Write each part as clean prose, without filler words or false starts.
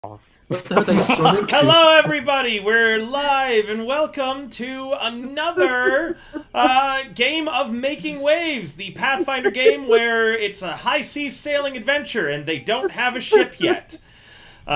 Hello, everybody. We're live, and welcome to another game of Making Waves, the Pathfinder game where it's a high seas sailing adventure, and they don't have a ship yet. We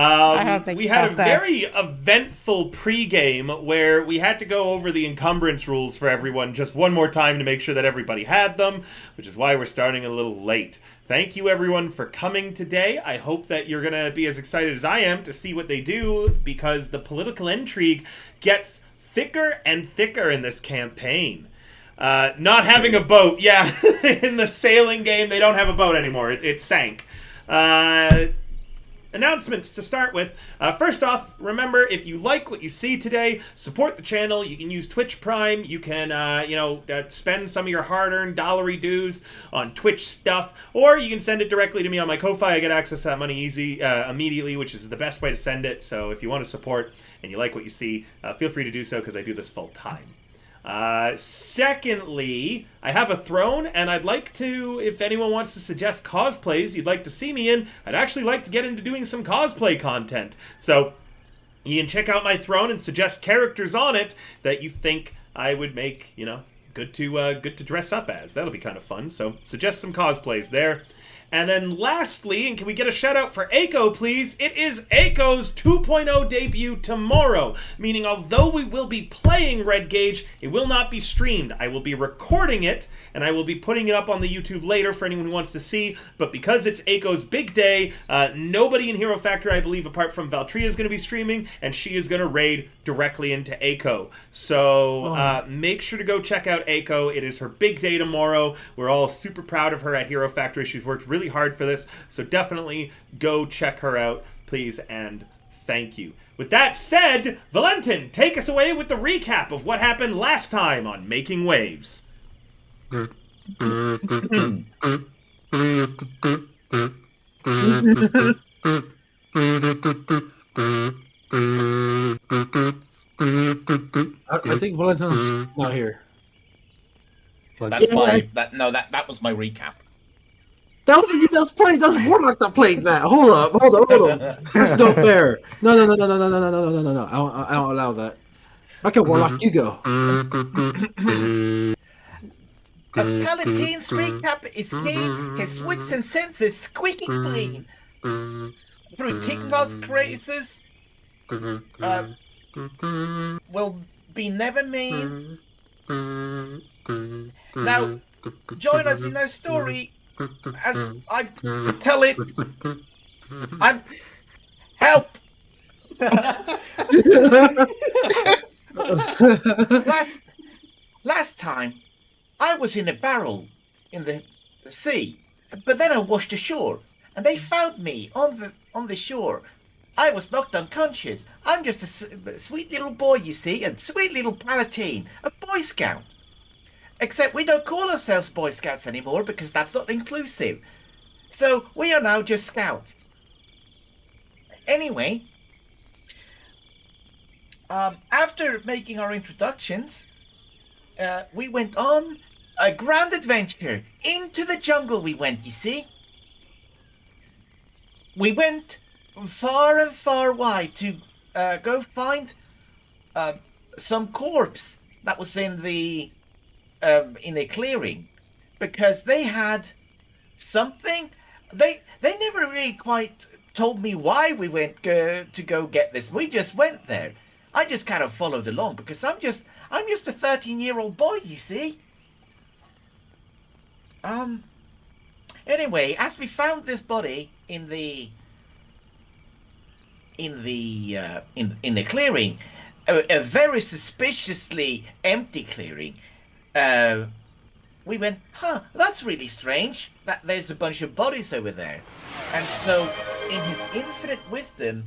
had a very eventful pre-game where we had to go over the encumbrance rules for everyone just one more time to make sure that everybody had them, which is why we're starting a little late. Thank you, everyone, for coming today. I hope that you're going to be as excited as I am to see what they do, because the political intrigue gets thicker and thicker in this campaign. Not having a boat, yeah, in the sailing game, they don't have a boat anymore. It sank. Announcements to start with. First off, remember, if you like what you see today, support the channel. You can use Twitch Prime. You can, spend some of your hard-earned dollary dues on Twitch stuff, or you can send it directly to me on my Ko-Fi. I get access to that money immediately, which is the best way to send it. So if you want to support and you like what you see, feel free to do so, because I do this full time. Secondly, I have a throne, and I'd like to, if anyone wants to suggest cosplays you'd like to see me in, I'd actually like to get into doing some cosplay content. So you can check out my throne and suggest characters on it that you think I would make, good to dress up as. That'll be kind of fun. So suggest some cosplays there. And then lastly, and can we get a shout out for Aiko, please? It is Aiko's 2.0 debut tomorrow, meaning although we will be playing Red Gauge, it will not be streamed. I will be recording it, and I will be putting it up on the YouTube later for anyone who wants to see. But because it's Aiko's big day, nobody in Hero Factory, I believe, apart from Valtria, is going to be streaming, and she is going to raid directly into Aiko. So make sure to go check out Aiko. It is her big day tomorrow. We're all super proud of her at Hero Factory. She's worked really hard for this, so definitely go check her out, please, and thank you. With that said, Valentin, take us away with the recap of what happened last time on Making Waves. I think Valentin's not here. That's that was my recap. That was playing. That's Warlock that played that. Hold up. That's not fair. No. I don't allow that. Okay, Warlock, you go. A Palatine's recap is key. His wits and senses squeaky clean. Through Tignar's graces, will be never mean. Now, join us in our story as I tell it. Help! Last time, I was in a barrel in the sea, but then I washed ashore, and they found me on the shore. I was knocked unconscious. I'm just a sweet little boy, you see, a sweet little Palatine, a Boy Scout. Except we don't call ourselves Boy Scouts anymore because that's not inclusive. So we are now just Scouts. Anyway, after making our introductions, we went on a grand adventure. Into the jungle we went, you see. We went far and far wide to go find some corpse that was in a clearing, because they had something. They never really quite told me why we went to go get this. We just went there. I just kind of followed along because I'm just a 13-year-old boy, you see. Anyway, as we found this body in the clearing, a very suspiciously empty clearing, we went, that's really strange that there's a bunch of bodies over there. And so, in his infinite wisdom,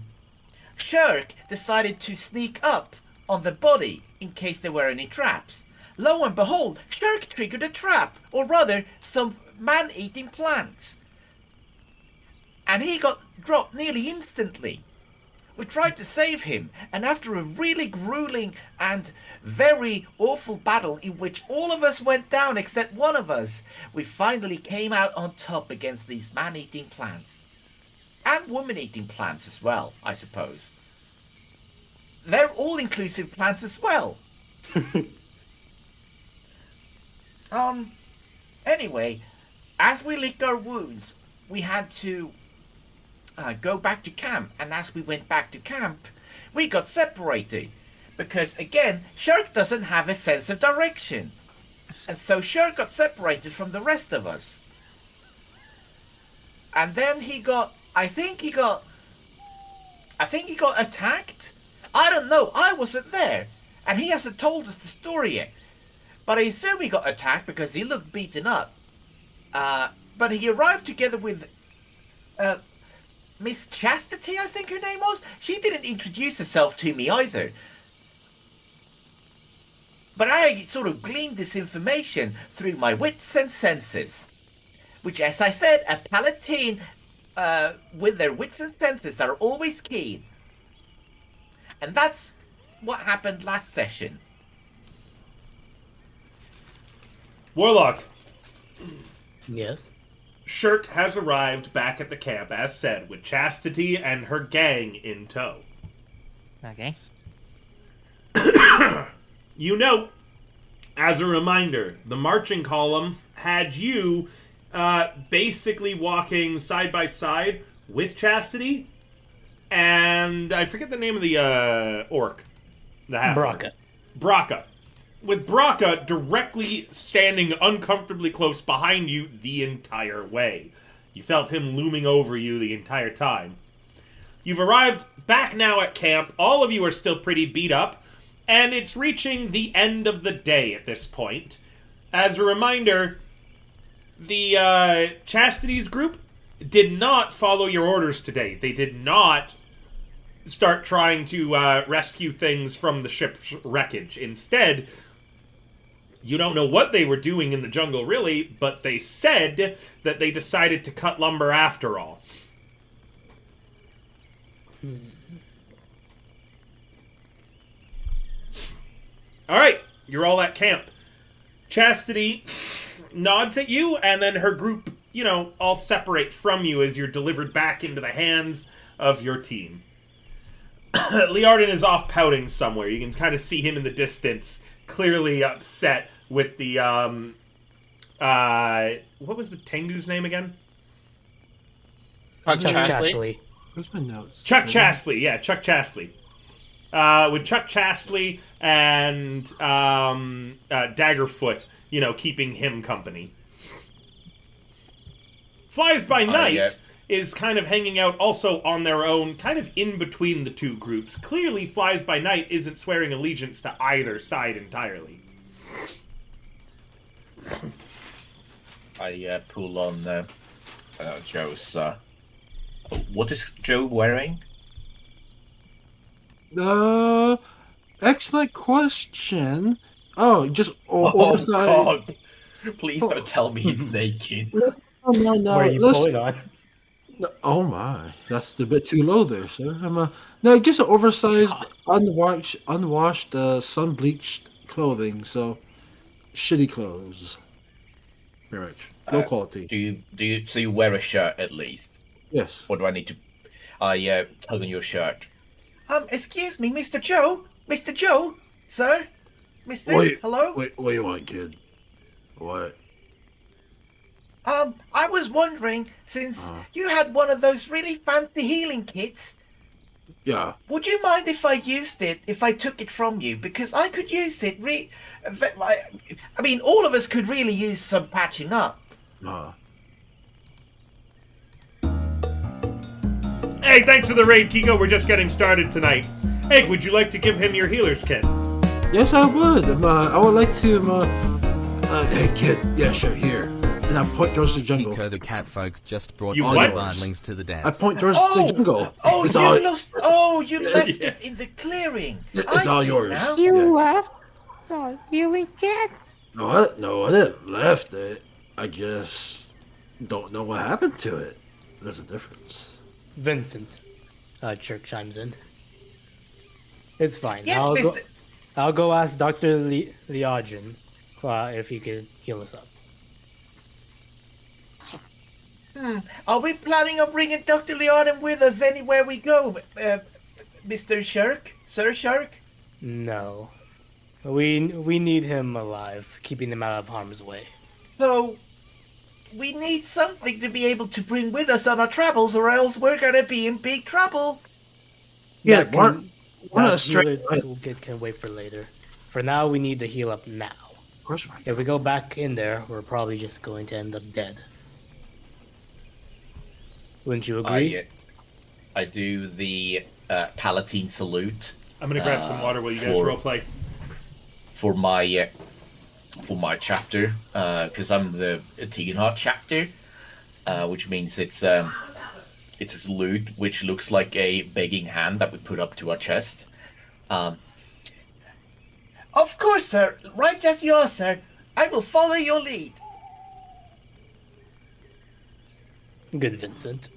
Shirk decided to sneak up on the body in case there were any traps. Lo and behold, Shirk triggered a trap, or rather, some man-eating plants. And he got dropped nearly instantly. We tried to save him, and after a really grueling and very awful battle in which all of us went down except one of us, we finally came out on top against these man-eating plants. and woman-eating plants as well, I suppose. They're all-inclusive plants as well. Anyway, as we licked our wounds, we had to go back to camp, and as we went back to camp, we got separated. Because, again, Shirk doesn't have a sense of direction. And so Shirk got separated from the rest of us. And then I think he got attacked. I don't know, I wasn't there. And he hasn't told us the story yet. But I assume he got attacked because he looked beaten up. But he arrived together with Miss Chastity, I think her name was. She didn't introduce herself to me either. But I sort of gleaned this information through my wits and senses. Which, as I said, a Palatine with their wits and senses are always keen. And that's what happened last session. Warlock, Yes. Shirk has arrived back at the camp, as said, with Chastity and her gang in tow. Okay. You know, as a reminder, the marching column had you basically walking side by side with Chastity, and I forget the name of the orc. The half Braca. Braca. With Braca directly standing uncomfortably close behind you the entire way. You felt him looming over you the entire time. You've arrived back now at camp. All of you are still pretty beat up, and it's reaching the end of the day at this point. As a reminder, the Chastity's group did not follow your orders today. They did not start trying to rescue things from the ship's wreckage. Instead, you don't know what they were doing in the jungle, really, but they said that they decided to cut lumber after all. Alright, you're all at camp. Chastity nods at you, and then her group, all separate from you as you're delivered back into the hands of your team. Liardon is off pouting somewhere. You can kind of see him in the distance, clearly upset with the, what was the Tengu's name again? Chuck Chastity. Where's my notes? Chuck Chastity, yeah, Chuck Chastity. With Chuck Chastity and Daggerfoot, keeping him company. Flies by Night is kind of hanging out also on their own, kind of in between the two groups. Clearly, Flies by Night isn't swearing allegiance to either side entirely. I pull on Joe's. What is Joe wearing? Excellent question. Oh, just Oh God! Please don't tell me he's naked. No. What are you pulling on? No, oh my, that's a bit too low there, sir. No, just an oversized, unwashed, sun-bleached clothing. So, shitty clothes. Very much low quality. Do you? So you wear a shirt at least? Yes. Or do I need to? Tug on your shirt. Excuse me, Mr. Joe. Mr. Joe, sir. Hello. Wait, what do you want, kid? What? I was wondering, since you had one of those really fancy healing kits, Yeah. would you mind if I used it, if I took it from you? Because I could use it, I mean, all of us could really use some patching up. Hey, thanks for the raid, Kiko. We're just getting started tonight. Hey, would you like to give him your healer's kit? Yes, I would. I would like to. Hey, kid. Yeah, sure. Here. And I point towards the jungle. Kiko the catfolk just brought You some what? wildlings to the dance. I point towards the jungle. Oh, It's you all- lost. Oh, you left Yeah. it in the clearing. It's I all see yours. now. You Yeah. left the healing kit. What? No, I didn't left it. I just don't know what happened to it. There's a difference. Vincent, Chirk chimes in. It's fine. Yes, I'll Mr. I'll go ask Dr. Liadrin if he can heal us up. Are we planning on bringing Dr. Leonin with us anywhere we go, Mr. Shirk? Sir Shirk? No. We need him alive, keeping him out of harm's way. So, we need something to be able to bring with us on our travels, or else we're gonna be in big trouble. Yeah, That we're can, not a that straight. healer's toolkit can wait for later. For now, we need to heal up now. Of course, we're If we go back in there, we're probably just going to end up dead. Wouldn't you agree? I do the Palatine salute I'm gonna grab some water while you guys for- roleplay. for my chapter, because I'm the Tegenhart chapter, which means it's a salute which looks like a begging hand that we put up to our chest. Of course, sir. Right as you are, sir. I will follow your lead. Good, Vincent.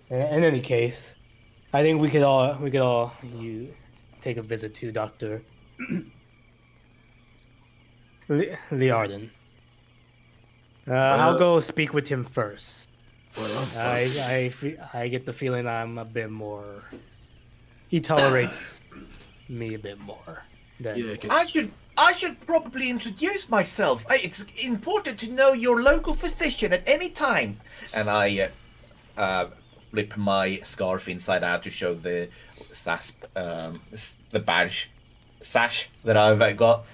In any case, I think we could all you take a visit to Dr. Liarden. I'll go speak with him first. Well, I get the feeling I'm a bit more. He tolerates me a bit more. Than, yeah, 'cause- I should probably introduce myself. It's important to know your local physician at any time. And I rip my scarf inside out to show the the badge sash that I've got,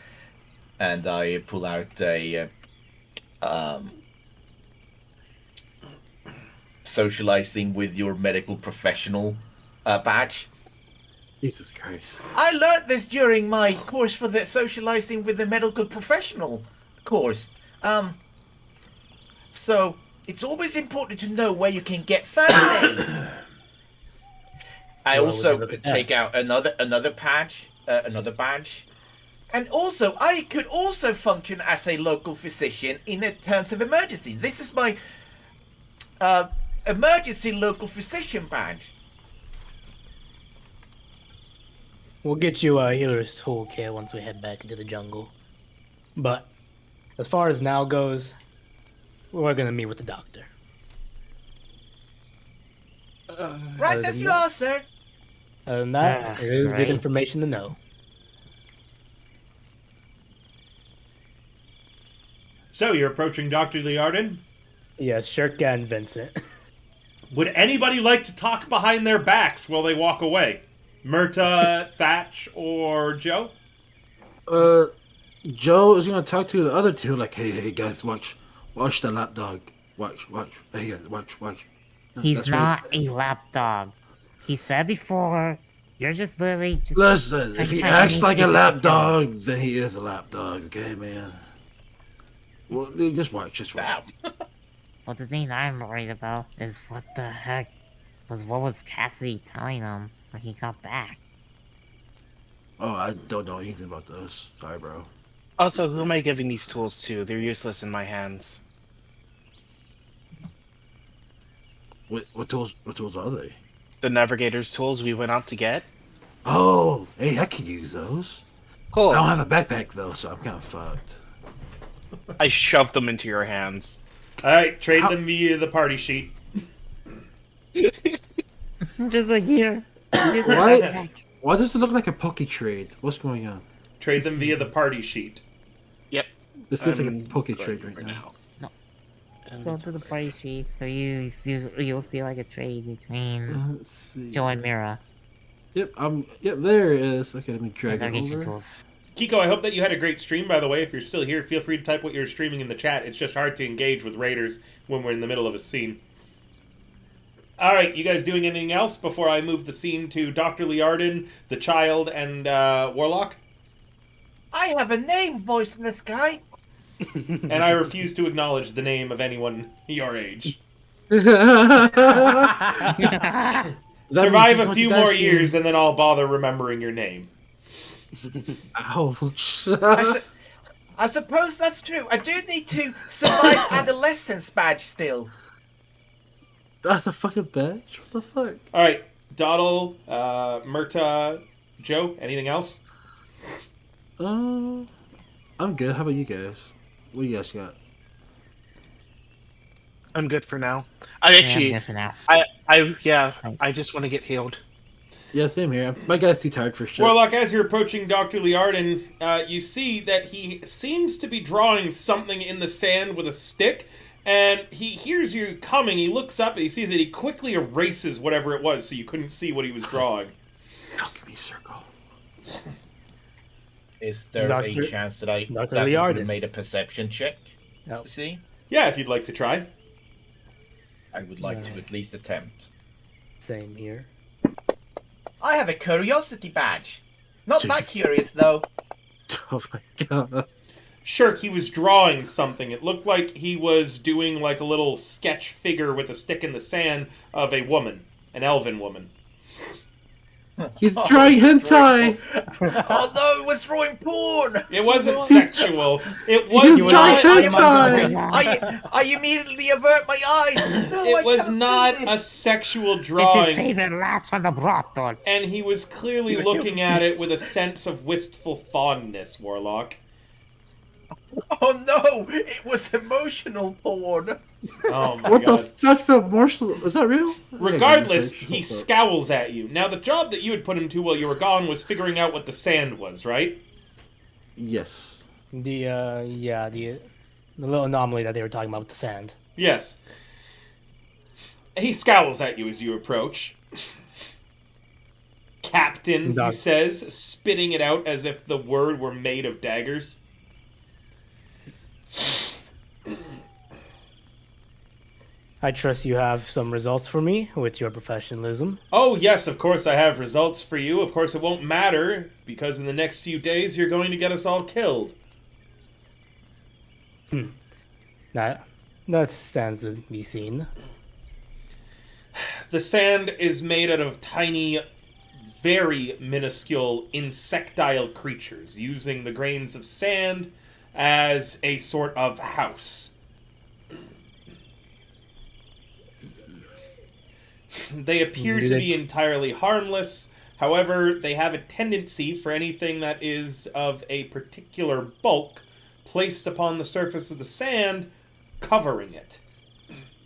and I pull out a socializing with your medical professional badge. Jesus Christ. I learned this during my course for the socializing with the medical professional course. So it's always important to know where you can get first aid. I Well, also look at that. take out another badge, and also I could also function as a local physician in terms of emergency. This is my emergency local physician badge. We'll get you a healer's toolkit once we head back into the jungle. But as far as now goes, we're gonna meet with the doctor. Right as you are, sir. Other than that, it is good Great. information to know. So you're approaching Dr. Liarden. Yes, Shirka and Vincent. Would anybody like to talk behind their backs while they walk away? Murta, Thatch, or Joe? Joe is gonna talk to the other two, like, hey guys, watch the lapdog. Watch. Hey guys, watch. He's That's not right. a lapdog. He said before, you're just literally just... Listen, if he acts like a lapdog, then he is a lapdog, okay, man? Well, just watch. Wow. Well, the thing I'm worried about is what the heck what was Cassidy telling him when he got back? Oh, I don't know anything about this. Sorry, bro. Also, who am I giving these tools to? They're useless in my hands. What tools are they? The navigator's tools we went out to get. Oh, hey, I can use those. Cool. I don't have a backpack though, so I'm kind of fucked. I shoved them into your hands. Alright, trade them via the party sheet. Just like here. Why? Why does it look like a poke trade? What's going on? Trade them via the party sheet. Yep. This feels like a I'm poke going trade right right now. Go to the party sheet, so you'll see like a trade between Let's see. Joe and Mira. Yep, there it is. Okay, let me drag it Navigation over. tools. Kiko, I hope that you had a great stream, by the way. If you're still here, feel free to type what you're streaming in the chat. It's just hard to engage with raiders when we're in the middle of a scene. Alright, you guys doing anything else before I move the scene to Dr. Liarden, the child, and Warlock? I have a name, voice in the sky. And I refuse to acknowledge the name of anyone your age. That Survive means a he's few going to more dash years and then I'll bother remembering your name. Ouch. I suppose that's true. I do need to survive adolescence badge still. That's a fucking badge? What the fuck? Alright, Doddle, Murta, Joe, anything else? I'm good. How about you guys? What do you guys got? I'm good for now. I Yeah, actually, good for now. I just want to get healed. Yeah, same here. My guy's too tired for shit. Warlock, as you're approaching Dr. Liarden, you see that he seems to be drawing something in the sand with a stick, and he hears you coming, he looks up, and he sees that he quickly erases whatever it was so you couldn't see what he was drawing. Fuck me, circle. Is there Dr. a chance that you could Liarden. have made a perception check? No. See? Yeah, if you'd like to try. I would like to at least attempt. Same here. I have a curiosity badge. Not that Jeez. curious, though. Oh my god. Shirk, he was drawing something. It looked like he was doing like a little sketch figure with a stick in the sand of a woman, an elven woman. He's drawing hentai! Oh no, it was drawing porn! It wasn't sexual. It was He's not. drawing hentai! I immediately avert my eyes! No, I It was can't not see a this. sexual It's his drawing, favorite lads from the brothel. and he was clearly looking at it with a sense of wistful fondness, Warlock. Oh no, it was emotional porn! Oh my What the god. fuck's that morsel? Is that real? Regardless, Yeah, he shut up. scowls at you. Now, the job that you had put him to while you were gone was figuring out what the sand was, right? Yes. The little anomaly that they were talking about with the sand. Yes. He scowls at you as you approach. Captain, he Doc- says, spitting it out as if the word were made of daggers. I trust you have some results for me with your professionalism. Oh, yes, of course I have results for you. Of course it won't matter, because in the next few days you're going to get us all killed. That stands to be seen. The sand is made out of tiny, very minuscule insectile creatures, using the grains of sand as a sort of house. They appear to be entirely harmless. However, they have a tendency for anything that is of a particular bulk placed upon the surface of the sand, covering it.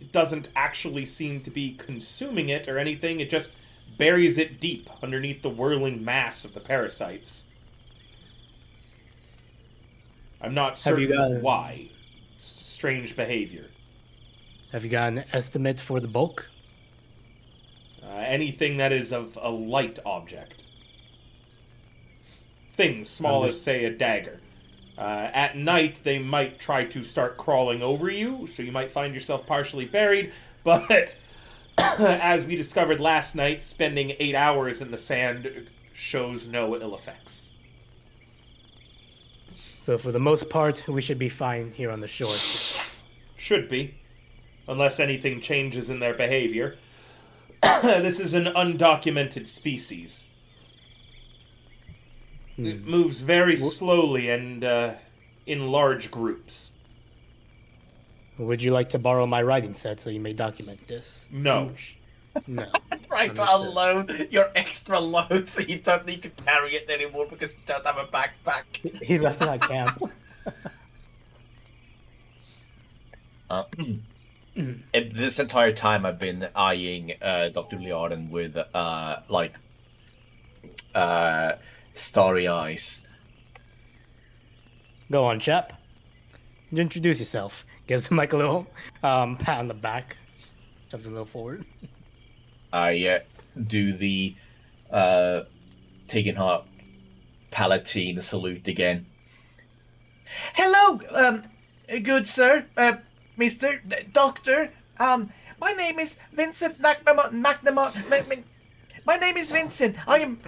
It doesn't actually seem to be consuming it or anything, it just buries it deep underneath the whirling mass of the parasites. I'm not certain why. Strange behavior. Have you got an estimate for the bulk? Anything that is of a light object. Things small as, say, a dagger. At night, they might try to start crawling over you, so you might find yourself partially buried, but as we discovered last night, spending 8 hours in the sand shows no ill effects. So for the most part, we should be fine here on the shore. Should be. Unless anything changes in their behavior. This is an undocumented species. It moves very slowly and in large groups. Would you like to borrow my writing set so you may document this? No. No. Right, Understood. I'll load your extra load so you don't need to carry it anymore because you don't have a backpack. He left it at camp. This entire time I've been eyeing Dr. Liarden with starry eyes. Go on, chap. Introduce yourself. Gives him like a little pat on the back. Jumps a little forward. I do the taking heart Palatine salute again. Hello, good sir, Mr. Doctor. My name is Vincent McNamara. My name is Vincent. I'm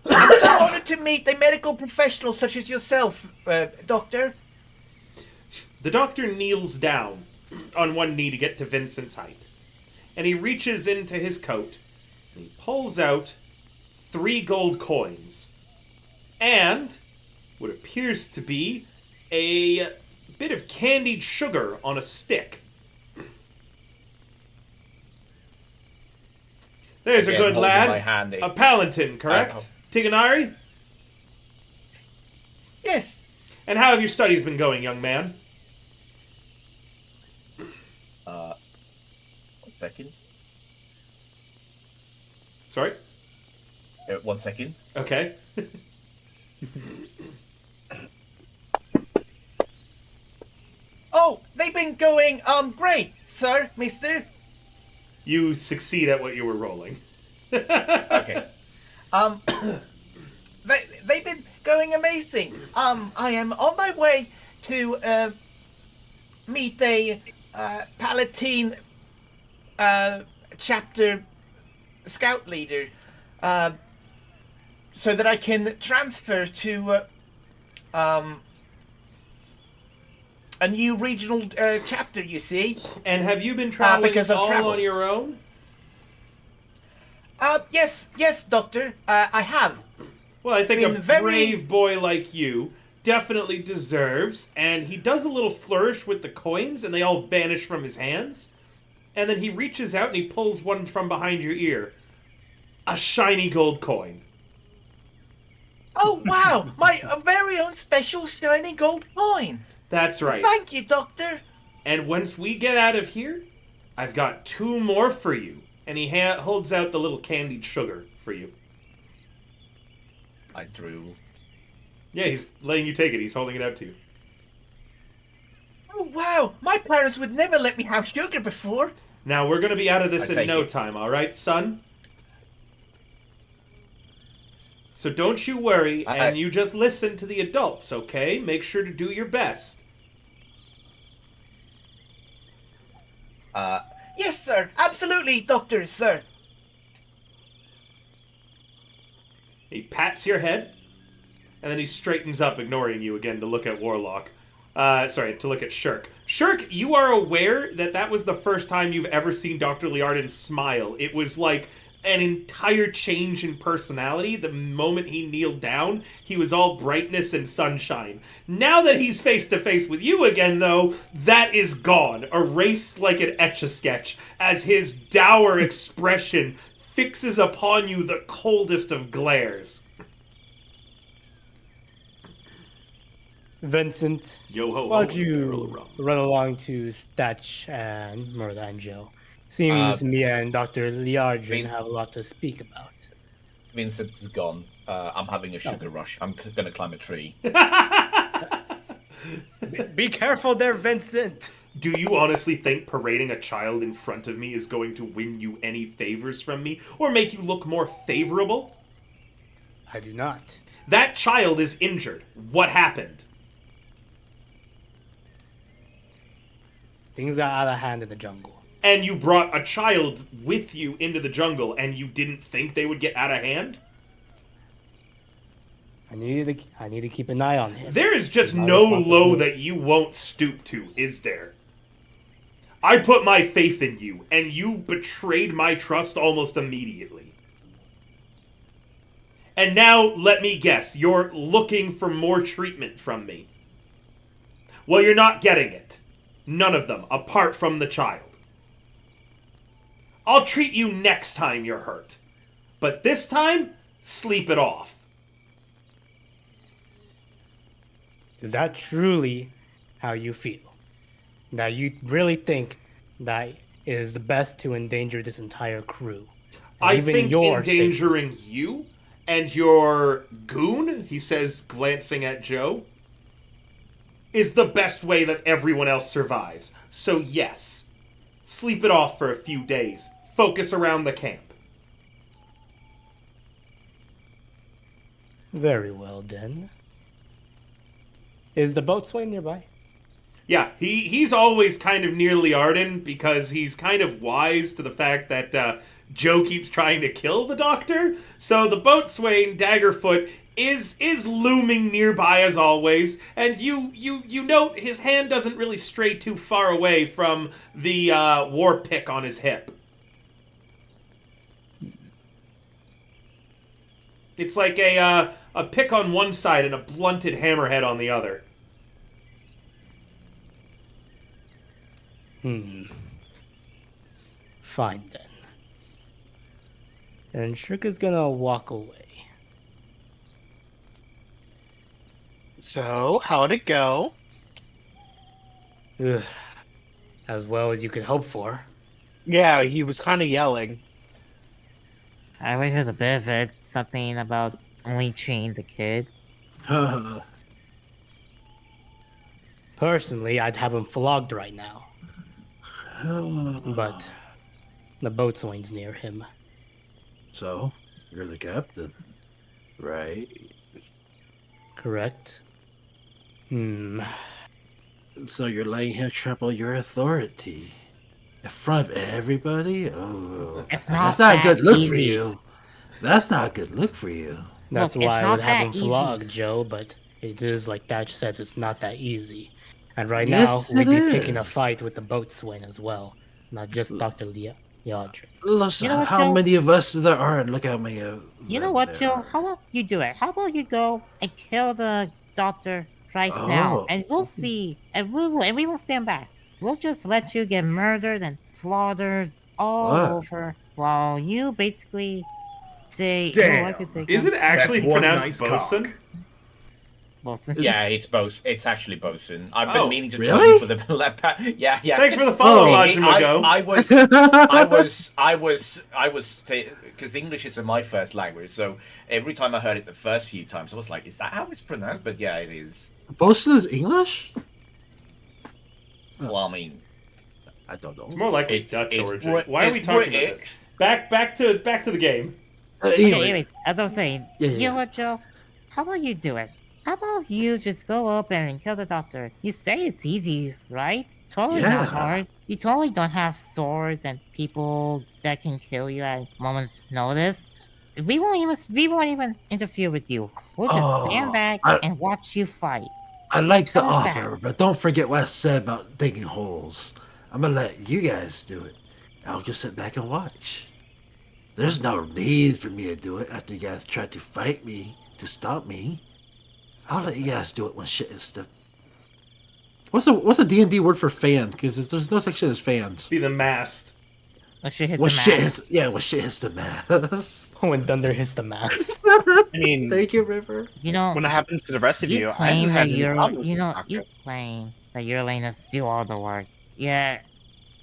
so honored to meet a medical professional such as yourself, Doctor. The doctor kneels down on one knee to get to Vincent's height. And he reaches into his coat and he pulls out 3 gold coins. And what appears to be a bit of candied sugar on a stick. There's a Again, good holding lad. my hand, A Palantin, correct? Tiganari? Yes. And how have your studies been going, young man? Second. Sorry? 1 second. Okay. Oh, they've been going, great, sir, mister. You succeed at what you were rolling. Okay. Um, they've been going amazing. I am on my way to, meet a, Palatine, chapter scout leader, so that I can transfer to, a new regional, chapter, you see. And have you been traveling because of all travels. on your own? Yes, Doctor, I have. Well, I think Been a very- brave boy like you definitely deserves, and he does a little flourish with the coins, and they all vanish from his hands. And then he reaches out and he pulls one from behind your ear. A shiny gold coin. Oh, wow, my very own special shiny gold coin. That's right. Thank you, Doctor. And once we get out of here, I've got 2 more for you. And he holds out the little candied sugar for you. I drew. Yeah, he's letting you take it. He's holding it out to you. Oh, wow, my parents would never let me have sugar before. Now, we're going to be out of this I in take no it. time, all right, son? So don't you worry, and you just listen to the adults, okay? Make sure to do your best. Yes, sir, absolutely, Doctor, sir. He pats your head, and then he straightens up, ignoring you again to look at Warlock. To look at Shirk. Shirk, you are aware that that was the first time you've ever seen Dr. Liardon smile. It was like an entire change in personality. The moment he kneeled down, he was all brightness and sunshine. Now that he's face to face with you again, though, that is gone, erased like an etch-a-sketch, as his dour expression fixes upon you the coldest of glares. Vincent, Yo ho why ho, don't barrel of you rum. run along to Statch and Murda and Joe? Seems Mia and Dr. Liardrin have a lot to speak about. Vincent's gone. I'm having a sugar rush. I'm gonna climb a tree. Be careful there, Vincent! Do you honestly think parading a child in front of me is going to win you any favors from me, or make you look more favorable? I do not. That child is injured. What happened? Things are out of hand in the jungle. And you brought a child with you into the jungle, and you didn't think they would get out of hand? I need to keep an eye on him. There is just My no low responsibility. that you won't stoop to, is there? I put my faith in you, and you betrayed my trust almost immediately. And now, let me guess, you're looking for more treatment from me. Well, you're not getting it. None of them, apart from the child. I'll treat you next time you're hurt. But this time, sleep it off. Is that truly how you feel? That you really think that it is the best to endanger this entire crew? And I even think your endangering you and your goon, he says, glancing at Joe, is the best way that everyone else survives. So yes, sleep it off for a few days. Focus around the camp. Very well, then. Is the boatswain nearby? Yeah, he's always kind of near Liardon because he's kind of wise to the fact that Joe keeps trying to kill the doctor. So the boatswain, Daggerfoot, is looming nearby as always, and you note his hand doesn't really stray too far away from the war pick on his hip. It's like a pick on one side and a blunted hammerhead on the other. Fine, then. And Shirk is gonna walk away. So, how'd it go? Ugh. As well as you could hope for. Yeah, he was kind of yelling. I already heard a bit of it. Something about only chained the kid. Personally, I'd have him flogged right now. But the boatswain's near him. So, you're the captain, right? Correct? So you're letting him trample your authority in front of everybody? Oh, It's not that's not a that good look for easy. you. That's not a good look for you. That's Look, it's why I not would have that him easy. flogged, Joe, but it is like Thatch says, it's not that easy. And right Yes, now, we'd it be picking a is. fight with the boatswain as well, not just Dr. Leodrin. Listen, You know what, how Joe? many of us there are, and look how many of You know them what, there Joe? are. How about you do it? How about you go and kill the doctor right now, Oh. and we'll see, and we won't stand back. We'll just let you get murdered and slaughtered all What? over, while you basically say, Damn. "Oh, I could take Is him." it actually That's one pronounced nice bosun? cock. Bosun. Yeah, it's both. It's actually bosun. I've Oh, been meaning to tell really? you for the yeah. Thanks for the follow, Oh. Majimago. I was, because English isn't my first language, so every time I heard it the first few times, I was like, is that how it's pronounced? But yeah, it is. Bosun is English? Well, I mean, I don't know. It's more likely It's- Dutch it's origin. Brit- Why are it's we talking about British. this? Back to the game. Okay, Anyway, anyways, as I was saying, Yeah, you yeah. know what, Joe? How about you do it? How about you just go up and kill the doctor? You say it's easy, right? Totally Yeah. not hard. You totally don't have swords and people that can kill you at moment's notice. We won't even interfere with you. We'll just stand Oh, back I- and watch you fight. I like the Come back. offer, but don't forget what I said about digging holes. I'm gonna let you guys do it. I'll just sit back and watch. There's no need for me to do it after you guys tried to fight me to stop me. I'll let you guys do it when shit is the. What's a D&D word for fan? Because there's no such shit as fans. Be the mast. Let's hit When the shit mast. hits, when shit hits the mast. When Thunder hits the mast. I mean, Thank you, River. You know, when it happens to the rest of you you, I claim haven't that had any you're, problems you with know, Doctor. you claim that you're letting us do all the work. Yeah.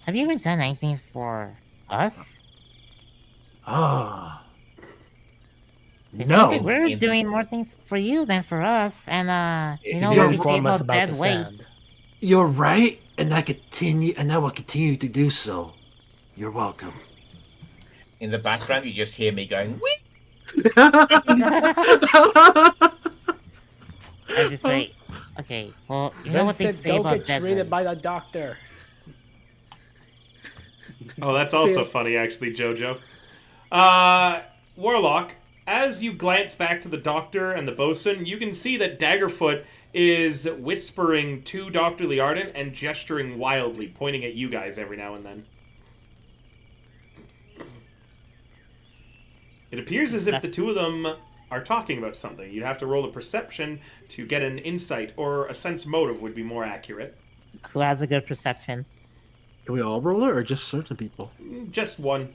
Have you ever done anything for us? Ah. It No. seems like we're doing more things for you than for us, and you know, You're we can inform save us up about dead the weight. sand. You're right, and I will continue to do so. You're welcome. in the background, you just hear me going, "Wee!" I just say, okay, well, you know what they Vincent, say don't about get dead treated weight. by the doctor. Oh, that's also funny, actually, Jojo. Warlock, as you glance back to the doctor and the bosun, you can see that Daggerfoot is whispering to Dr. Liardon and gesturing wildly, pointing at you guys every now and then. It appears as if the two of them are talking about something. You'd have to roll a perception to get an insight, or a sense motive would be more accurate. Who has a good perception? Can we all roll it, or just certain people? Just one.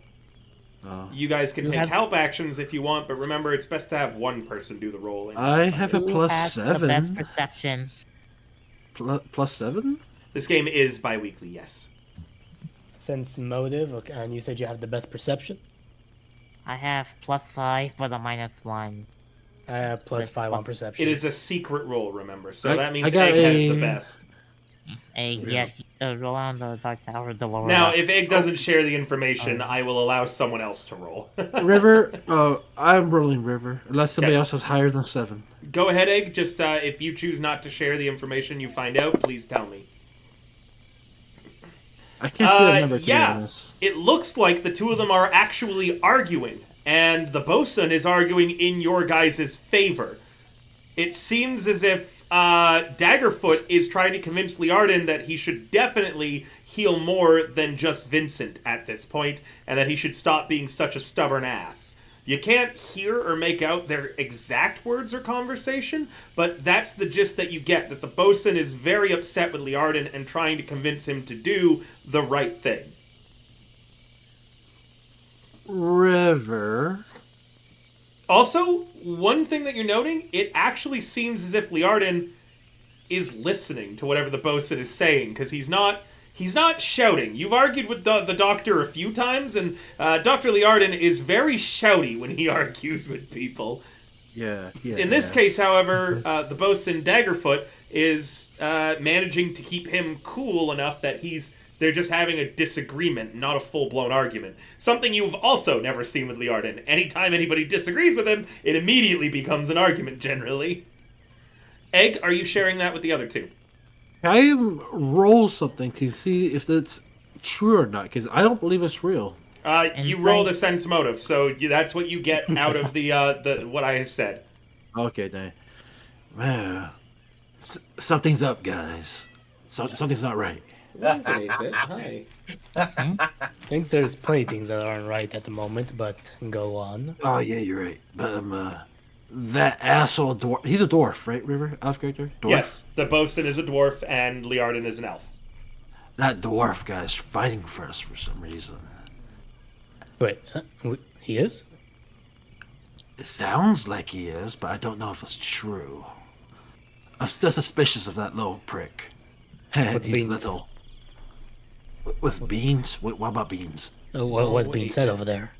Oh. You guys can Who take has- help actions if you want, but remember, it's best to have one person do the rolling. I have a Who plus has the best 7. perception? Plus 7? This game is bi-weekly, yes. Sense motive, okay, and you said you have the best perception? I have +5, but a -1. I have plus That's 5 on plus- perception. It is a secret roll, remember, so I- that I means got Egg has the a- best. Yeah, roll on the Dark Tower, the lower Now, left. if Egg doesn't share the information, I will allow someone else to roll. River? Oh, I'm rolling River. Unless somebody Okay. else has higher than 7. Go ahead, Egg. Just if you choose not to share the information you find out, please tell me. I can't see that number, to be yeah, honest. it looks like the two of them are actually arguing, and the bosun is arguing in your guys' favor. It seems as if Daggerfoot is trying to convince Liardon that he should definitely heal more than just Vincent at this point, and that he should stop being such a stubborn ass. You can't hear or make out their exact words or conversation, but that's the gist that you get, that the bosun is very upset with Liardon and trying to convince him to do the right thing. River. Also, one thing that you're noting, it actually seems as if Liardon is listening to whatever the bosun is saying, because he's not he's not shouting. You've argued with the doctor a few times, and Dr. Liardon is very shouty when he argues with people. Yeah. In this case, however, the bosun Daggerfoot is managing to keep him cool enough that they're just having a disagreement, not a full-blown argument. Something you've also never seen with Liardon. Anytime anybody disagrees with him, it immediately becomes an argument, generally. Egg, are you sharing that with the other two? I roll something to see if it's true or not, because I don't believe it's real. You roll the sense motive, so that's what you get out of the what I have said. Okay, then. Man, something's up, guys. Something's not right. What is it, 8-bit? Hi. I think there's plenty of things that aren't right at the moment, but go on. Oh, yeah, you're right. But, that asshole dwarf. He's a dwarf, right, River? Elf character? Dwarf? Yes, the bosun is a dwarf and Liardon is an elf. That dwarf guy's fighting for us for some reason. Wait, he is? It sounds like he is, but I don't know if it's true. I'm still suspicious of that little prick. With He's beans. little. With beans? What about beans? What's being said over there?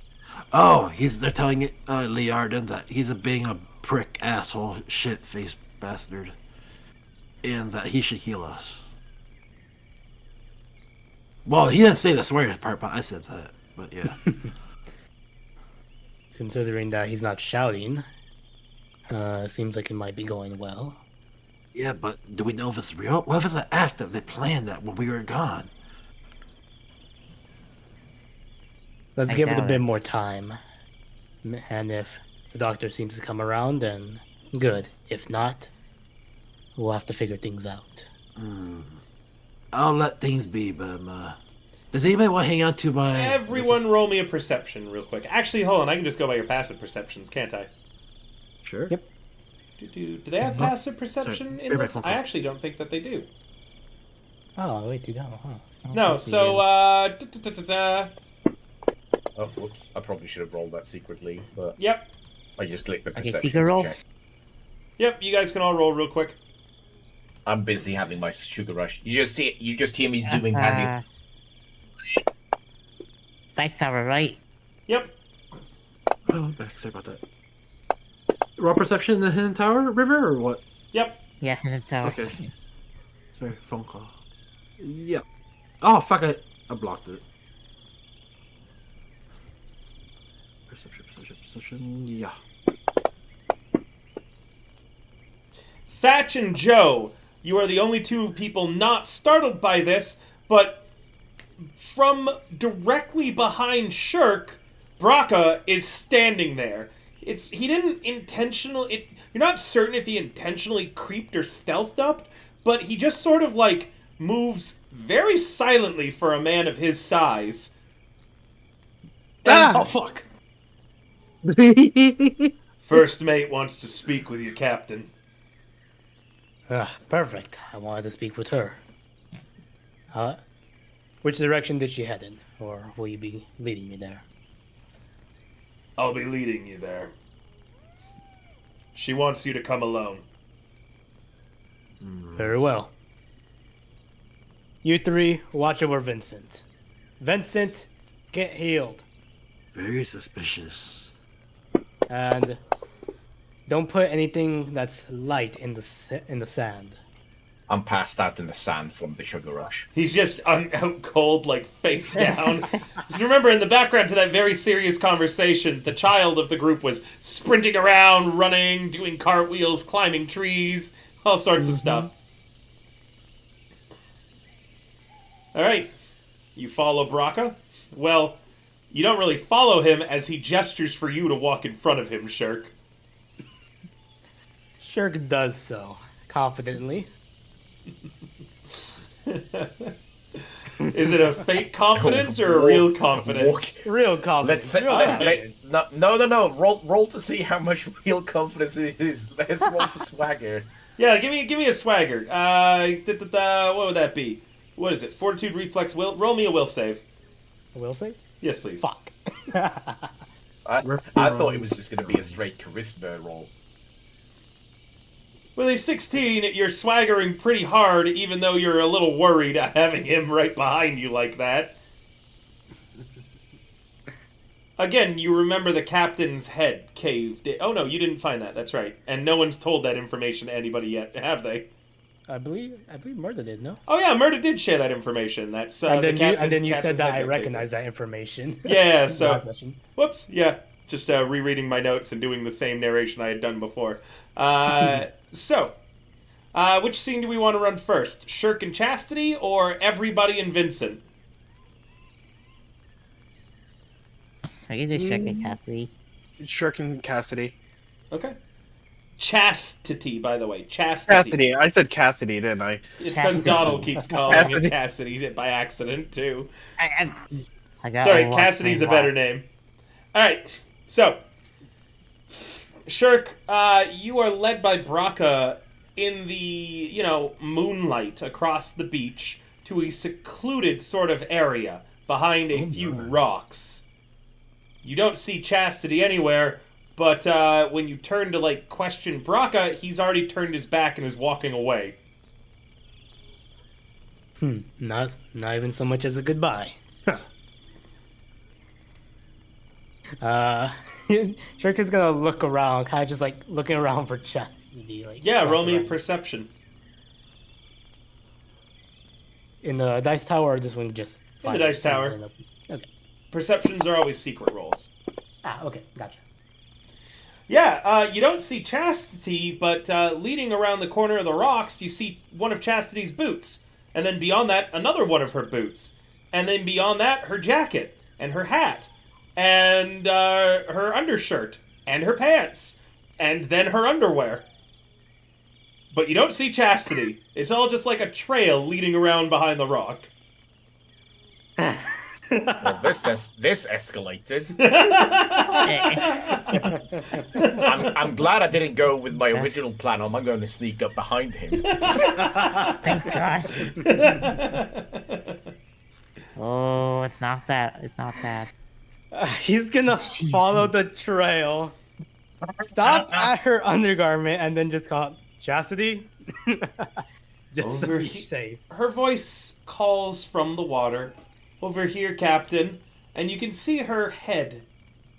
Oh, they're telling Liardon that he's being a prick, asshole, shit-faced bastard. And that he should heal us. Well, he didn't say the swearing part, but I said that. But yeah. Considering that he's not shouting, seems like it might be going well. Yeah, but do we know if it's real? What if it's an act that they planned that when we were gone? Let's I give it a doubt bit it. more time. And if the doctor seems to come around, then good. If not, we'll have to figure things out. I'll let things be, but does anybody want to hang on to my... Everyone roll me a perception real quick. Actually, hold on, I can just go by your passive perceptions, can't I? Sure. Yep. Do they have passive perception in this? I actually don't think that they do. Oh, wait, you don't, huh? I don't No, think we so, did. Oh, whoops. I probably should have rolled that secretly, but Yep. I just clicked the Okay, perception secret roll. check. Yep, you guys can all roll real quick. I'm busy having my sugar rush. You just hear me zooming past That's all right. Yep. Oh, I'm back. Sorry about that. Raw perception in the hidden tower, River, or what? Yep. Yeah, that's all. Okay. Sorry, phone call. Yep. Oh, fuck, I blocked it. Perception, yeah. Thatch and Joe, you are the only two people not startled by this, but from directly behind Shirk, Braca is standing there. He didn't intentionally... You're not certain if he intentionally creeped or stealthed up, but he just sort of, like, moves very silently for a man of his size. Oh, fuck! First mate wants to speak with you, Captain. Perfect. I wanted to speak with her. Which direction did she head in? Or will you be leading me there? I'll be leading you there. She wants you to come alone. Very well. You three, watch over Vincent. Vincent, get healed. Very suspicious. And don't put anything that's light in the sand. I'm passed out in the sand from the sugar rush. He's just out cold, like, face down. Just remember, in the background to that very serious conversation, the child of the group was sprinting around, running, doing cartwheels, climbing trees, all sorts of stuff. Alright, you follow Braca? Well, you don't really follow him as he gestures for you to walk in front of him, Shirk. Shirk does so, confidently. Is it a fake confidence or a real confidence? Real confidence. Let's say, Real confidence. no. Roll to see how much real confidence it is. Let's roll for swagger. Yeah, give me a swagger. What would that be? What is it? Fortitude, reflex, will. Roll me a will save. Will say? Yes, please. Fuck. I thought it was just going to be a straight charisma roll. Well, he's 16. You're swaggering pretty hard, even though you're a little worried having him right behind you like that. Again, you remember the captain's head caved in. Oh no, you didn't find that. That's right. And no one's told that information to anybody yet, have they? I believe Murder did, no? Oh yeah, Murder did share that information. That's And then you captain's said that head I got recognize caved that information. in. Yeah, Last so session. whoops, yeah. Just rereading my notes and doing the same narration I had done before. So, which scene do we want to run first? Shirk and Chastity or Everybody and Vincent? Are you just checking Cassidy? Shirk and Cassidy. Okay. Chastity, by the way. Chastity. Cassidy. I said Cassidy, didn't I? It's because Chastity. Donald keeps calling it Cassidy by accident, too. I got Sorry, one Cassidy's a thing better wrong. name. Alright, so. Shirk, you are led by Braca in the, moonlight across the beach to a secluded sort of area behind a few rocks. You don't see Chastity anywhere, but when you turn to, question Braca, he's already turned his back and is walking away. Not even so much as a goodbye. Shirk is gonna look around, kind of just looking around for Chastity. Yeah, roll me a around. perception. In the dice tower, or this one just In the dice tower. Okay. Perceptions are always secret rolls. Okay, gotcha. Yeah, you don't see Chastity, but leading around the corner of the rocks, you see one of Chastity's boots. And then beyond that, another one of her boots. And then beyond that, her jacket, and her hat, and her undershirt, and her pants, and then her underwear. But you don't see Chastity. It's all just like a trail leading around behind the rock. Well, this escalated. I'm glad I didn't go with my original plan. I'm going to sneak up behind him. Thank God. Oh, it's not that. It's not that. He's gonna follow the trail, stop at her undergarment, and then just call Chastity. Just so Over he's safe. Her voice calls from the water. Over here, Captain. And you can see her head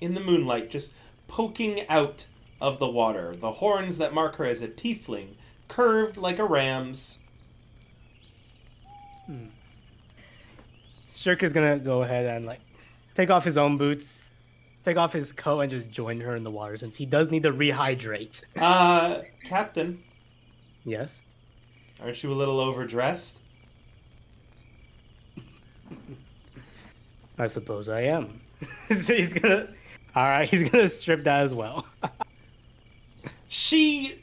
in the moonlight just poking out of the water. The horns that mark her as a tiefling, curved like a ram's. Shirk is gonna go ahead and take off his own boots, take off his coat, and just join her in the water since he does need to rehydrate. Captain, Yes. aren't you a little overdressed? I suppose I am. So he's gonna. Alright, he's gonna strip that as well. She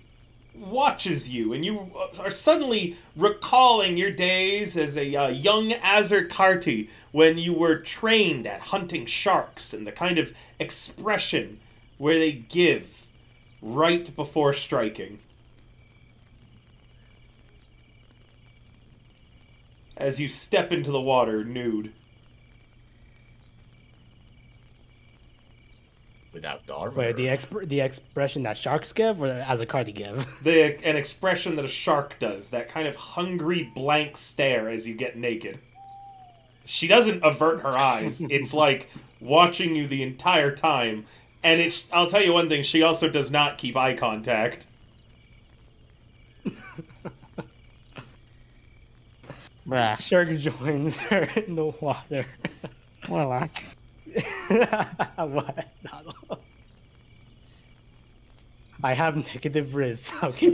watches you, and you are suddenly recalling your days as a young Azerkarti when you were trained at hunting sharks and the kind of expression where they give right before striking. As you step into the water nude. Without armor. Wait, the expression that sharks give, or as a card give? An expression that a shark does, that kind of hungry blank stare as you get naked. She doesn't avert her eyes. It's like watching you the entire time. And I'll tell you one thing, she also does not keep eye contact. Bruh. Shark joins her in the water. Warlock. What? I have negative riz. Okay.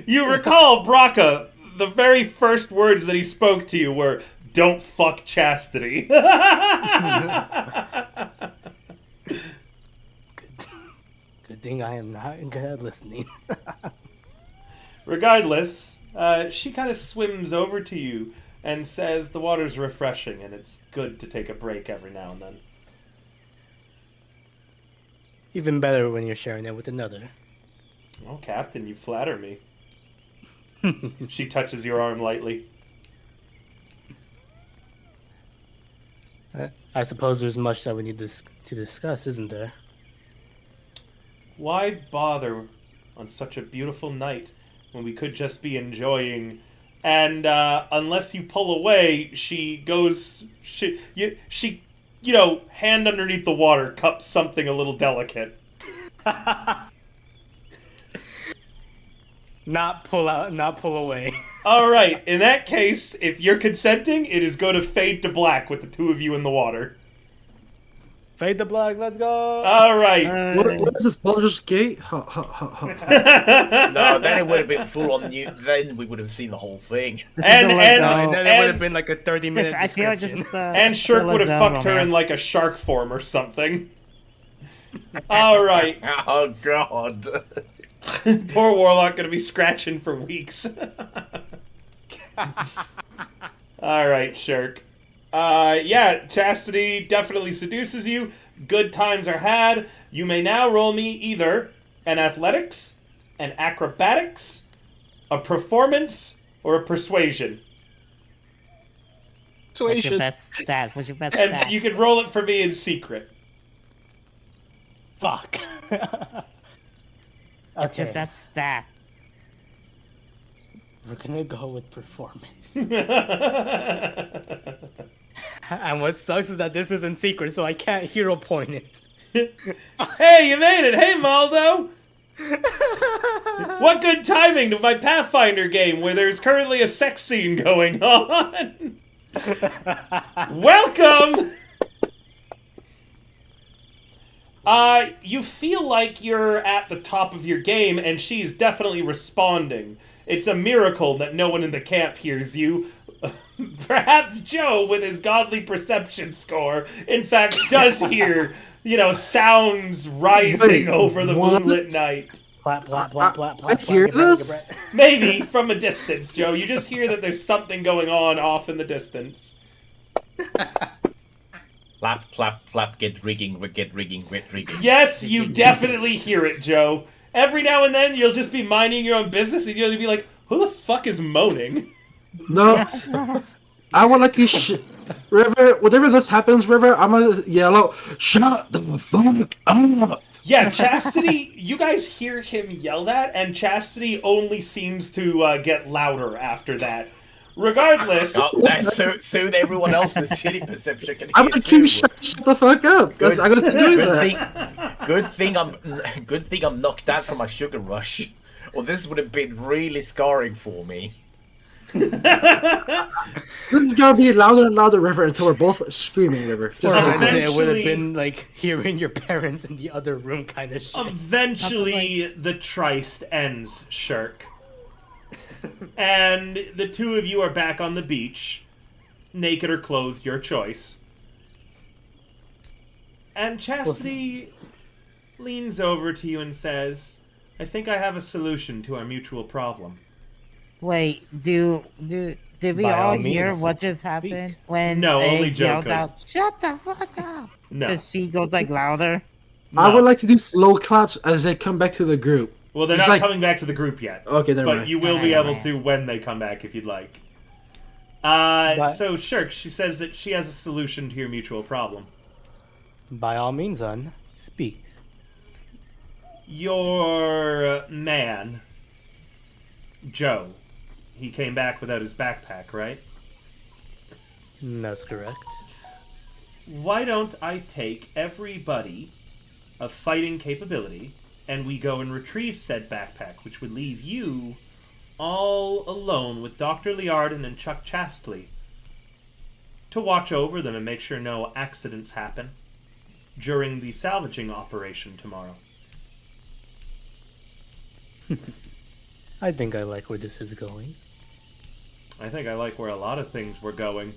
You recall, Braca, the very first words that he spoke to you were, "Don't fuck Chastity." Good thing I am not good at listening. Regardless, she kind of swims over to you and says the water's refreshing and it's good to take a break every now and then. Even better when you're sharing it with another. Oh, Captain, you flatter me. She touches your arm lightly. I suppose there's much that we need to discuss, isn't there? Why bother on such a beautiful night when we could just be enjoying? And unless you pull away, she goes. She hand underneath the water, cups something a little delicate. Not pull away. All right. In that case, if you're consenting, it is going to fade to black with the two of you in the water. Fade to black. Let's go. All right. What is this Baldur's Gate? No, then it would have been full on new. Then we would have seen the whole thing. And No, and then it would have been like a 30-minute I feel like this description. is and Shirk would have fucked her in like a shark form or something. All right. Oh God. Poor Warlock gonna be scratching for weeks. All right, Shirk. Yeah, Chastity definitely seduces you. Good times are had. You may now roll me either an athletics, an acrobatics, a performance, or a persuasion. What's your best stat? What's your best And stat? you can roll it for me in secret. Fuck. What's your Okay, best stat? we're gonna go with performance. And what sucks is that this is in secret, so I can't hero point it. Hey, you made it! Hey, Maldo! What good timing to my Pathfinder game where there's currently a sex scene going on! Welcome! You feel like you're at the top of your game, and she's definitely responding. It's a miracle that no one in the camp hears you. Perhaps Joe, with his godly perception score, in fact, does hear, sounds rising Wait, over the what? moonlit night. Plap, plap, plap, plap, plap. hear plap, get ready, this? get ready. Maybe from a distance, Joe. You just hear that there's something going on off in the distance. Flap, flap, flap. Get rigging, get rigging, get rigging. Yes, you definitely hear it, Joe. Every now and then, you'll just be minding your own business, and you'll be like, who the fuck is moaning? No. I would like to River, whenever this happens, River, I'm gonna yell out, shut the fuck up! Yeah, Chastity, you guys hear him yell that, and Chastity only seems to get louder after that. Regardless... Oh, that's soon everyone else with shitty perception can hear I'm gonna too. keep shut the fuck up! Good- I'm gonna keep doing Good that. thing I'm knocked out from my sugar rush. Or this would have been really scarring for me. This is gonna be louder and louder, River, until we're both screaming, River. Just Or Eventually- I'd say it would have been like hearing your parents in the other room kind of shit. Eventually, the tryst ends, Shirk. And the two of you are back on the beach, naked or clothed, your choice. And Chastity leans over to you and says, I think I have a solution to our mutual problem. Wait, did we By all all hear means, what just happened when No, they only Joe yelled could. out, "Shut the fuck up"? No. Because she goes like louder. I No. would like to do slow claps as they come back to the group. Well, they're It's not like- coming back to the group yet. Okay, never But mind. you will be Alright, able to when they come back if you'd like. So Shirk, she says that she has a solution to your mutual problem. By all means, son, speak. Your man, Joe, he came back without his backpack, right? That's correct. Why don't I take everybody of fighting capability and we go and retrieve said backpack, which would leave you all alone with Dr. Liardon and Chuck Chastley to watch over them and make sure no accidents happen during the salvaging operation tomorrow. I think I like where this is going. I think I like where a lot of things were going,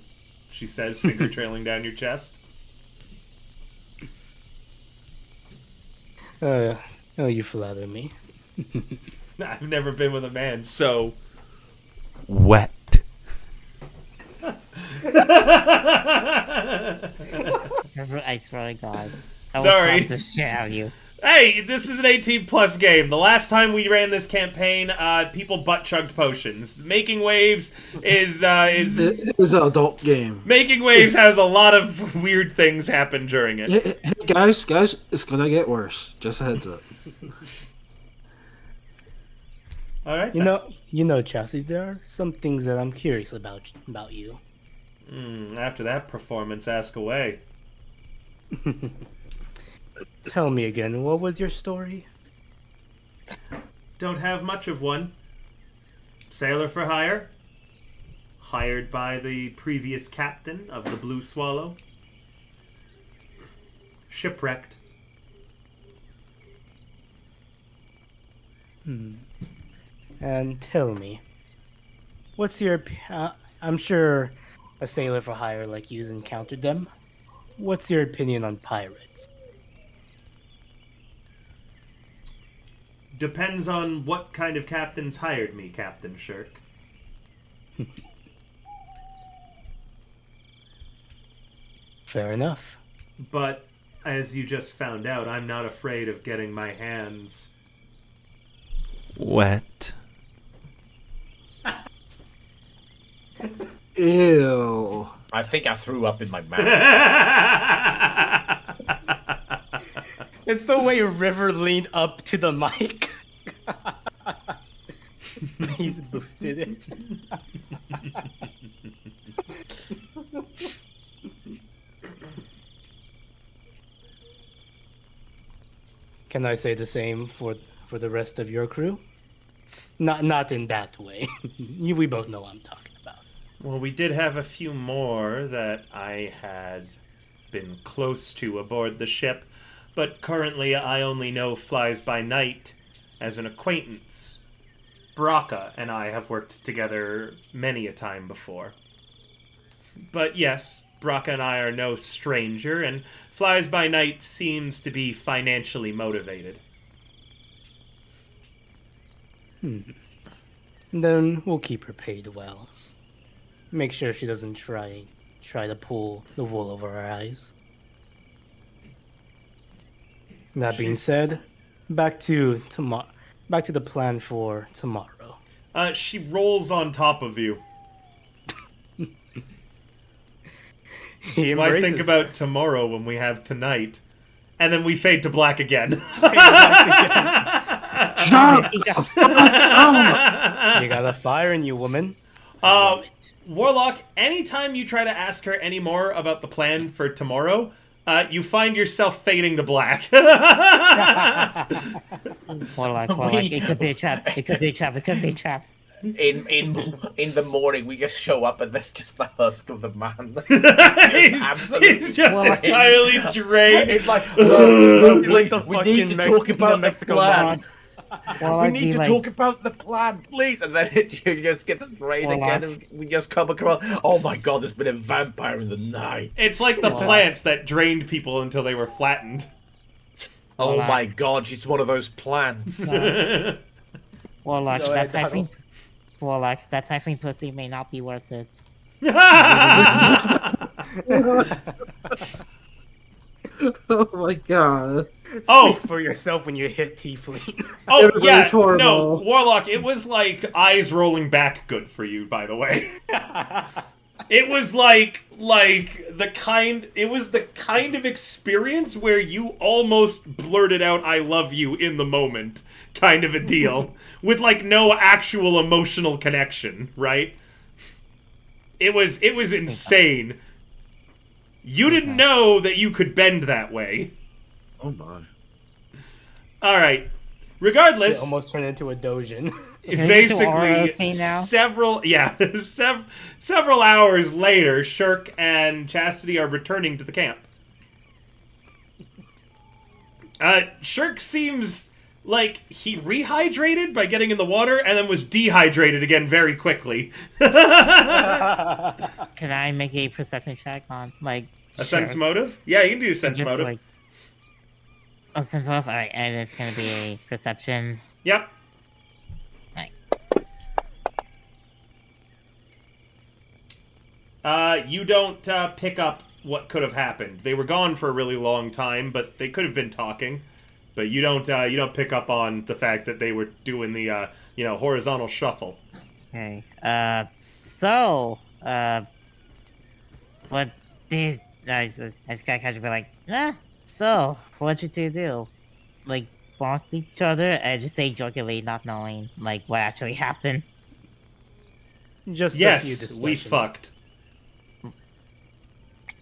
she says, finger trailing down your chest. Oh, you flatter me. I've never been with a man so wet. I swear to God. I will Sorry. slap the shit out of you. Hey, this is an 18-plus game. The last time we ran this campaign, people butt-chugged potions. Making Waves is It is an adult game. Making Waves has a lot of weird things happen during it. Hey, guys, it's gonna get worse. Just a heads up. All right. You know, Chelsea, there are some things that I'm curious about you. After that performance, ask away. Tell me again, what was your story? Don't have much of one. Sailor for hire. Hired by the previous captain of the Blue Swallow. Shipwrecked. And tell me, what's your... I'm sure a sailor for hire like you's encountered them. What's your opinion on pirates? Depends on what kind of captains hired me, Captain Shirk. Fair enough. But, as you just found out, I'm not afraid of getting my hands wet. Ew. I think I threw up in my mouth. It's the way River leaned up to the mic. He's boosted it. Can I say the same for the rest of your crew? Not in that way. We both know what I'm talking about. Well, we did have a few more that I had been close to aboard the ship, but currently I only know Flies by Night as an acquaintance. Braca and I have worked together many a time before. But yes, Braca and I are no stranger, and Flies by Night seems to be financially motivated. Then we'll keep her paid well. Make sure she doesn't try to pull the wool over our eyes. That being said, back to the plan for tomorrow. She rolls on top of you. He Why embraces think about tomorrow when we have tonight? And then we fade to black again. Shut up! You got a fire in you, woman. I love it. Warlock, anytime you try to ask her any more about the plan for tomorrow, you find yourself fading to black. Warlock, it could be a trap. It could be a trap. It could be a trap. In the morning, we just show up and there's just the husk of the man. He's just entirely drained. It's like, Like the we need to fucking talk about the Mexico plan. Warlock We need to talk about the plan, please. And then it just gets drained again, and we just come across. Oh my god, there's been a vampire in the night. It's like the plants that drained people until they were flattened. Oh my god, she's one of those plants. Warlock, No, that I typing. Warlock, that typing pussy may not be worth it. Oh my god. Oh, For yourself when you hit Tiefling. oh It was yeah, horrible. no, Warlock, it was like eyes rolling back good for you, by the way. It was like the kind of experience where you almost blurted out "I love you" in the moment, kind of a deal, with like no actual emotional connection, right? It was insane. You didn't know that you could bend that way. Oh my. All right. Regardless, It almost turned into a dojin. basically now? several hours later, Shirk and Chastity are returning to the camp. Shirk seems like he rehydrated by getting in the water and then was dehydrated again very quickly. Can I make a perception check on like A sense Sure. motive? Yeah, you can do a sense Just, motive. like- Oh, sense motive. All right, and it's gonna be a perception. Yep. You don't pick up what could have happened. They were gone for a really long time, but they could have been talking. but you don't pick up on the fact that they were doing the horizontal shuffle. Okay. What did I just gotta catch up be like, so what'd you two do? Like bonked each other and just say jokingly, not knowing like what actually happened. Just a few Yes, we discussions. fucked.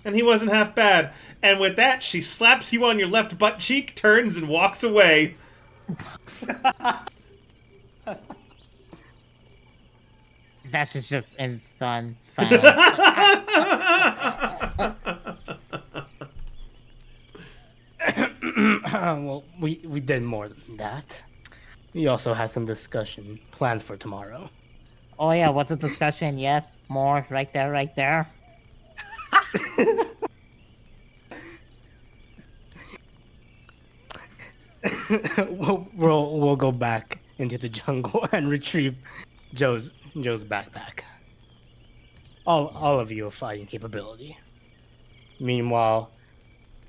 And he wasn't half bad. And with that, she slaps you on your left butt cheek, turns, and walks away. That's just in stunned silence. Well, we did more than that. We also had some discussion plans for tomorrow. Oh yeah, what's the discussion? Yes, more right there, right there. We'll go back into the jungle and retrieve Joe's backpack. All of you have fighting capability. Meanwhile,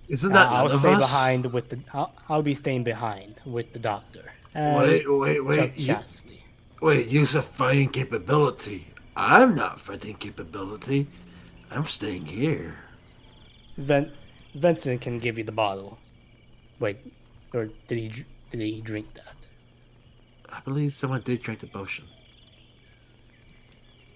Isn't that I'll none of stay us? behind with the. I'll be staying behind with the doctor. And Wait. Chuck Chastity. Wait, use of fighting capability. I'm not fighting capability. I'm staying here. Vincent can give you the bottle. Wait, or did he drink that? I believe someone did drink the potion.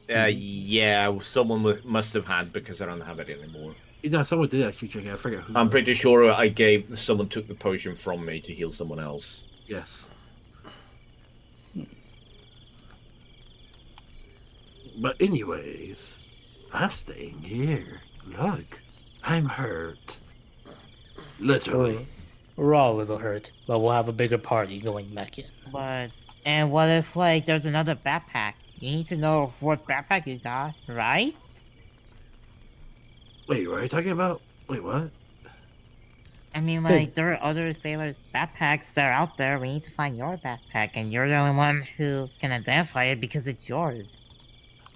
Yeah, someone must have had because I don't have it anymore. You know, someone did actually drink it. I forget who. I'm pretty sure someone took the potion from me to heal someone else. Yes. But anyways, I'm staying here. Look, I'm hurt. Literally. We're all a little hurt, but we'll have a bigger party going back in. And what if like there's another backpack? You need to know what backpack you got, right? Wait, what are you talking about? Wait, what? I mean, like, there are other sailors' backpacks that are out there. We need to find your backpack, and you're the only one who can identify it because it's yours.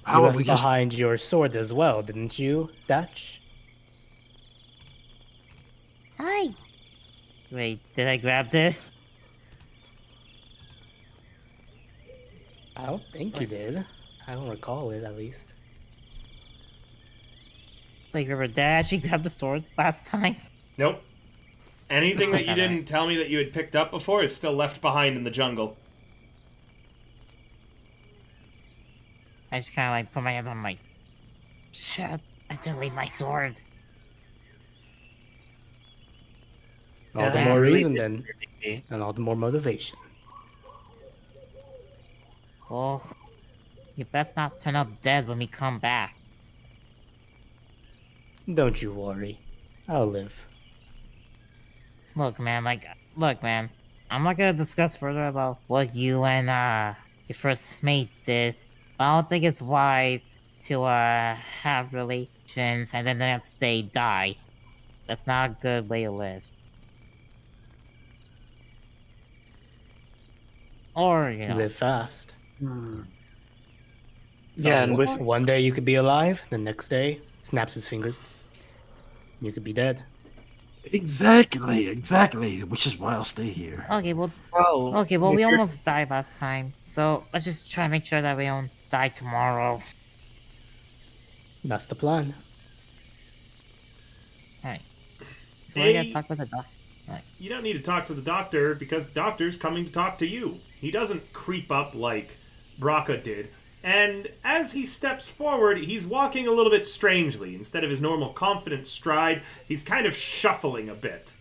How You about left we just... behind your sword as well, didn't you, Dutch? Hi. Wait, did I grab it? I don't think you did. I don't recall it, at least. Like, remember, did I actually grab the sword last time? Nope. Anything that you didn't tell me that you had picked up before is still left behind in the jungle. I just kind of like put my hands on my. Shit! I didn't leave my sword. All the Yeah. more Really reason didn't then, really- and all the more motivation. Well, you best not turn up dead when we come back. Don't you worry. I'll live. Look, man, I'm not gonna discuss further about what you and, your first mate did. But I don't think it's wise to, have relations and then the next day die. That's not a good way to live. Or, you know, Live fast. Yeah, and with One day you could be alive, the next day, snaps his fingers. You could be dead. Exactly. Which is why I'll stay here. okay, well, well, we if you're- almost died last time. So, let's just try to make sure that we don't die tomorrow. That's the plan. Alright. So we're gonna Hey. talk with the doctor. You don't need to talk to the doctor because the doctor's coming to talk to you. He doesn't creep up like Braca did. And as he steps forward, he's walking a little bit strangely. Instead of his normal confident stride, he's kind of shuffling a bit.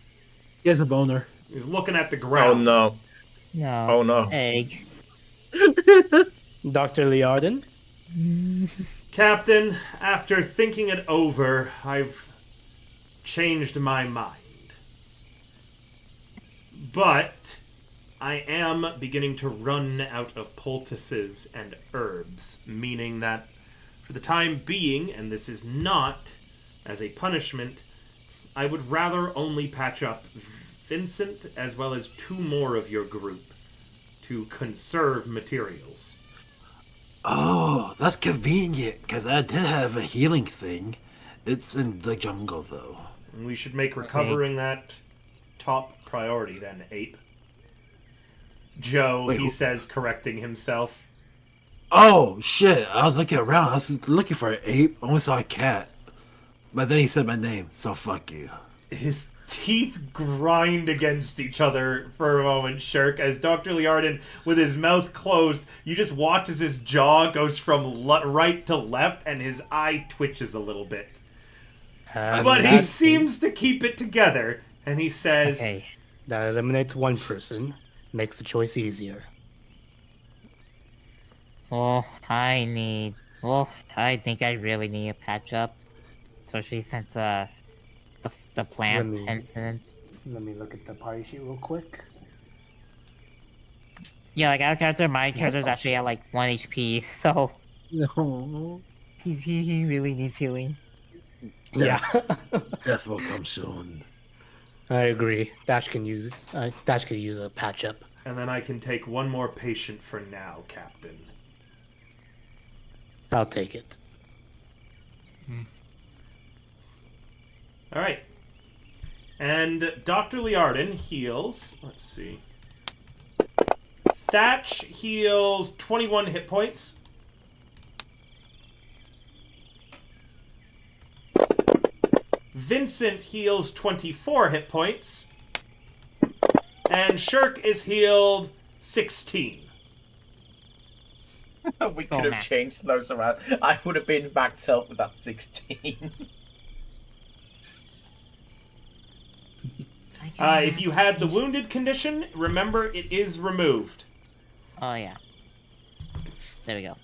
He has a boner. He's looking at the Oh ground. no! No. Oh no! Egg. Dr. Liardon? Captain, after thinking it over, I've changed my mind. But I am beginning to run out of poultices and herbs, meaning that for the time being, and this is not as a punishment, I would rather only patch up Vincent as well as 2 more of your group to conserve materials. Oh, that's convenient, because I did have a healing thing. It's in the jungle, though. And we should make recovering that top priority then, Ape. Joe, Wait, he who- says, correcting himself. Oh shit! I was looking around. I was looking for an ape. I only saw a cat. But then he said my name, so fuck you. His teeth grind against each other for a moment, Shirk, as Dr. Liardon, with his mouth closed, you just watch as his jaw goes from right to left and his eye twitches a little bit. But he That- seems to keep it together, and he says, Okay, that eliminates one person, makes the choice easier. Well, I think I really need a patch up. Especially since, the plant Let me- incident. Let me look at the party sheet real quick. Yeah, like, our character, my character's actually at, like, 1 HP, so No. he really needs healing. Yeah, Death will come soon. I agree. Dash could use a patch up. and then I can take one more patient for now, Captain. I'll take it. All right. And Dr. Liardon heals. Let's see. Thatch heals 21 hit points. Vincent heals 24 hit points. And Shirk is healed 16. We So could have mad. changed those around. I would have been backed up with that 16. If you had the wounded condition, remember it is removed. Oh, yeah. There we go.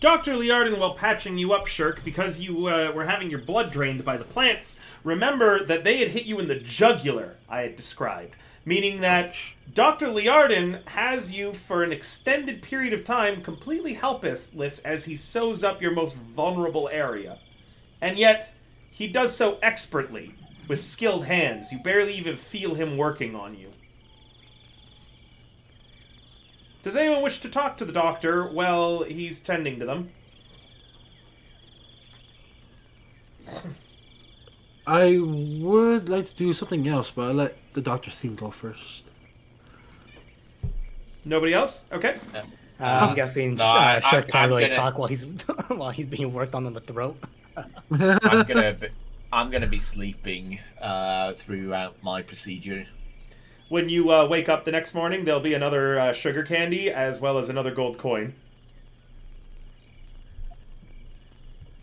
Dr. Liardon, while patching you up, Shirk, because you were having your blood drained by the plants, remember that they had hit you in the jugular, I had described. Meaning that Dr. Liardon has you for an extended period of time completely helpless as he sews up your most vulnerable area. And yet, he does so expertly, with skilled hands. You barely even feel him working on you. Does anyone wish to talk to the doctor while he's tending to them? I would like to do something else, but I'll let the doctor scene go first. Nobody else? Okay. I'm guessing no, I- Shark can't I'm really gonna- talk while he's while he's being worked on the throat. I'm gonna be sleeping throughout my procedure. When you wake up the next morning, there'll be another sugar candy as well as another gold coin.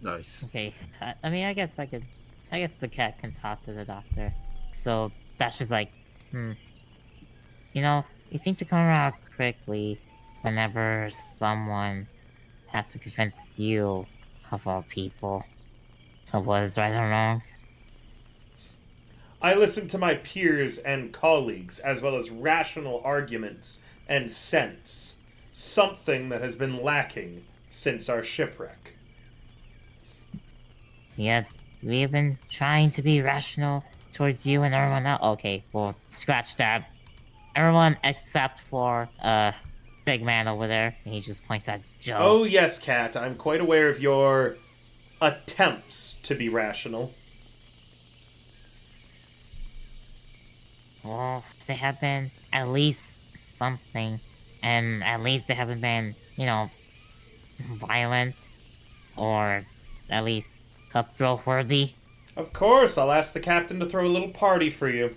Nice. Okay, I mean, I guess the cat can talk to the doctor. So Dash is like, you know, you seem to come around quickly whenever someone has to convince you, of all people, of what is right or wrong. I listen to my peers and colleagues as well as rational arguments and sense. Something that has been lacking since our shipwreck. Yeah, we've been trying to be rational towards you and everyone else. Okay, well, scratch that. Everyone except for, big man over there. And he just points at Joe. Oh yes, Cat, I'm quite aware of your attempts to be rational. Well, they have been at least something. And at least they haven't been, you know, violent. Or at least cutthroat worthy. Of course, I'll ask the captain to throw a little party for you.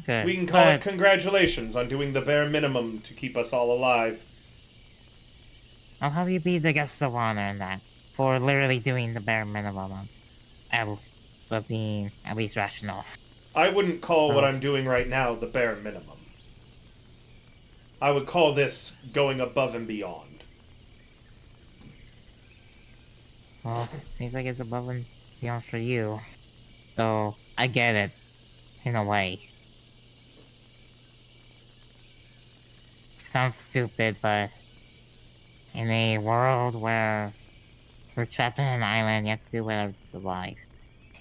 Good. We can call it But- congratulations on doing the bare minimum to keep us all alive. I'll have you be the guest of honor in that. For literally doing the bare minimum. But being at least rational. I wouldn't call what Oh. I'm doing right now the bare minimum. I would call this going above and beyond. Well, seems like it's above and beyond for you. Though, I get it. In a way. Sounds stupid, but... in a world where we're trapped on an island, you have to do whatever to survive.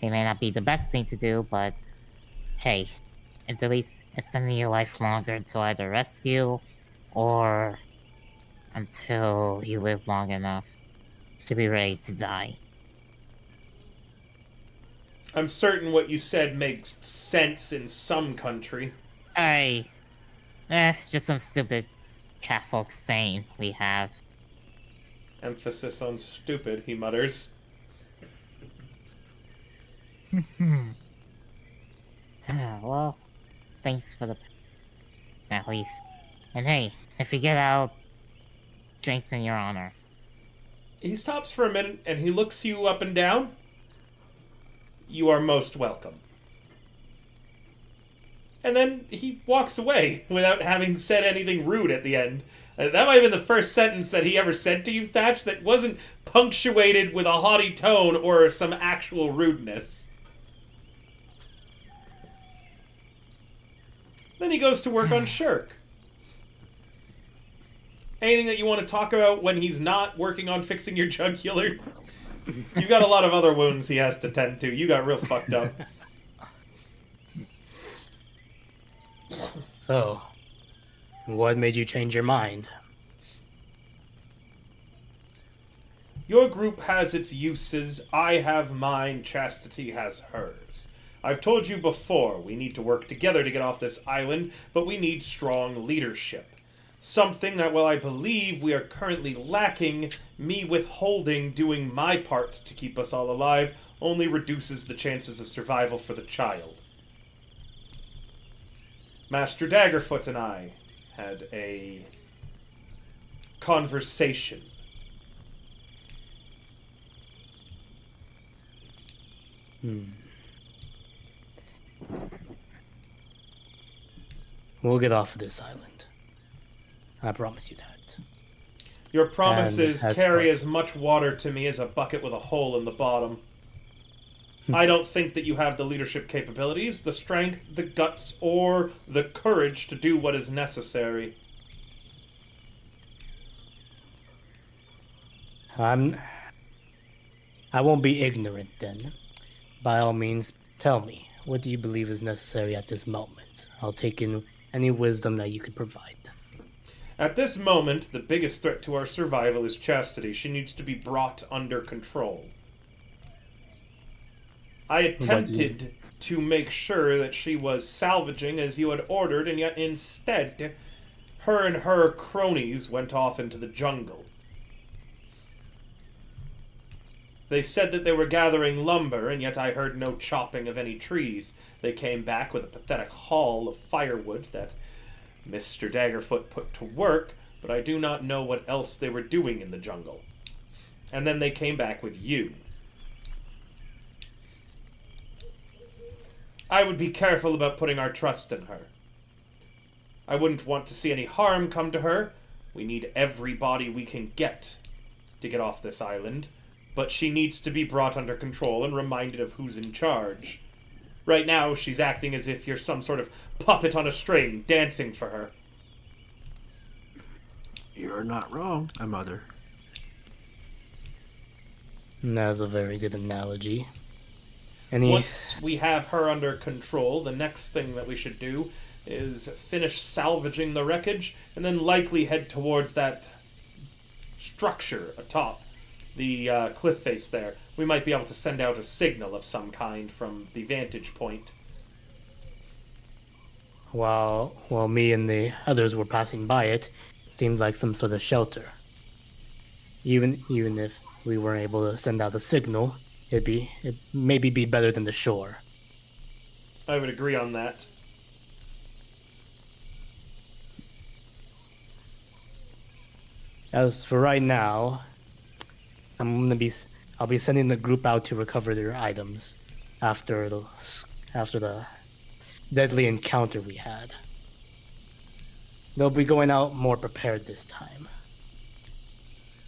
It may not be the best thing to do, but... hey, it's at least extending your life longer to either rescue, or... until you live long enough to be ready to die. I'm certain what you said makes sense in some country. Just some stupid catfolk saying we have. Emphasis on stupid, he mutters. Well, thanks for the... at least. And hey, if you get out, drink in your honor. He stops for a minute and he looks you up and down. You are most welcome. And then he walks away without having said anything rude at the end. That might have been the first sentence that he ever said to you, Thatch, that wasn't punctuated with a haughty tone or some actual rudeness. Then he goes to work on Shirk. Anything that you want to talk about when he's not working on fixing your jugular? You've got a lot of other wounds he has to tend to. You got real fucked up. So, what made you change your mind? Your group has its uses. I have mine. Chastity has hers. I've told you before, we need to work together to get off this island, but we need strong leadership. Something that, while I believe we are currently lacking, me withholding doing my part to keep us all alive only reduces the chances of survival for the child. Master Daggerfoot and I had a conversation. We'll get off of this island. I promise you that. Your promises And carry as much water to me as a bucket with a hole in the bottom. I don't think that you have the leadership capabilities, the strength, the guts, or the courage to do what is necessary. I won't be ignorant then. By all means, tell me, what do you believe is necessary at this moment? I'll take in any wisdom that you could provide. At this moment, the biggest threat to our survival is Chastity. She needs to be brought under control. I attempted to make sure that she was salvaging as you had ordered, and yet instead, her and her cronies went off into the jungle. They said that they were gathering lumber, and yet I heard no chopping of any trees. They came back with a pathetic haul of firewood that Mr. Daggerfoot put to work, but I do not know what else they were doing in the jungle. And then they came back with you. I would be careful about putting our trust in her. I wouldn't want to see any harm come to her. We need every body we can get to get off this island, but she needs to be brought under control and reminded of who's in charge. Right now, she's acting as if you're some sort of puppet on a string, dancing for her. You're not wrong, I mutter. That's a very good analogy. Once we have her under control, the next thing that we should do is finish salvaging the wreckage, and then likely head towards that structure atop the cliff face there. We might be able to send out a signal of some kind from the vantage point. While me and the others were passing by it, seemed like some sort of shelter. Even if we weren't able to send out a signal, it maybe be better than the shore. I would agree on that. As for right now, I'll be sending the group out to recover their items after the deadly encounter we had. They'll be going out more prepared this time.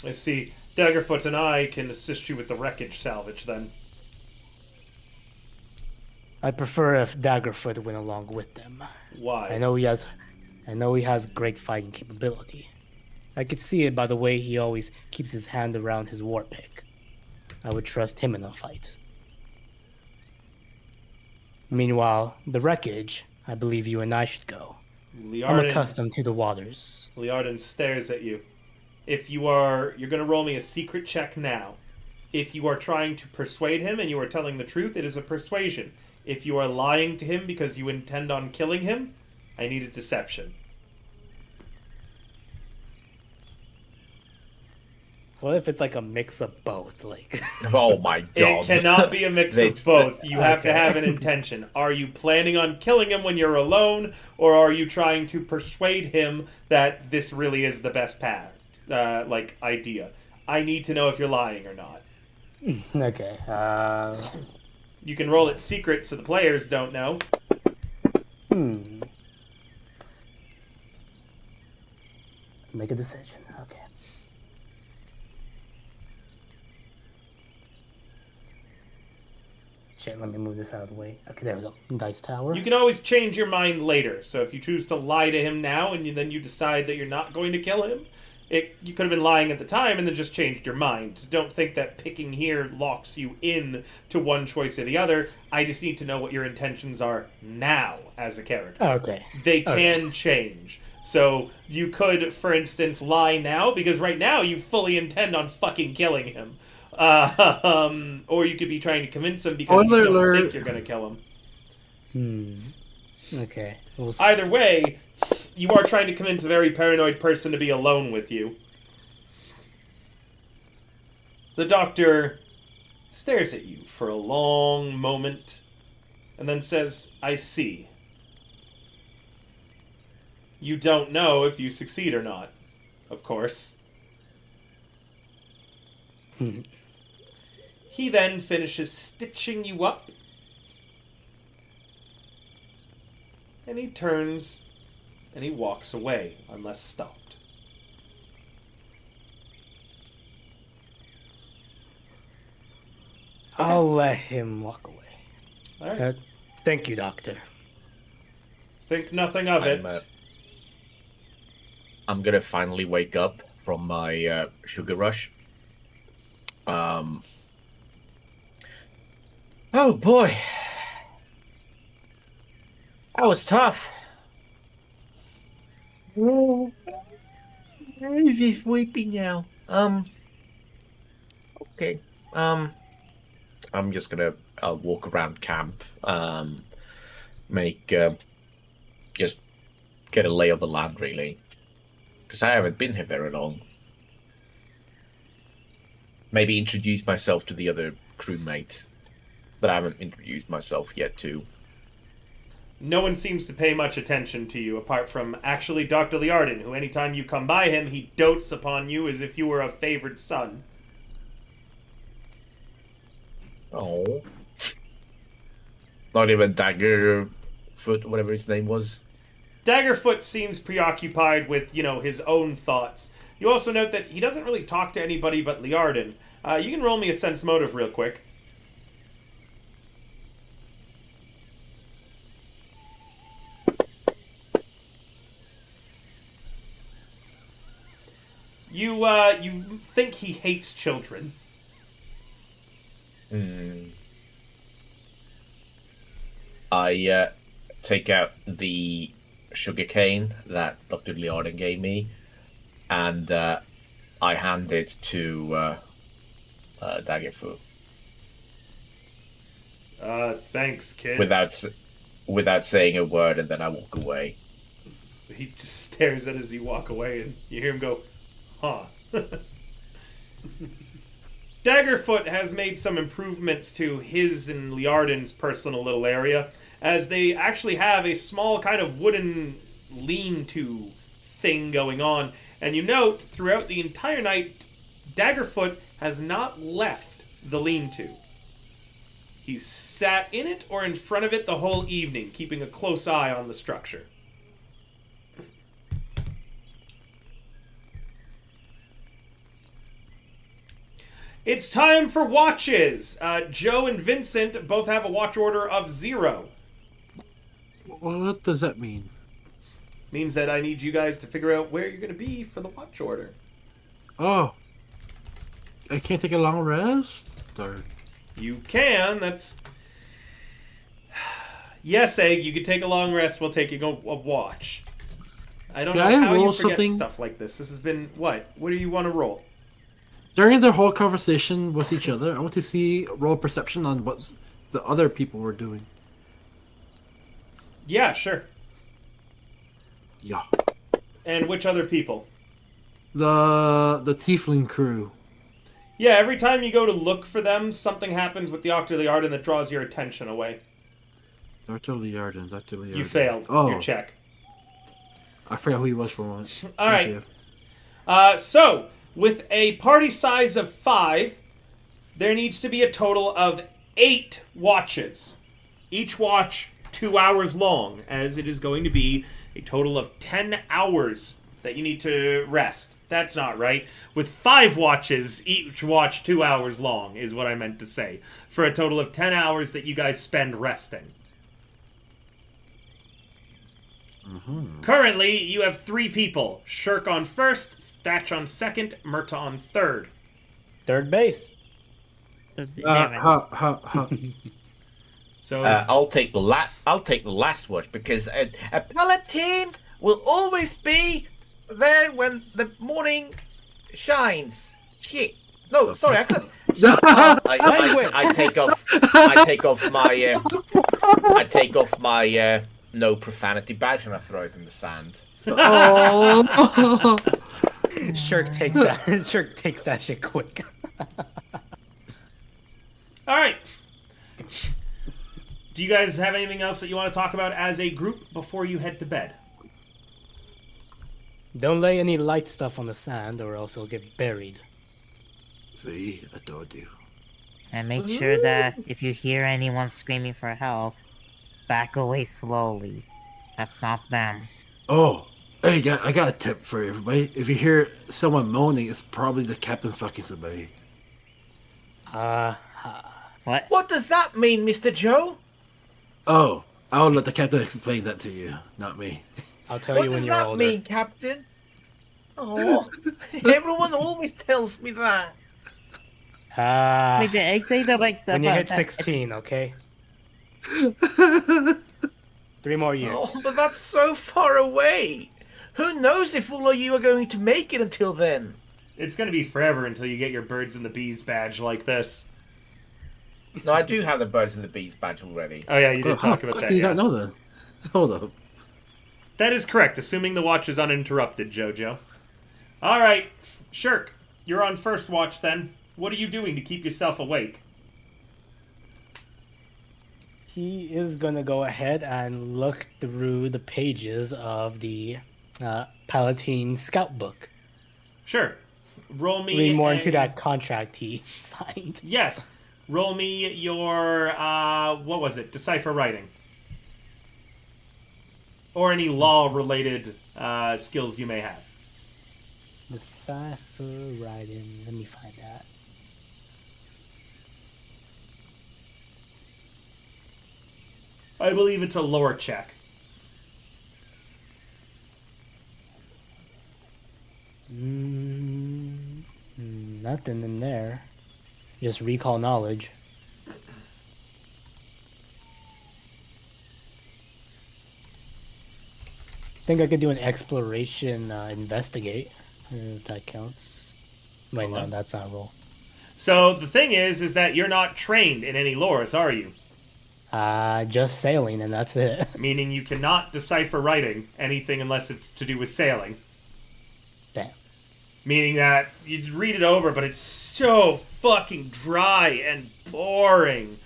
I see. Daggerfoot and I can assist you with the wreckage salvage, then. I prefer if Daggerfoot went along with them. Why? I know he has great fighting capability. I could see it by the way he always keeps his hand around his war pick. I would trust him in a fight. Meanwhile, the wreckage, I believe you and I should go. I'm accustomed to the waters. Liarden stares at you. You're gonna roll me a secret check now. If you are trying to persuade him and you are telling the truth, it is a persuasion. If you are lying to him because you intend on killing him, I need a deception. What if it's like a mix of both? Like, Oh my god. It cannot be a mix of It's- both. You have to okay. have an intention. Are you planning on killing him when you're alone, or are you trying to persuade him that this really is the best path, idea? I need to know if you're lying or not. okay. You can roll it secret so the players don't know. Make a decision. Okay. Shit, let me move this out of the way. Okay, there we go. Dice tower. You can always change your mind later. So if you choose to lie to him now and then you decide that you're not going to kill him, you could have been lying at the time and then just changed your mind. Don't think that picking here locks you in to one choice or the other. I just need to know what your intentions are now as a character. Okay. They can change. So you could, for instance, lie now because right now you fully intend on fucking killing him. Or you could be trying to convince him because you don't think you're going to kill him. Okay. We'll see. Either way, you are trying to convince a very paranoid person to be alone with you. The doctor stares at you for a long moment and then says, I see. You don't know if you succeed or not, of course. He then finishes stitching you up. And he turns and he walks away unless stopped. I'll let him walk away. All right. Thank you, Doctor. Think nothing of it. I'm gonna finally wake up from my sugar rush. Oh boy, that was tough. Oh, I'm just sleepy now. Okay. I'm just gonna walk around camp. Just get a lay of the land, really. Because I haven't been here very long. Maybe introduce myself to the other crewmates that I haven't introduced myself yet to. No one seems to pay much attention to you, apart from actually Dr. Liardon, who anytime you come by him, he dotes upon you as if you were a favored son. Oh. Not even Daggerfoot, whatever his name was. Daggerfoot seems preoccupied with, his own thoughts. You also note that he doesn't really talk to anybody but Liardon. You can roll me a sense motive real quick. You think he hates children. I take out the sugarcane that Dr. Liardon gave me, and I hand it to Daggerfoot. Thanks, kid. Without saying a word, and then I walk away. He just stares at it as you walk away, and you hear him go, huh. Daggerfoot has made some improvements to his and Liardon's personal little area, as they actually have a small kind of wooden lean-to thing going on. And you note, throughout the entire night, Daggerfoot has not left the lean-to. He's sat in it or in front of it the whole evening, keeping a close eye on the structure. It's time for watches. Joe and Vincent both have a watch order of 0. What does that mean? Means that I need you guys to figure out where you're going to be for the watch order. Oh. I can't take a long rest? Or... You can. That's... Yes, Egg, you can take a long rest while taking a watch. I don't know how you forget stuff like this. This has been... What? What do you want to roll? During their whole conversation with each other, I want to see roll perception on what the other people were doing. Yeah, sure. Yeah. And which other people? The tiefling crew. Yeah, every time you go to look for them, something happens with the Octiliardan that draws your attention away. Dr. Liardon, Dr. Liardon. You failed your check. I forgot who he was for once. All right. So, with a party size of 5, there needs to be a total of 8 watches. Each watch 2 hours long, as it is going to be a total of 10 hours that you need to rest. That's not right. With 5 watches, each watch 2 hours long, is what I meant to say. For a total of 10 hours that you guys spend resting. Currently, you have 3 people. Shirk on first, Statch on second, Murta on third. Third base. So I'll take the last watch because a paladin will always be there when the morning shines. Shit. No, sorry, I could. I take off my no profanity badge and I throw it in the sand. Oh. Shirk takes that. Shirk takes that shit quick. all right. Do you guys have anything else that you want to talk about as a group before you head to bed? Don't lay any light stuff on the sand, or else it'll get buried. See, I told you. And make sure that if you hear anyone screaming for help, back away slowly. That's not them. Oh, hey, I got a tip for everybody. If you hear someone moaning, it's probably the captain fucking somebody. What? What does that mean, Mr. Joe? Oh, I'll let the captain explain that to you, not me. I'll tell What you when does you're that older. mean, Captain? Oh, everyone always tells me that. Wait, did I say that like the When you hit 16, okay? 3 more years. Oh, but that's so far away. Who knows if all of you are going to make it until then? It's going to be forever until you get your birds and the bees badge like this. No, I do have the birds and the bees badge already. Oh yeah, you did How talk about fuck that. do you Yeah. not know then? Hold up. That is correct, assuming the watch is uninterrupted, Jojo. All right, Shirk, you're on first watch then. What are you doing to keep yourself awake? He is gonna go ahead and look through the pages of the Palatine Scout Book. Sure. Roll me. Read more a- into that contract he signed. Yes. Roll me your what was it? Decipher writing. Or any law-related skills you may have. Decipher writing. Let me find that. I believe it's a lore check. Nothing in there. Just recall knowledge. Think I could do an exploration investigate, if that counts. Wait, Hold no, on. that's not a roll. So the thing is that you're not trained in any lores, are you? Just sailing, and that's it. Meaning you cannot decipher writing anything unless it's to do with sailing. Damn. Meaning that you read it over, but it's so fucking dry and boring.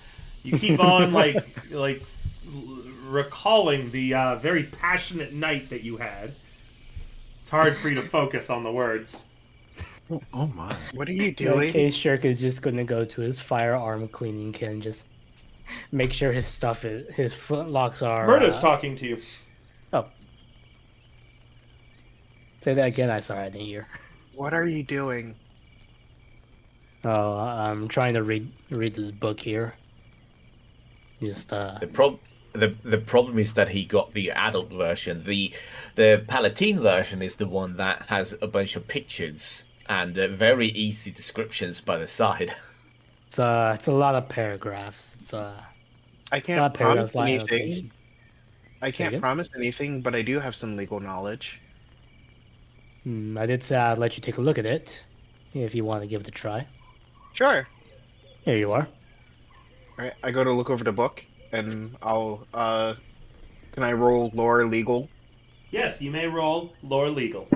You keep on like recalling the very passionate night that you had. It's hard for you to focus on the words. Oh my. What are you In doing? case Shirk is just gonna go to his firearm cleaning kit and just make sure his stuff is his flintlocks are. Murda's talking to you. Oh. Say that again. I sorry I didn't hear. What are you doing? Oh, I'm trying to read this book here. Just The problem is that he got the adult version. The Palatine version is the one that has a bunch of pictures and very easy descriptions by the side. it's a lot of paragraphs. It's I a lot can't of paragraphs. promise A lot of anything. annotation. I can't again? promise anything, but I do have some legal knowledge. I did say I'd let you take a look at it. if you want to give it a try. Sure. Here you are. Alright, I go to look over the book, and I'll, can I roll lore legal? Yes, you may roll lore legal.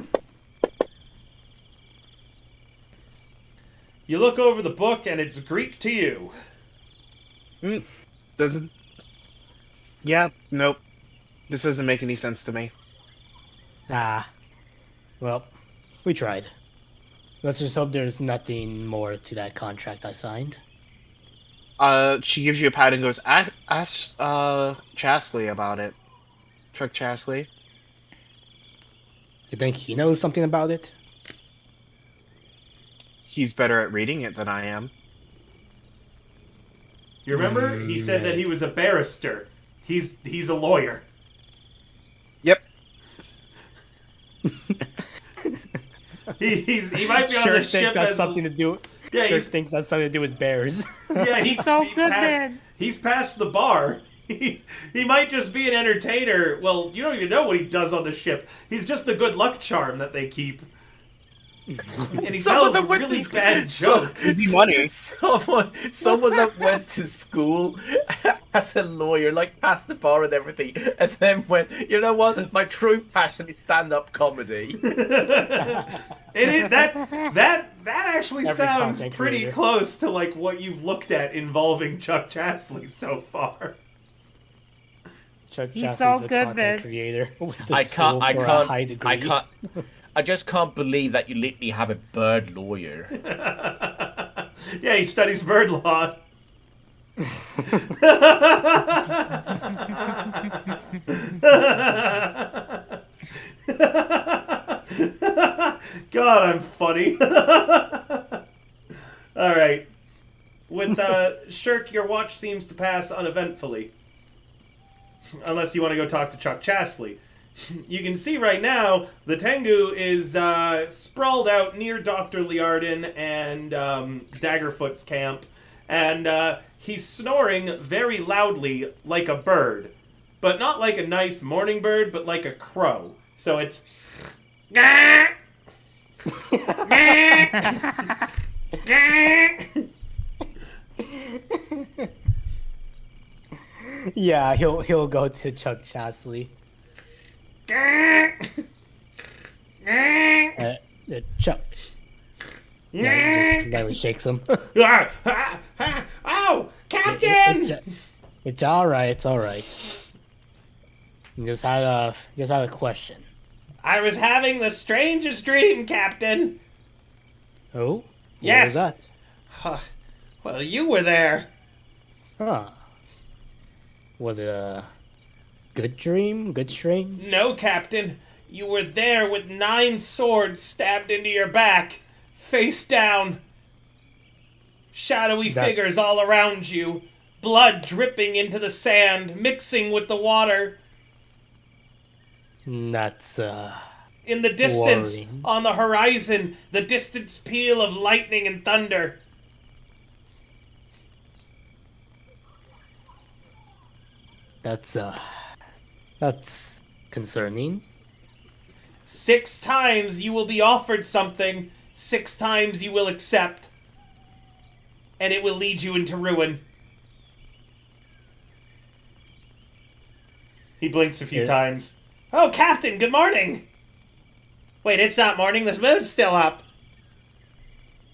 You look over the book, and it's Greek to you. Doesn't... Yeah, nope. This doesn't make any sense to me. Ah. Well, we tried. Let's just hope there's nothing more to that contract I signed. She gives you a pad and goes, ask, Chasley about it. Chuck Chasley. You think he knows something about it? He's better at reading it than I am. You remember? He said that he was a barrister. He's a lawyer. Yep. He might be on Sure the ship that's as something to do. Yeah, Sure he's thinks that's something to do with bears. yeah, he's So he good, passed, man. He's past the bar. He might just be an entertainer. Well, you don't even know what he does on the ship. He's just a good luck charm that they keep. And he tells really bad jokes. It'd be money. Someone that went to school as a lawyer, like passed the bar and everything, and then went, you know what? My true passion is stand-up comedy. It is that actually Every sounds content pretty creator. close to like what you've looked at involving Chuck Chasley so far. Chuck He's Chasley's so the good, content man. creator. Went to I school can't, for a high degree. I just can't believe that you literally have a bird lawyer. Yeah, he studies bird law. God, I'm funny. All right. With Shirk, your watch seems to pass uneventfully. Unless you want to go talk to Chuck Chasley. You can see right now the Tengu is sprawled out near Dr. Liardin and Daggerfoot's camp, and he's snoring very loudly like a bird, but not like a nice morning bird, but like a crow. So it's Yeah, he'll go to Chuck Chasley. Chuck. Yeah, he just barely shakes him. Oh, Captain! It's all right. It's all right. Just had a question. I was having the strangest dream, Captain. Oh, what Yes. was that? Well, you were there. Huh? Was it a good dream? Good dream? No, Captain. You were there with 9 swords stabbed into your back, face down. Shadowy That- figures all around you. Blood dripping into the sand, mixing with the water. That's In the distance, Worrying. on the horizon, the distant peal of lightning and thunder. that's concerning. 6 times you will be offered something, 6 times you will accept. And it will lead you into ruin. He blinks a few Yeah. times. Oh, Captain, good morning! Wait, it's not morning, the moon's still up.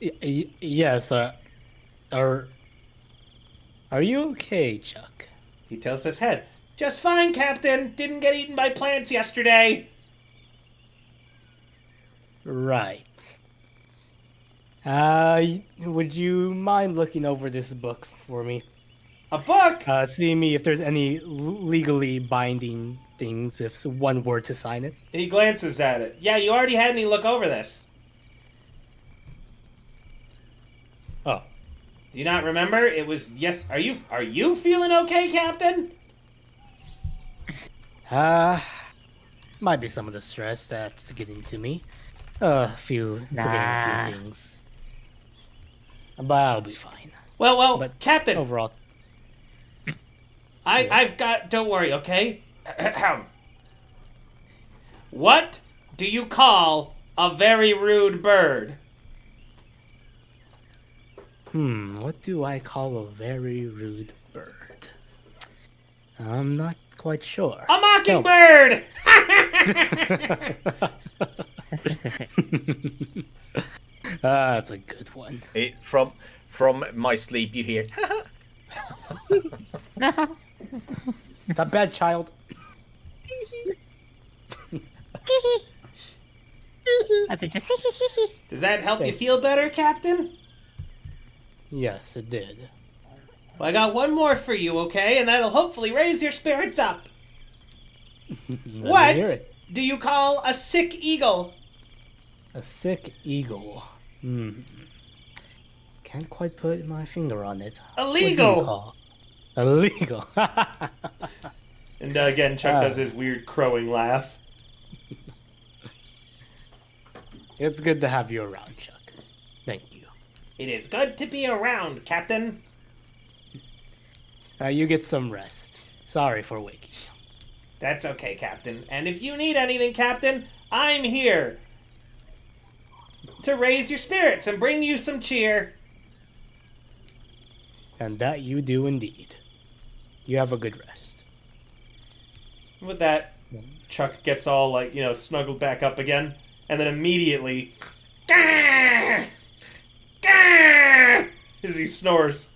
Yes. Are you okay, Chuck? He tilts his head. Just fine, Captain. Didn't get eaten by plants yesterday. Right. Would you mind looking over this book for me? A book? See me if there's any legally binding things if one were to sign it. He glances at it. Yeah, you already had me look over this. Oh, Do you not remember? It was yes. Are you feeling okay, Captain? might be some of the stress that's getting to me. A few things. But I'll be fine. Well, But Captain. Overall, I've got. Don't worry, okay. What do you call a very rude bird? What do I call a very rude bird? I'm not quite sure. A mockingbird! That's a good one. From my sleep, you hear. That bad child. That's just Does that help you feel better, Captain? Yes, it did. Well, I got one more for you, okay? And that'll hopefully raise your spirits up. Let me hear What it. do you call a sick eagle? A sick eagle. Can't quite put my finger on it. Illegal. What do you call? Illegal. And again, Chuck does his weird crowing laugh. It's good to have you around, Chuck. Thank you. It is good to be around, Captain. You get some rest. Sorry for waking you. That's okay, Captain. And if you need anything, Captain, I'm here to raise your spirits and bring you some cheer. And that you do indeed. You have a good rest. With that, Chuck gets all, like, snuggled back up again. And then immediately, "Gah! Gah!" as he snores.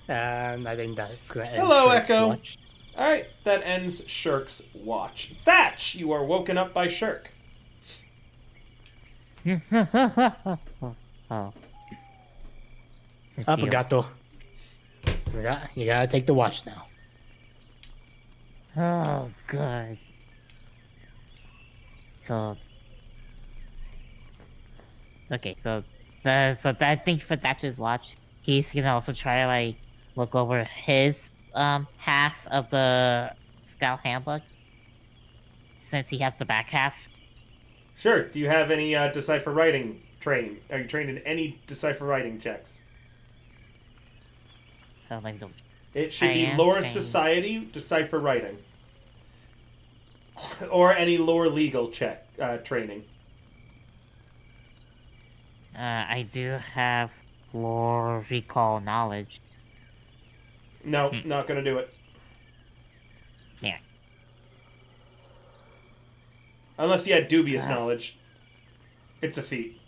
And I think that's gonna end Hello, Shirk's Echo. watch. Alright, that ends Shirk's watch. Thatch, you are woken up by Shirk. Oh. Let's see. Apagato. You gotta take the watch now. Oh, good. So, okay, so I think for Thatcher's watch, he's gonna also try to like look over his half of the Scout Handbook, since he has the back half. Sure, do you have any decipher writing training? Are you trained in any decipher writing checks? So like the It should I be am lore trained. society, decipher writing. Or any lore legal check training. I do have lore recall knowledge. No, not gonna do it. Yeah. Unless you had dubious knowledge. It's a feat.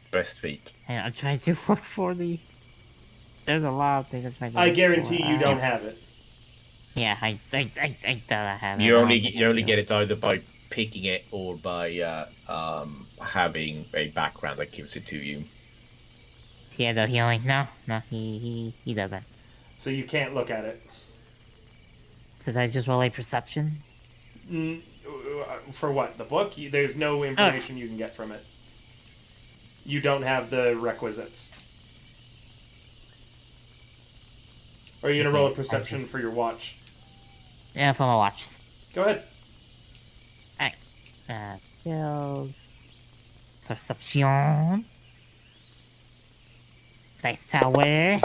Best feat. And I'm trying to look for the. There's a lot of things I'm trying to. I look guarantee for. you don't have it. Yeah, I don't have it. You I don't only think you I only do. get it either by picking it or by having a background that gives it to you. Yeah, though he only he doesn't. So you can't look at it. So did I just roll a perception? For what? The book? There's no information you can get from it. You don't have the requisites. Or are you going to roll a perception for your watch? Yeah, for my watch. Go ahead. Skills. Perception. Dice tower.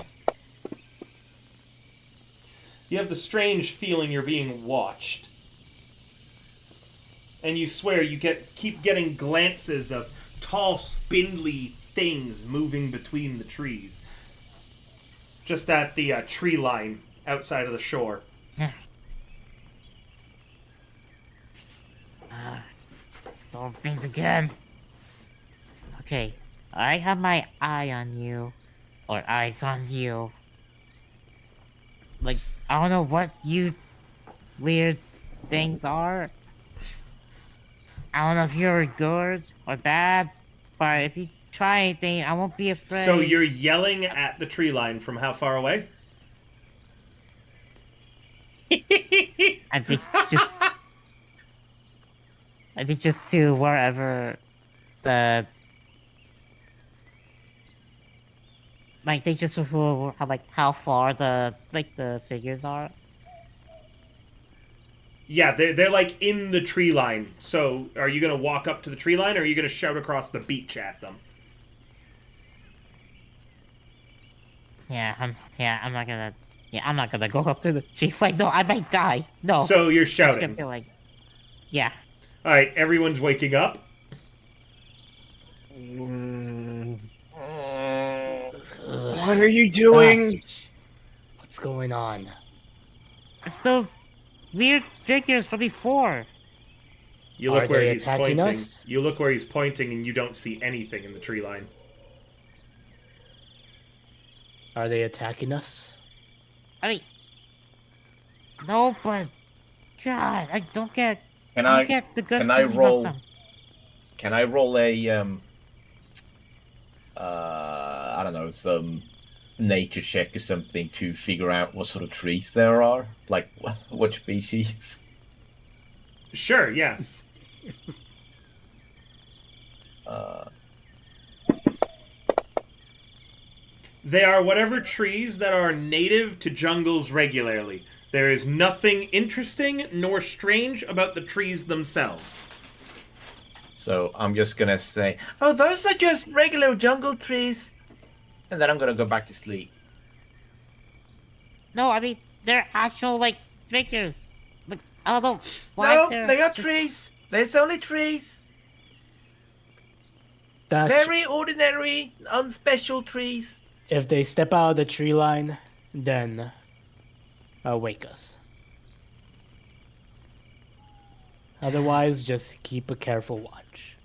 You have the strange feeling you're being watched. And you swear you keep getting glances of tall, spindly things moving between the trees. Just at the tree line outside of the shore. It's those things again. Okay, I have my eye on you. Or eyes on you. Like, I don't know what you weird things are. I don't know if you're good or bad, but if you try anything, I won't be afraid. So you're yelling at the tree line from how far away? I think just to wherever the like they just like how far the figures are. Yeah, they're like in the tree line. So are you going to walk up to the tree line or are you going to shout across the beach at them? I'm not gonna go up to the tree. Like, no, I might die. No. So you're It's gonna shouting. be like, yeah. All right, everyone's waking up. What are you doing? What's going on? It's those weird figures from before. You Are look where they he's attacking pointing. us? You look where he's pointing, and you don't see anything in the tree line. Are they attacking us? I mean, no, but God, I don't get. Can I I don't get the good can I feeling roll? of them. Can I roll a I don't know, some nature check or something to figure out what sort of trees there are? Like what species? Sure, yeah. They are whatever trees that are native to jungles regularly. There is nothing interesting nor strange about the trees themselves. So I'm just gonna say, oh, those are just regular jungle trees, and then I'm gonna go back to sleep. No, I mean they're actual like figures. Like I don't know why No, they're they are just- trees. There's only trees. That Very ordinary, unspecial trees. if they step out of the tree line, then wake us. Otherwise, just keep a careful watch.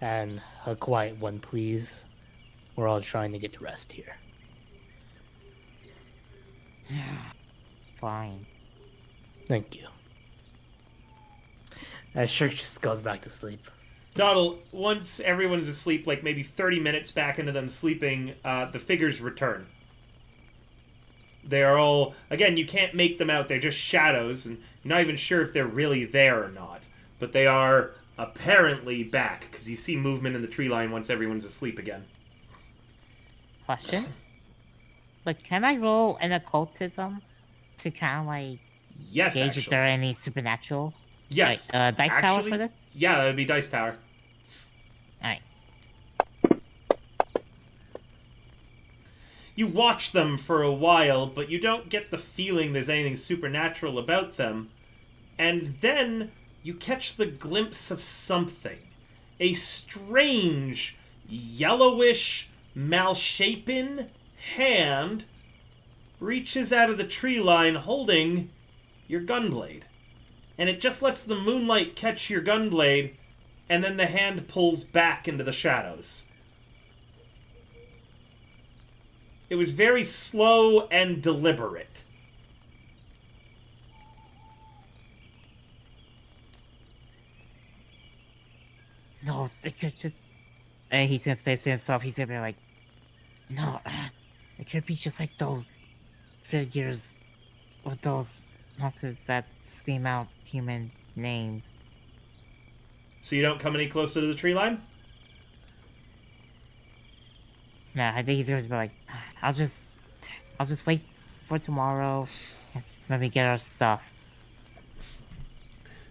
And a quiet one, please. We're all trying to get to rest here. Fine. Thank you. And Shirk just goes back to sleep. Doddle, once everyone's asleep, like maybe 30 minutes back into them sleeping, the figures return. They are all, again, you can't make them out, they're just shadows, and you're not even sure if they're really there or not. But they are apparently back, because you see movement in the tree line once everyone's asleep again. Question. But can I roll an occultism to kind of like Yes, gauge actually. if there are any supernatural Yes. like, dice tower Actually, for this? Yeah, that would be Dice Tower. Alright. You watch them for a while, but you don't get the feeling there's anything supernatural about them. And then you catch the glimpse of something. A strange, yellowish, malshapen hand reaches out of the tree line holding your gunblade. And it just lets the moonlight catch your gunblade, and then the hand pulls back into the shadows. It was very slow and deliberate. No, it could just. And he's gonna say to himself, he's gonna be like, no, it could be just like those figures with those monsters that scream out human names. So you don't come any closer to the tree line? No, I think he's gonna be like, I'll just wait for tomorrow when we get our stuff.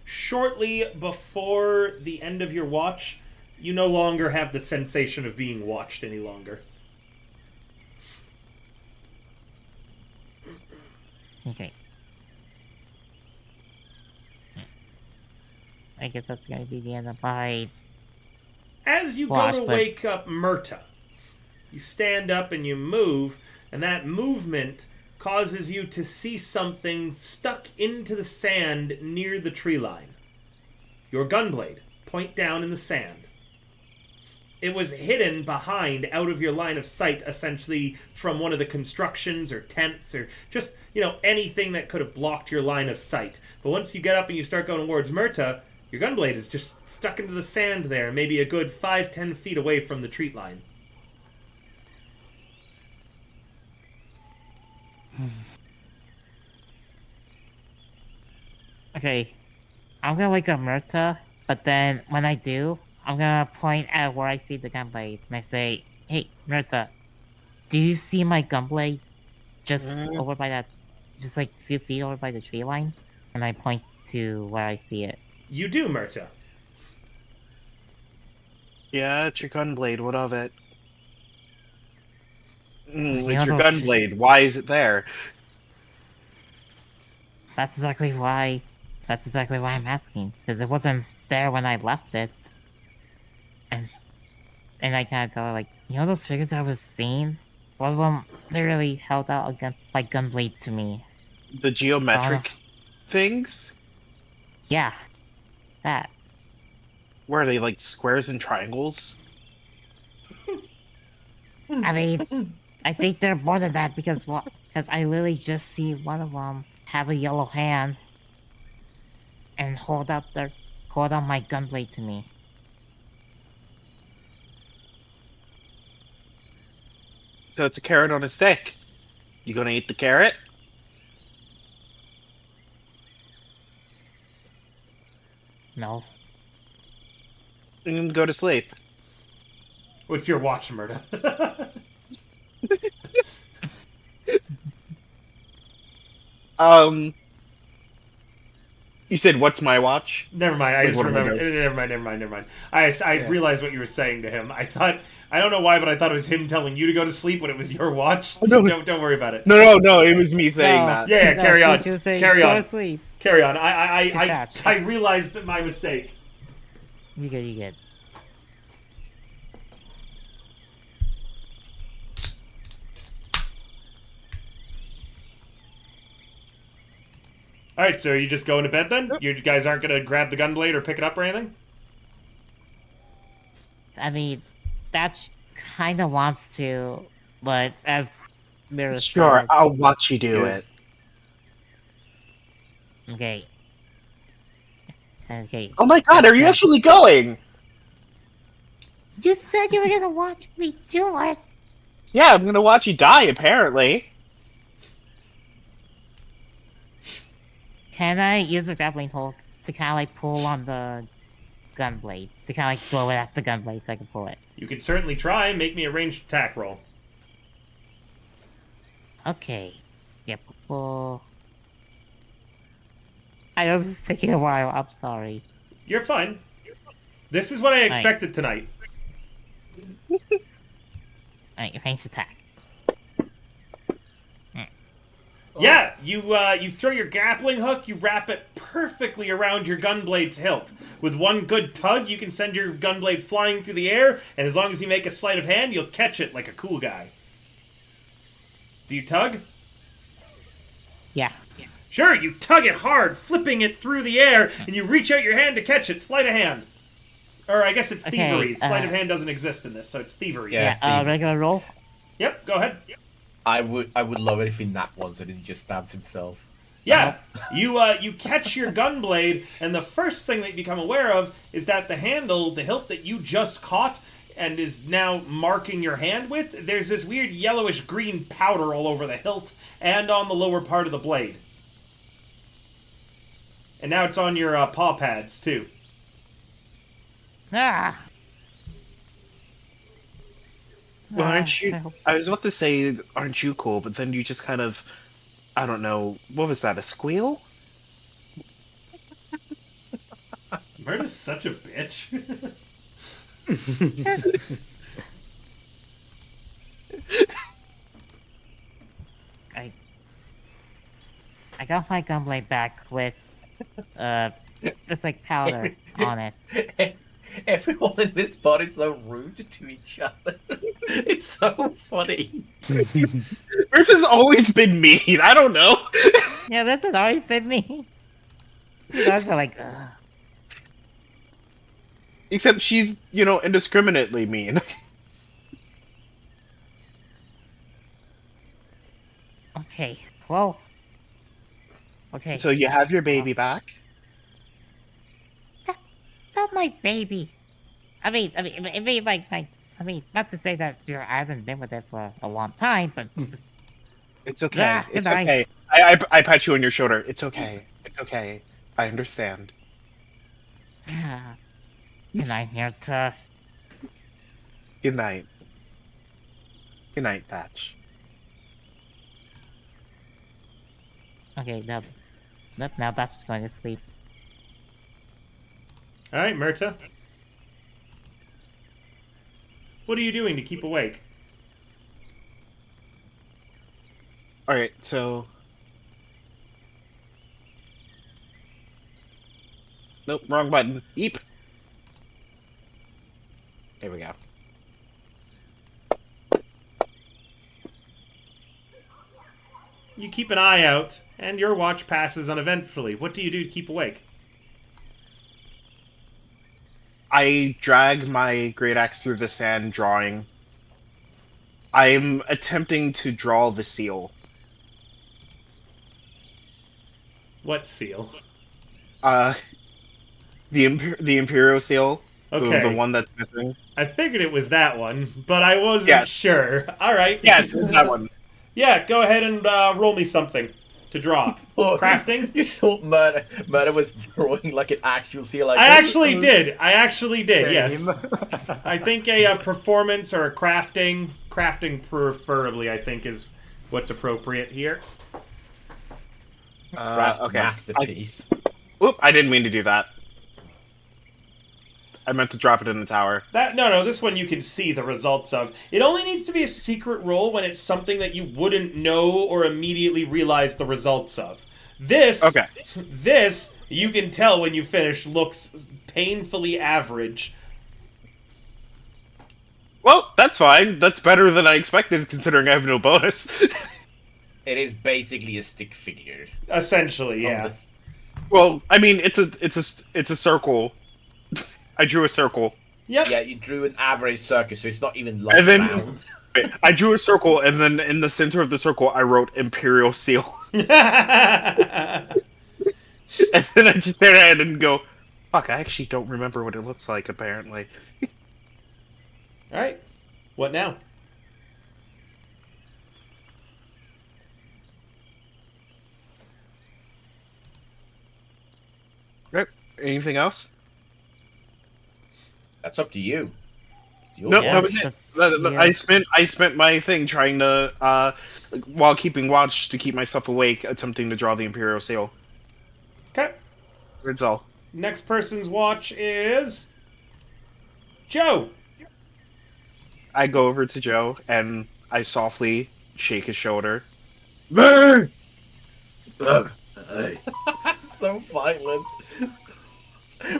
Shortly before the end of your watch, you no longer have the sensation of being watched any longer. Okay. I guess that's gonna be the end of my. As you Watch, go to but- wake up Murta, you stand up and you move, and that movement causes you to see something stuck into the sand near the tree line. Your gunblade, point down in the sand. It was hidden behind, out of your line of sight, essentially from one of the constructions or tents or just, anything that could have blocked your line of sight. But once you get up and you start going towards Murta, your gunblade is just stuck into the sand there, maybe a good 5-10 feet away from the tree line. Okay, I'm gonna wake up Murta, but then when I do, I'm gonna point at where I see the gunblade, and I say, "Hey, Murta, do you see my gunblade just over by that, just like a few feet over by the tree line?" And I point to where I see it. You do, Murta. Yeah, it's your gunblade. What of it? You It's your know those- gunblade. Why is it there? That's exactly why. That's exactly why I'm asking, because it wasn't there when I left it. And I kind of tell her, like, you know those figures I was seeing? One of them literally held out a gun, my gunblade to me. The geometric things? Yeah, that. Where are they, like squares and triangles? I mean, I think they're more than that because I literally just see one of them have a yellow hand and hold out my gunblade to me. So it's a carrot on a stick. You gonna eat the carrot? No. And go to sleep. What's your watch, Murda? You said, "What's my watch?" Never mind. I Like, just what am I remembered. doing? Never mind. I realized what you were saying to him. I don't know why, but I thought it was him telling you to go to sleep when it was your watch. Oh, no. Don't worry about it. No. It was me saying No. that. Yeah, No, carry on. She was saying, Carry go on. to sleep. Carry on. Too I fast. realized that my mistake. You good. All right, so are you just going to bed then? You guys aren't gonna grab the gunblade or pick it up or anything? I mean, that kind of wants to, but as Mira Sure, said, I'll watch you do Yes. it. okay. Okay. Oh my god, are you actually going? You said you were gonna watch me do it. Yeah, I'm gonna watch you die, apparently. Can I use a grappling hook to kind of like pull on the gunblade? To kind of like throw it at the gunblade so I can pull it? You could certainly try. Make me a ranged attack roll. Okay. Yep. Well, I know this is taking a while. I'm sorry. You're fine. This is what I expected tonight. Alright, ranged attack. Yeah, you throw your grappling hook, you wrap it perfectly around your gunblade's hilt. With one good tug, you can send your gunblade flying through the air, and as long as you make a sleight of hand, you'll catch it like a cool guy. Do you tug? Yeah. Sure, you tug it hard, flipping it through the air, and you reach out your hand to catch it. Sleight of hand. Or I guess it's Okay, thievery. Sleight of hand doesn't exist in this, so it's thievery. Yeah. Regular roll. Yep, go ahead. I would love it if he nat ones and then he just stabs himself. Yeah, you catch your gunblade, and the first thing that you become aware of is that the handle, the hilt that you just caught and is now marking your hand with, there's this weird yellowish green powder all over the hilt and on the lower part of the blade. And now it's on your paw pads, too. Ah! Well, aren't you? no. I was about to say, aren't you cool? But then you just kind of, I don't know, what was that? A squeal? Murda's such a bitch. I got my gunblade back with, just like powder on it. Everyone in this pod is so rude to each other. It's so funny. This has always been mean. I don't know. Yeah, this has always been me. You guys are like, ugh. Except she's, indiscriminately mean. Okay, well. Okay. So you have your baby back. That's not my baby. I mean, not to say that I haven't been with it for a long time, but just, It's okay. Ah, It's good night. okay. I pat you on your shoulder. It's okay. It's okay. I understand. good night, Mirta. Good night. Good night, Patch. Okay, now that's just going to sleep. All right, Murta. What are you doing to keep awake? Alright, so... Nope, wrong button. Eep. There we go. You keep an eye out, and your watch passes uneventfully. What do you do to keep awake? I drag my great axe through the sand, drawing. I'm attempting to draw the seal. What seal? The Imperial seal. Okay. The one that's missing. I figured it was that one, but I wasn't Yeah. sure. All right. Yeah, it's that one. Yeah, go ahead and roll me something to draw. Oh, Crafting? You thought Murder was drawing like an actual seal. Like, I actually did. Yes. Same. I think a performance or a crafting preferably, I think, is what's appropriate here. Craft Okay. masterpiece. Whoop! I didn't mean to do that. I meant to drop it in the tower. No, this one you can see the results of. It only needs to be a secret roll when it's something that you wouldn't know or immediately realize the results of. This, Okay. This, you can tell when you finish, looks painfully average. Well, that's fine. That's better than I expected, considering I have no bonus. It is basically a stick figure. Essentially, yeah. Almost. Well, I mean, it's a circle. I drew a circle. Yep. Yeah, you drew an average circle, so it's not even like And then- round. Wait, I drew a circle, and then in the center of the circle, I wrote Imperial Seal. And then I just stared at it and go, fuck, I actually don't remember what it looks like, apparently. Alright. What now? Right. Anything else? That's up to you. It's your Nope, Yeah, that was it. that's- I spent my thing trying to, while keeping watch to keep myself awake, attempting to draw the Imperial Seal. Okay. That's all. Next person's watch is Joe. I go over to Joe, and I softly shake his shoulder. Hey. Hey. so violent.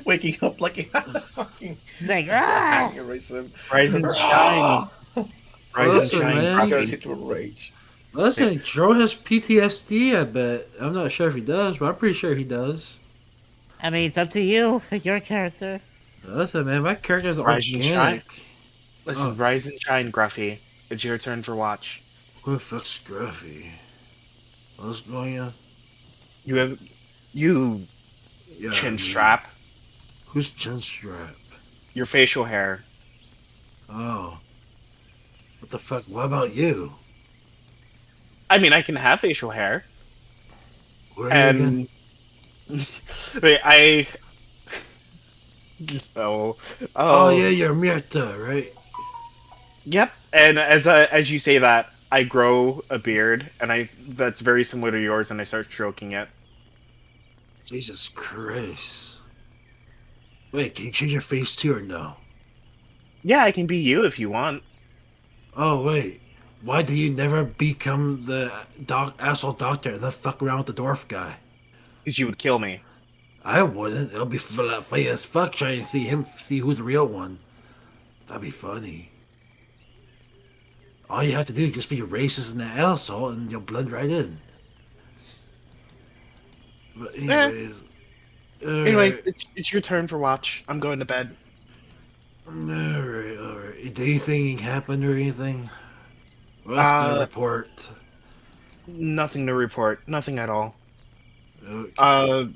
Waking up like a fucking Like, ah! aneurysm. Rise and shine. Rise and Listen, shine. man. He Coffee. goes into a rage. Listen, Joe has PTSD, I bet. I'm not sure if he does, but I'm pretty sure he does. I mean, it's up to you, your character. Listen, man, my character's Rise and shine. organic. Listen, Oh. rise and shine, Gruffy. It's your turn for watch. Who the fuck's Scruffy? What's going on? You Yeah, chin man. strap. Who's chin strap? Your facial hair. Oh. What the fuck? What about you? I mean, I can have facial hair. Where are you again? And wait, Oh, yeah, you're Mirta, right? Yep. And as you say that, I grow a beard, and that's very similar to yours, and I start stroking it. Jesus Christ. Wait, can you change your face too or no? Yeah, I can be you if you want. Oh, wait. Why do you never become the asshole doctor and then fuck around with the dwarf guy? Because you would kill me. I wouldn't. It'll be funny as fuck trying to see who's the real one. That'd be funny. All you have to do is just be racist and an asshole and you'll blend right in. But anyways... Anyway, it's your turn for watch. I'm going to bed. Alright. Did anything happen or anything? What's the report? Nothing to report. Nothing at all. Okay.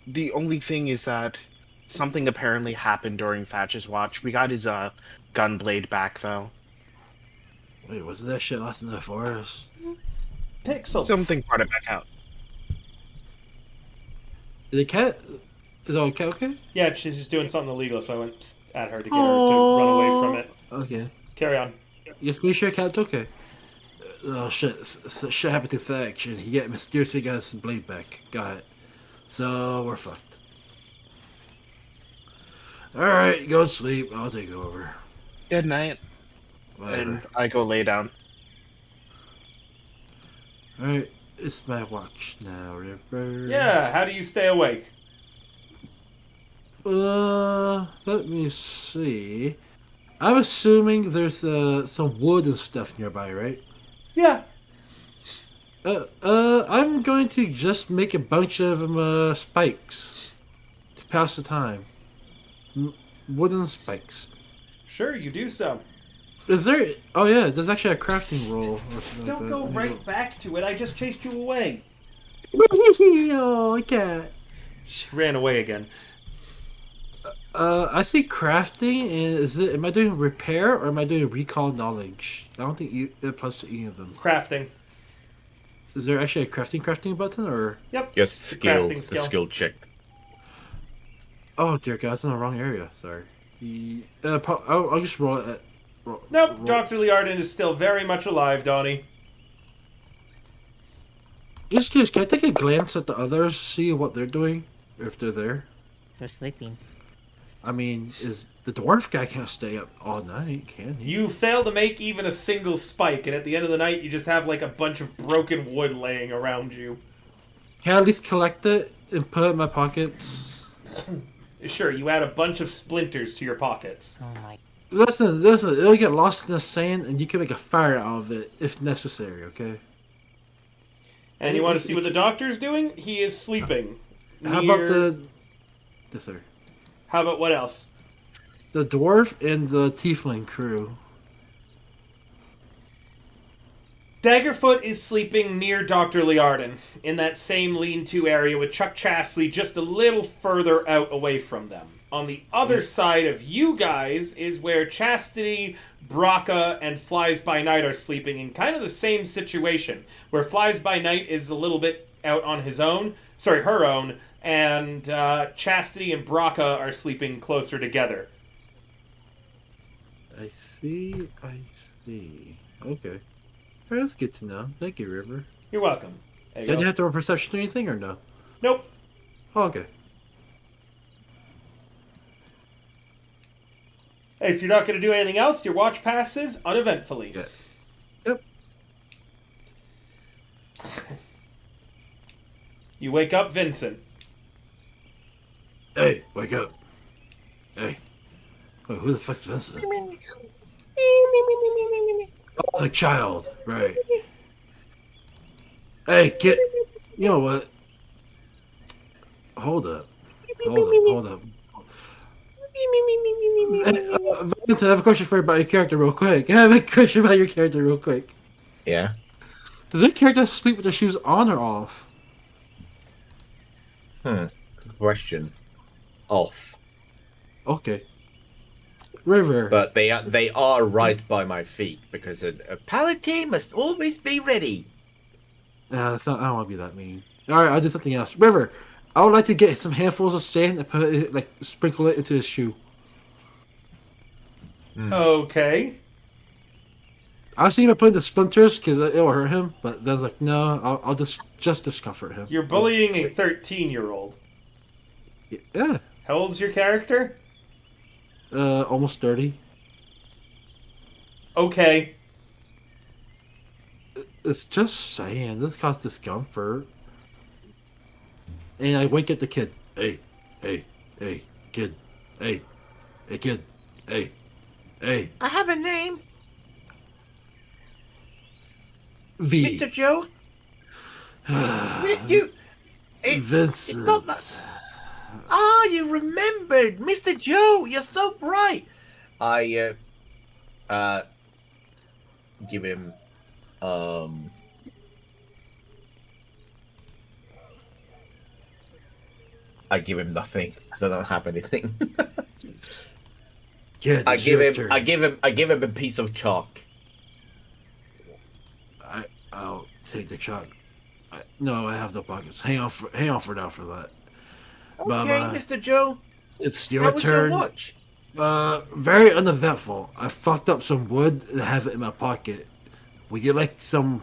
The only thing is that something apparently happened during Thatch's watch. We got his gun blade back though. Wait, wasn't that shit lost in the forest? Pixels. Something brought it back out. Is the cat... Is the cat okay? Yeah, she's just doing something illegal, so I went psst at her to get her to run away from it. Okay. Carry on. Just make sure cat's okay. Oh shit, shit happened to Thatch and he mysteriously got his blade back. Got it. So, we're fucked. Alright, go to sleep. I'll take over. Good night. Whatever. And I go lay down. Alright, it's my watch now, River. Yeah, how do you stay awake? Let me see. I'm assuming there's some wood and stuff nearby, right? Yeah. I'm going to just make a bunch of spikes to pass the time. Wooden spikes. Sure, you do so. Is there? Oh yeah, there's actually a crafting roll. Or something Don't like go that. right back to it. I just chased you away. Oh, I can't. She ran away again. I see crafting, and is it? Am I doing repair or am I doing recall knowledge? I don't think it applies to any of them. Crafting. Is there actually a crafting button or? Yep. Just it's a skill, crafting the skill. skill check. Oh dear God, that's in the wrong area. Sorry. I'll just roll it. Nope, Dr. Liardon is still very much alive, Donnie. Just curious, can I take a glance at the others, see what they're doing, if they're there? They're sleeping. I mean, is the dwarf guy can't stay up all night, can he? You fail to make even a single spike, and at the end of the night, you just have like a bunch of broken wood laying around you. Can I at least collect it and put it in my pockets? Sure, you add a bunch of splinters to your pockets. Oh my. Listen, it'll get lost in the sand, and you can make a fire out of it if necessary. Okay. And you want to see what the doctor's doing? He is sleeping. How about near- Yes, sir. How about what else? The dwarf and the tiefling crew. Daggerfoot is sleeping near Dr. Liardon, in that same lean-to area with Chuck Chastity just a little further out away from them. On the other side of you guys is where Chastity, Braca, and Flies by Night are sleeping in kind of the same situation, where Flies by Night is a little bit out on her own, and Chastity and Braca are sleeping closer together. I see. Okay. All right, that's good to know. Thank you, River. You're welcome. There you Did go. you have to roll perception or anything, or no? Nope. Oh, okay. Hey, if you're not going to do anything else, your watch passes uneventfully. Yeah. Yep. You wake up Vincent. Hey, wake up. Hey. Wait, who the fuck's Vincent? Oh, the child. Right. Hey, get. You know what? Hold up. Vincent, I have a question for you about your character real quick. Yeah. Does your character sleep with their shoes on or off? Good question. Off. Okay. River. But they are right by my feet because a paladin must always be ready. Nah, that's not. I don't want to be that mean. All right, I'll do something else. River, I would like to get some handfuls of sand and put it, sprinkle it into his shoe. Okay. I was thinking about putting the splinters because it'll hurt him, but then I was like, no, I'll just discomfort him. You're bullying a 13-year-old. Yeah. How old's your character? Almost 30. Okay. It's just sand. This causes discomfort. And I wake up the kid. Hey, kid. Hey, kid. Hey. I have a name, V. Mr. Joe. It's Vincent. not that. Ah, you remembered, Mr. Joe. You're so bright. I give him I give him nothing because I don't have anything. Yeah, I it's give your him turn. I give him a piece of chalk. I'll take the chalk. No, I have no pockets. Hang on for now for that. Okay, Bye-bye. Mr. Joe. It's How your was turn. your watch? Very uneventful. I fucked up some wood and have it in my pocket. We get some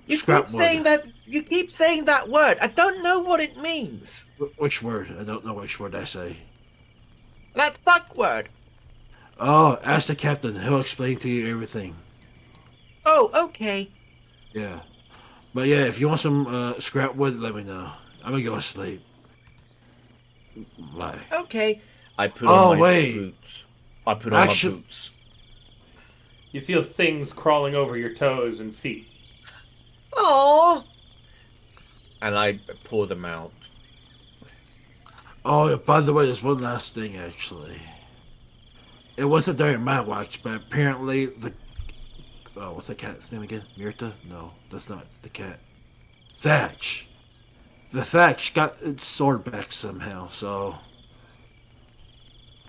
You scrap keep wood. saying that. You keep saying that word. I don't know what it means. Which word? I don't know which word I say. That fuck word. Oh, ask the captain. He'll explain to you everything. Oh, okay. Yeah. But yeah, if you want some scrap wood, let me know. I'm gonna go to sleep. My. Okay. I put Oh, on my wait. boots. I put on Actu- my boots. You feel things crawling over your toes and feet. Oh. And I pour them out. Oh, by the way, there's one last thing, actually. It wasn't during my watch, but apparently the... Oh, what's that cat's name again? Myrta? No, that's not the cat. Thatch. The Thatch got its sword back somehow, so...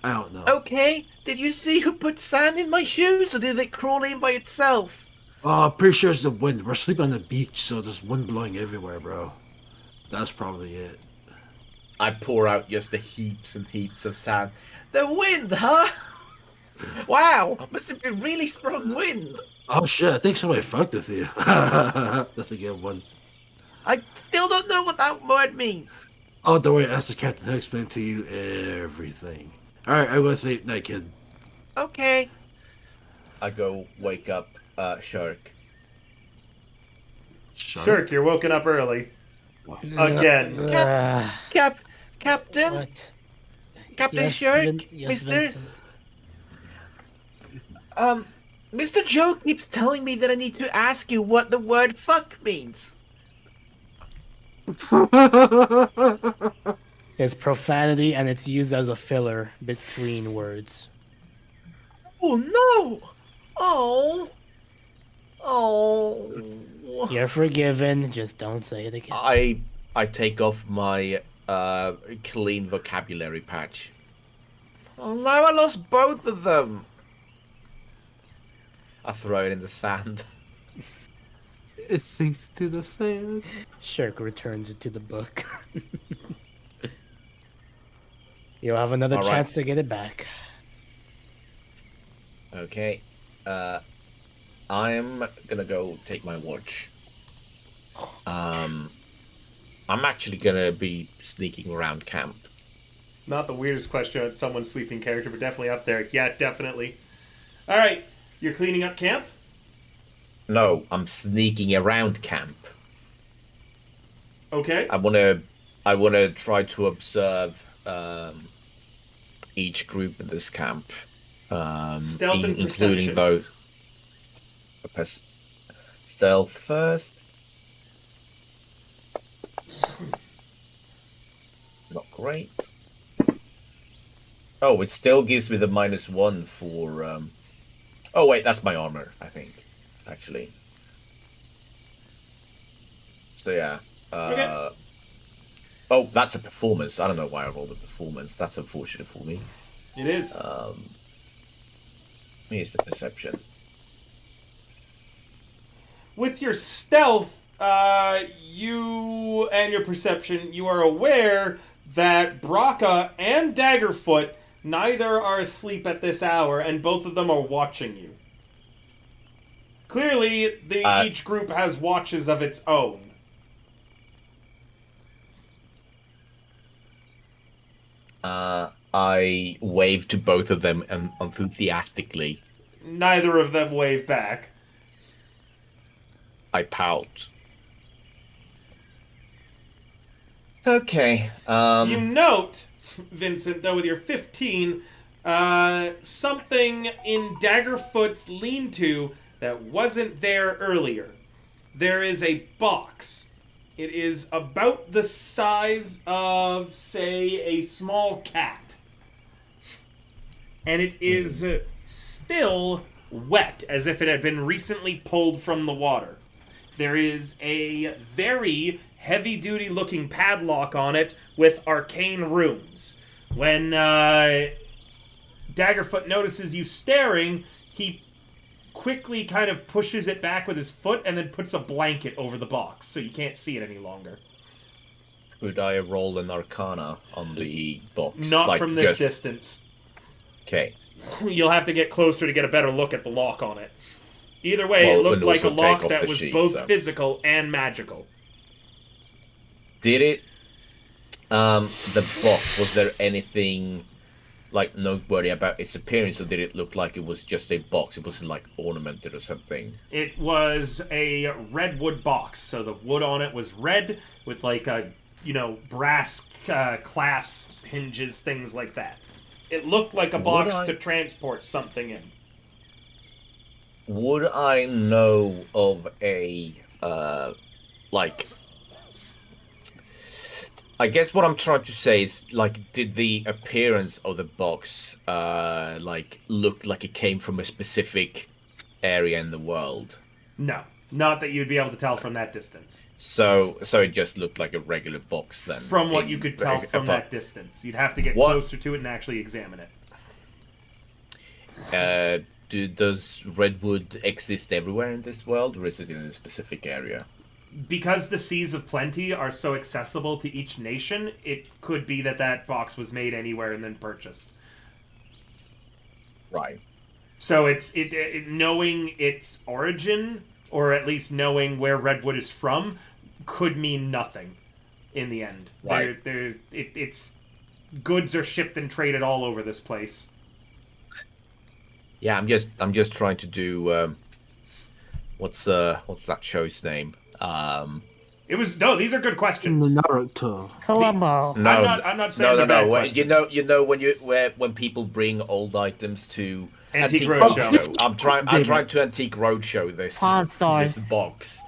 I don't know. Okay. Did you see who put sand in my shoes, or did it crawl in by itself? Oh, I'm pretty sure it's the wind. We're sleeping on the beach, so there's wind blowing everywhere, bro. That's probably it. I pour out just the heaps and heaps of sand. The wind, huh? Wow, must have been really strong wind. Oh shit, I think somebody fucked with you. That's a good one. I still don't know what that word means. Oh, don't worry, ask the captain to explain to you everything. Alright, I'm gonna sleep night, kid. Okay. I go wake up Shark. Shirk, you're woken up early. Again. Captain? What? Captain Yes, Shark? Yes, Mr. Vincent. Mr. Joe keeps telling me that I need to ask you what the word fuck means. It's profanity and it's used as a filler between words. Oh no! Oh. Oh. You're forgiven, just don't say it again. I take off my clean vocabulary patch. Oh no, I lost both of them. I throw it in the sand. It sinks to the sand. Shirk returns it to the book. You'll have another All right. chance to get it back. Okay. I'm gonna go take my watch. I'm actually gonna be sneaking around camp. Not the weirdest question on someone's sleeping character, but definitely up there. Yeah, definitely. All right, you're cleaning up camp? No, I'm sneaking around camp. Okay. I wanna try to observe each group in this camp. Stealth and including perception. those. Stealth first. Not great. Oh, it still gives me the -1 for. Oh wait, that's my armor, I think. Actually. So yeah. Okay. Oh, that's a performance. I don't know why I rolled a performance. That's unfortunate for me. It is. Here's the perception. With your stealth, you and your perception, you are aware that Braca and Daggerfoot neither are asleep at this hour, and both of them are watching you. Clearly, each group has watches of its own. I wave to both of them enthusiastically. Neither of them wave back. I pout. Okay. You note, Vincent, though, with your 15, something in Daggerfoot's lean-to that wasn't there earlier. There is a box. It is about the size of, say, a small cat. And it is still wet, as if it had been recently pulled from the water. There is a very heavy-duty looking padlock on it with arcane runes. When Daggerfoot notices you staring, he quickly kind of pushes it back with his foot and then puts a blanket over the box so you can't see it any longer. Could I roll an arcana on the box? Not from this distance. Okay. You'll have to get closer to get a better look at the lock on it. Either way, Well, it looked we'll like a also take lock off that the was sheet, both so. physical and magical. Did it? The box, was there anything like noteworthy about its appearance, or did it look like it was just a box? It wasn't like ornamented or something. It was a red wood box, so the wood on it was red with like a brass clasps, hinges, things like that. It looked like a box to transport something in. Would I know of a like? I guess what I'm trying to say is, like, did the appearance of the box like look like it came from a specific area in the world? No, not that you'd be able to tell from that distance. So it just looked like a regular box then. From what you could tell from that distance, you'd have to get closer to it and actually examine it. Does redwood exist everywhere in this world, or is it in a specific area? Because the Seas of Plenty are so accessible to each nation, it could be that box was made anywhere and then purchased. Right. So it's knowing its origin, or at least knowing where redwood is from, could mean nothing in the end. Right. It's goods are shipped and traded all over this place. Yeah, I'm just trying to do what's that show's name? These are good questions. Naruto. Columbo. No, I'm not saying they're bad questions. You know when people bring old items to Antique Roadshow. I'm trying to Antique Roadshow this Pawn stars. box.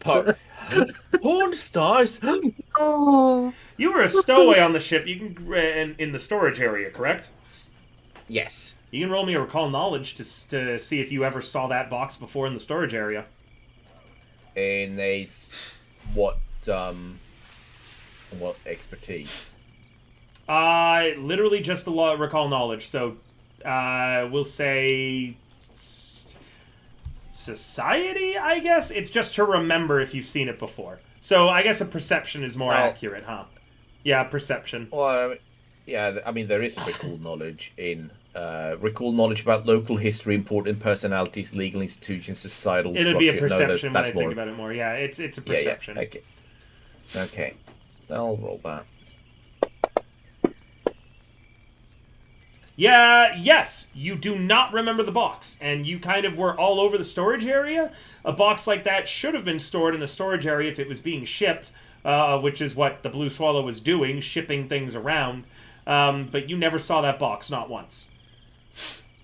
Pawn stars. You were a stowaway on the ship. You can in the storage area, correct? Yes. You can roll me a recall knowledge to see if you ever saw that box before in the storage area. In a what expertise? Literally just a recall knowledge. So, we'll say society. I guess it's just to remember if you've seen it before. So I guess a perception is more accurate, huh? Yeah, perception. Well, yeah. I mean, there is a recall knowledge in. Recall knowledge about local history, important personalities, legal institutions, societal structure. It'll be a perception No, when I think about it more. Yeah, it's a perception. Yeah. Okay. I'll roll that. Yeah, yes, you do not remember the box, and you kind of were all over the storage area. A box like that should have been stored in the storage area if it was being shipped, which is what the Blue Swallow was doing, shipping things around. But you never saw that box, not once.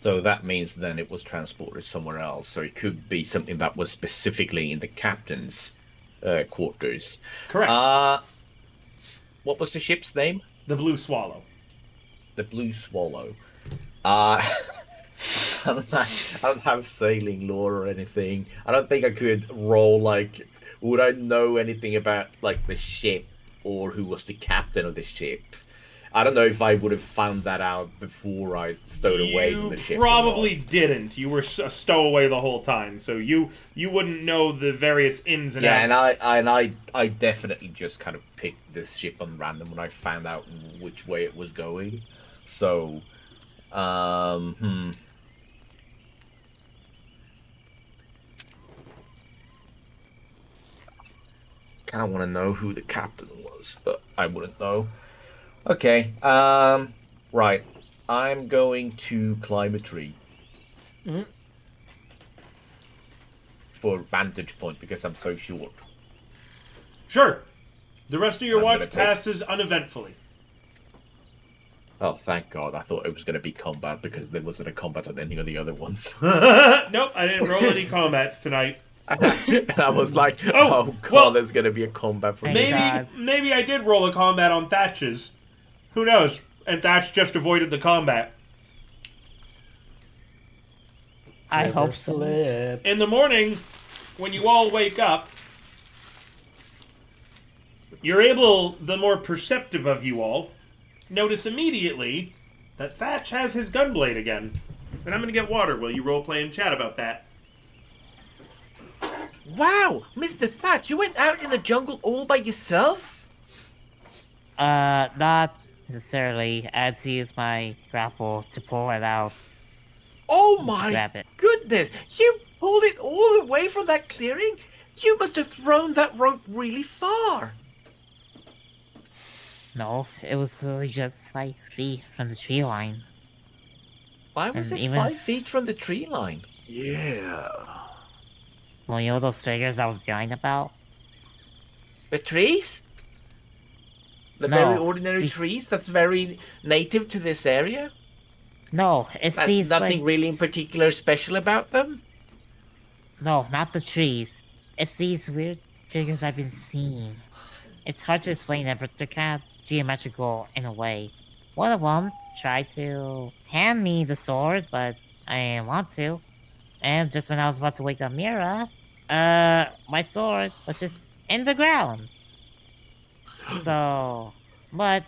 So that means then it was transported somewhere else. So it could be something that was specifically in the captain's quarters. Correct. What was the ship's name? The Blue Swallow. The Blue Swallow. I don't have sailing lore or anything. I don't think I could roll, like, would I know anything about, like, the ship or who was the captain of the ship? I don't know if I would have found that out before I stowed away from the ship. You probably didn't. You were a stowaway the whole time, so you wouldn't know the various ins and outs. Yeah, and I definitely just kind of picked this ship on random when I found out which way it was going. So, kind of want to know who the captain was, but I wouldn't know. Okay, right. I'm going to climb a tree. Mhm. For vantage point, because I'm so short. Sure. The rest of your I'm watch gonna take- passes uneventfully. Oh, thank God. I thought it was going to be combat, because there wasn't a combat on any of the other ones. Nope, I didn't roll any combats tonight. And I was like, Oh, oh God, well, there's going to be a combat for Thank me. God. Maybe I did roll a combat on Thatch's. Who knows? And Thatch just avoided the combat. I hope so. Slip. In the morning, when you all wake up, you're able, the more perceptive of you all, notice immediately that Thatch has his gunblade again. And I'm gonna get water while you roleplay and chat about that. Wow, Mr. Thatch, you went out in the jungle all by yourself? Not necessarily. I had to use my grapple to pull it out. Oh to my grab it. goodness! You pulled it all the way from that clearing? You must have thrown that rope really far. No, it was literally just 5 feet from the tree line. Why was And it even 5 s- feet from the tree line? Yeah. Well, you know those triggers I was yelling about? The trees? The No, very ordinary these- trees that's very native to this area? No, it's There's these nothing like really in particular special about them? no, not the trees. It's these weird figures I've been seeing. It's hard to explain them, but they're kind of geometrical in a way. One of them tried to hand me the sword, but I didn't want to. And just when I was about to wake up Mira, my sword was just in the ground. So, but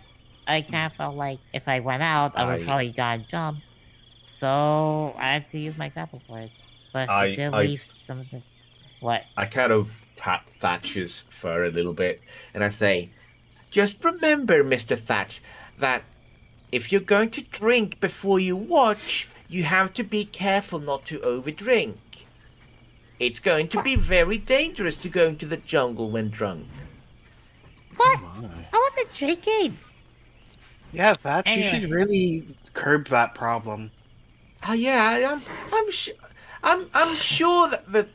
I kind of felt like if I went out, I would probably got jumped. So I had to use my grapple for it. But it did leave some of this. What? I kind of tap Thatch's fur a little bit, and I say, just remember, Mr. Thatch, that if you're going to drink before you watch, you have to be careful not to overdrink. It's going to be very dangerous to go into the jungle when drunk. What? My. I wasn't drinking. Yeah, Thatch, you Anyway. should really curb that problem. Oh yeah, I'm sure that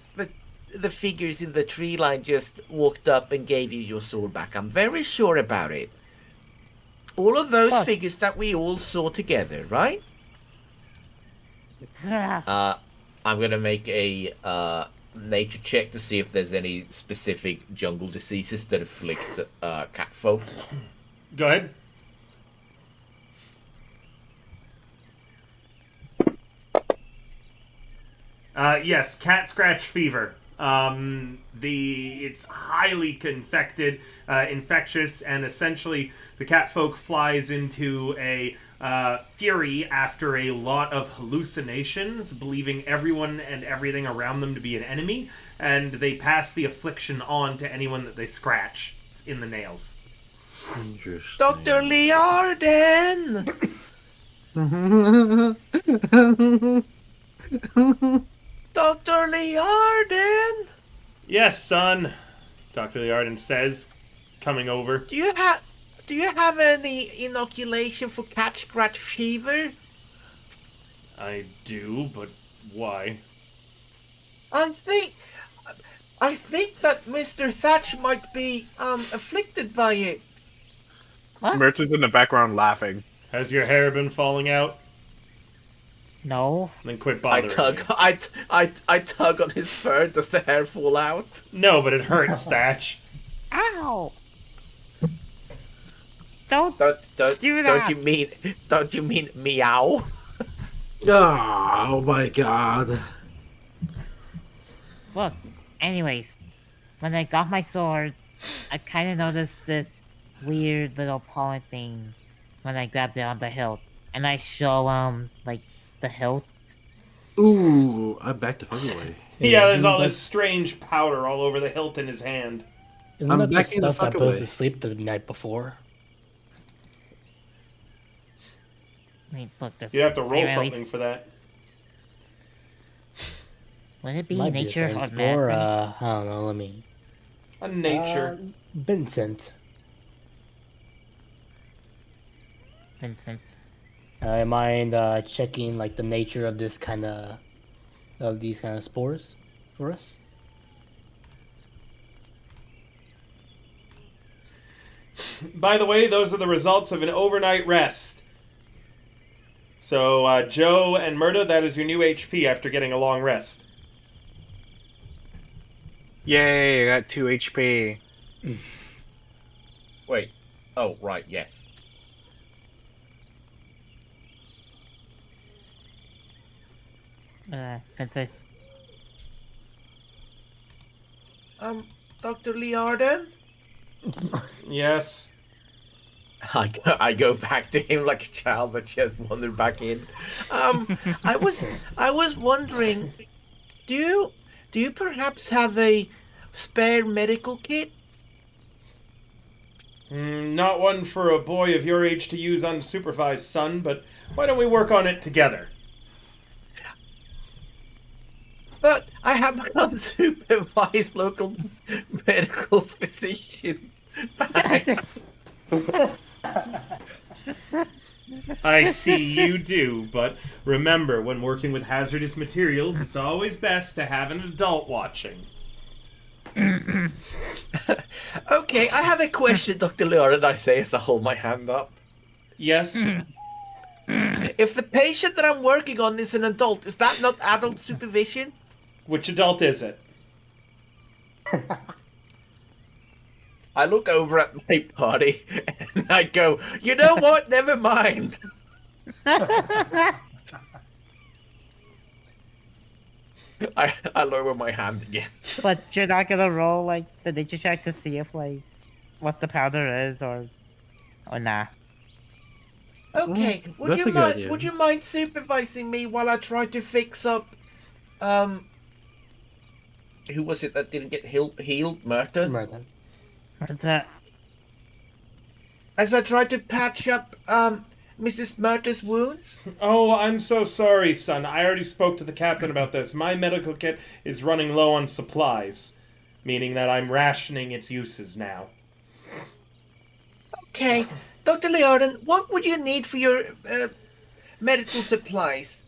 the figures in the tree line just walked up and gave you your sword back. I'm very sure about it. All of those Look. figures that we all saw together, right? I'm gonna make a nature check to see if there's any specific jungle diseases that afflict catfolk. Go ahead. Yes, cat scratch fever. It's highly infectious, and essentially the catfolk flies into a fury after a lot of hallucinations, believing everyone and everything around them to be an enemy, and they pass the affliction on to anyone that they scratch in the nails. Interesting. Dr. Liarden! Dr. Liarden! Yes, son, Dr. Liarden says, coming over. Do you have any inoculation for cat scratch fever? I do, but why? I think that Mr. Thatch might be afflicted by it. What? Mertz is in the background laughing. Has your hair been falling out? No. Then quit I bothering tug me. I tug on his fur. Does the hair fall out? No, but it hurts, Thatch. Ow! Don't Don't do that. don't you mean meow? Oh my god. Look, anyways, when I got my sword, I kind of noticed this weird little pollen thing when I grabbed it on the hilt. And I show, like, the hilt. Ooh, I backed the fuck away. Yeah, there's all isn't this strange powder all over the hilt in his hand. Isn't I'm that the backing the stuff that fuck puts away. to sleep the night before? I mean, look, this. You have to roll at least- something for that. Would it be Might be a nature sense, or medicine? or I don't know. Let me. A nature. Vincent. Vincent. I mind checking like the nature of these kind of spores for us. By the way, those are the results of an overnight rest. So, Joe and Murda, that is your new HP after getting a long rest. Yay, I got 2 HP. Wait. Oh, right. Yes. Vincent. Dr. Liarden? Yes. I go back to him like a child that just wandered back in. I was wondering, do you perhaps have a spare medical kit? Not one for a boy of your age to use unsupervised, son, but why don't we work on it together? But I have an unsupervised local medical physician back. I see you do, but remember, when working with hazardous materials, it's always best to have an adult watching. Okay, I have a question, Dr. Leon, I say as I hold my hand up. Yes. If the patient that I'm working on is an adult, is that not adult supervision? Which adult is it? I look over at my party and I go, you know what? Never mind. I lower my hand again. But you're not gonna roll like the nature check to see if like what the powder is or nah. Okay, would that's you a good mind? idea. Would you mind supervising me while I try to fix up? Who was it that didn't get healed? Merton. Merton. What's that? As I tried to patch up Mrs. Merton's wounds. Oh, I'm so sorry, son. I already spoke to the captain about this. My medical kit is running low on supplies, meaning that I'm rationing its uses now. Okay, Dr. Learden, what would you need for your medical supplies?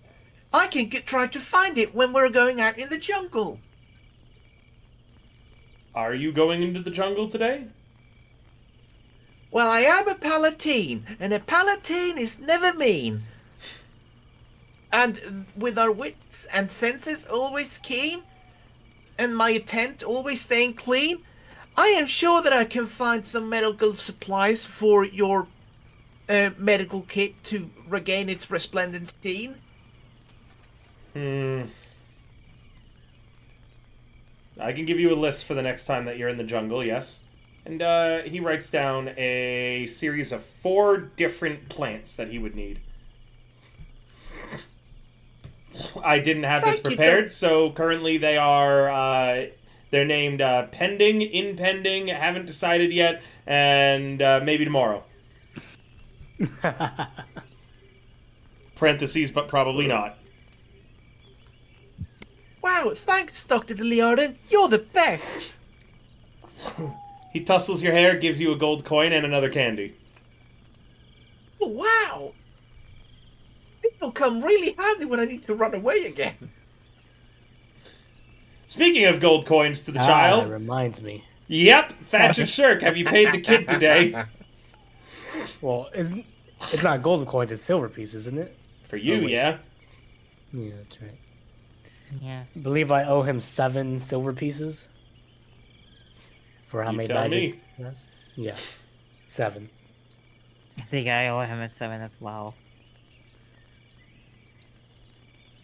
I can try to find it when we're going out in the jungle. Are you going into the jungle today? Well, I am a Palatine, and a Palatine is never mean. And with our wits and senses always keen, and my intent always staying clean, I am sure that I can find some medical supplies for your medical kit to regain its resplendent sheen. I can give you a list for the next time that you're in the jungle, yes. And he writes down a series of 4 different plants that he would need. I didn't have this Thank you, prepared, so currently they are... they're named pending, impending, haven't decided yet, and maybe tomorrow. Parentheses, but probably not. Wow, thanks, Dr. Learden. You're the best. He tussles your hair, gives you a gold coin and another candy. Oh, wow. It'll come really handy when I need to run away again. Speaking of gold coins to the That child, reminds me. yep, Thatcher Shirk, have you paid the kid today? Well, it's not golden coins, it's silver pieces, isn't it? For you, Oh, wait. yeah. Yeah, that's right. Yeah. I believe I owe him 7 silver pieces. For how You many tell badges? me. Yes. Yeah. 7. I think I owe him at 7 as well.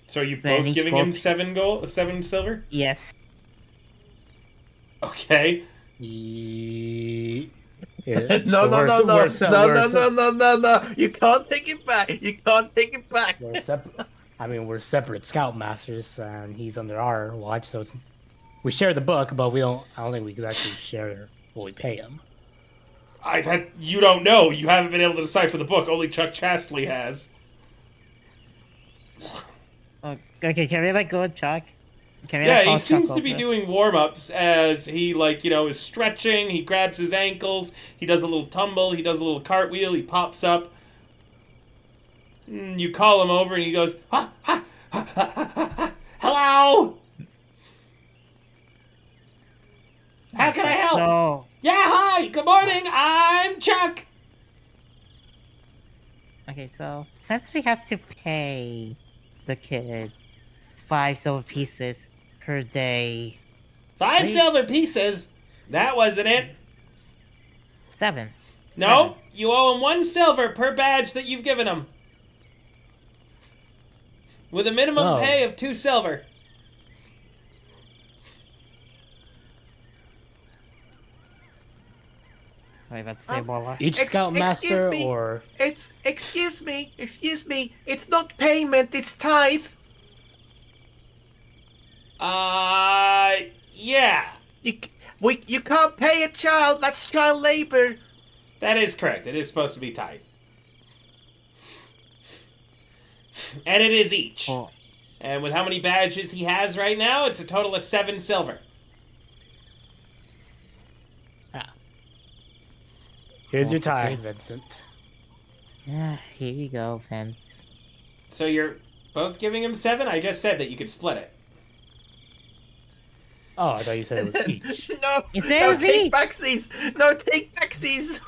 So are you So both each giving gold- him 7 silver? Yes. Okay. Yeah. No, no, We're- no, no, we're se- no, we're no, se- no, no, no, no. You can't take it back. You can't take it back. We're separate. I mean, we're separate scoutmasters, and he's under our watch. So we share the book, but we don't. I don't think we could actually share what we pay him. You don't know. You haven't been able to decipher the book. Only Chuck Chastely has. Okay, can we like go and Chuck? Can we, Yeah, like, he call seems Chuck to be over? doing warm-ups as he, is stretching. He grabs his ankles. He does a little tumble. He does a little cartwheel. He pops up. You call him over, and he goes, ha, ha, ha, ha, ha, ha, ha. Hello? How can I help? So, Yeah, hi, good morning. I'm Chuck. okay, so since we have to pay the kid 5 silver pieces per day, 5 Wait. silver pieces. That wasn't it. 7. No, you owe him 1 silver per badge that you've given him. With a minimum Oh. pay of 2 silver. Wait, let's say more. Each Excuse scoutmaster, me. or Excuse me. It's not payment. It's tithe. Yeah. You can't pay a child. That's child labor. That is correct. It is supposed to be tight. And it is each. Oh, And with how many badges he has right now, it's a total of 7 silver. here's your Okay. tithe, Vincent. yeah, here you go, Vince. So you're both giving him 7? I just said that you could split it. Oh, I thought you said it was each. No, You said no, it was take each. backsies. No, take backsies.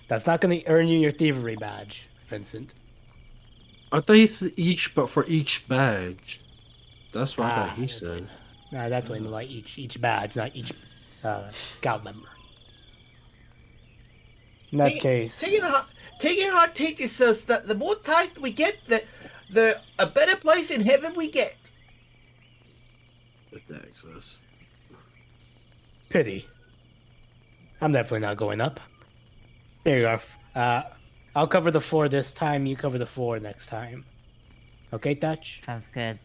That's not going to earn you your thievery badge, Vincent. I thought he said each, but for each badge. That's what I thought he that's said. Nah, that's what I mean by each badge, not each scout member. In that case, Taking heart teaches us that the more tight we get, the a better place in heaven we get. If that exists. pity. I'm definitely not going up. There you are. I'll cover the 4 this time. You cover the 4 next time. Okay, Dutch? Sounds good.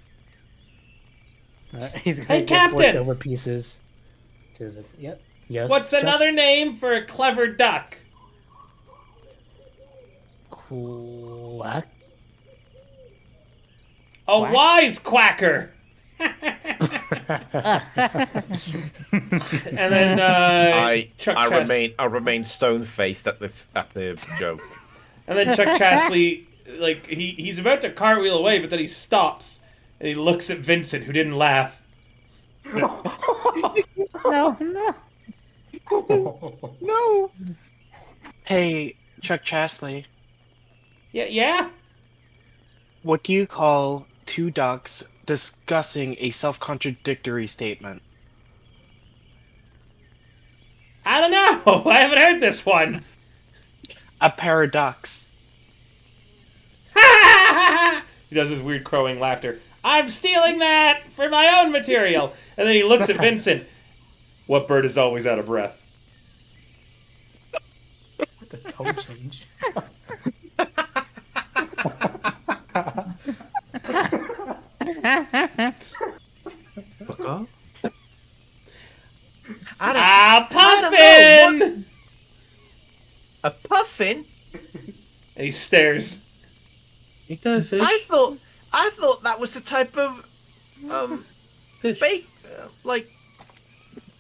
He's gonna Hey, get 4 Captain! silver pieces. Yep. Yes. What's Chuck? another name for a clever duck? Quack? A wise quacker. And then Chuck I remain stone faced at the joke. And then Chuck Chassley, like he's about to cartwheel away, but then he stops and he looks at Vincent, who didn't laugh. No, no. No. Hey, Chuck Chassley, Yeah. what do you call 2 ducks discussing a self-contradictory statement? I don't know. I haven't heard this one. A paradox. He does his weird crowing laughter. I'm stealing that for my own material. And then he looks at Vincent. What bird is always out of breath? The tone change. Fuck off. A don't puffin! A puffin? And he stares. Ain't that a fish? I thought that was a type of Fish. bake like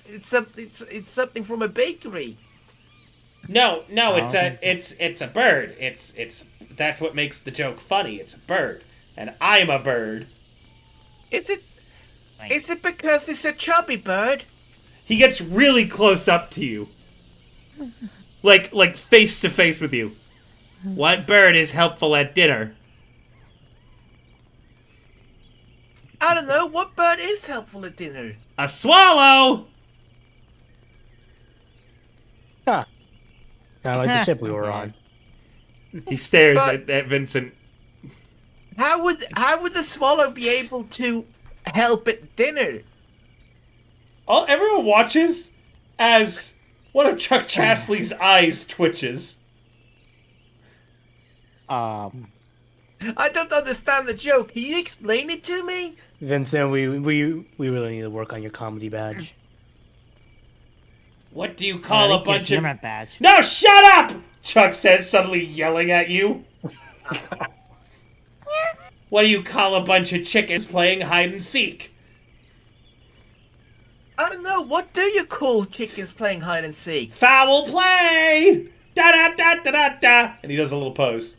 it's something from a bakery. No, it's don't a it's a bird. It's that's what makes the joke funny. It's a bird, and I'm a bird. Is it because it's a chubby bird? He gets really close up to you, like face to face with you. What bird is helpful at dinner? I don't know. What bird is helpful at dinner? A swallow. Huh. Kind of like the ship we were on. He stares But- at Vincent. How would the swallow be able to help at dinner? Everyone watches as one of Chuck Chassley's eyes twitches. I don't understand the joke. Can you explain it to me? Vincent, we really need to work on your comedy badge. What do you call a bunch of... humor badge. No, shut up! Chuck says, suddenly yelling at you. What do you call a bunch of chickens playing hide and seek? I don't know. What do you call chickens playing hide and seek? Foul play! Da da da da da da! And he does a little pose.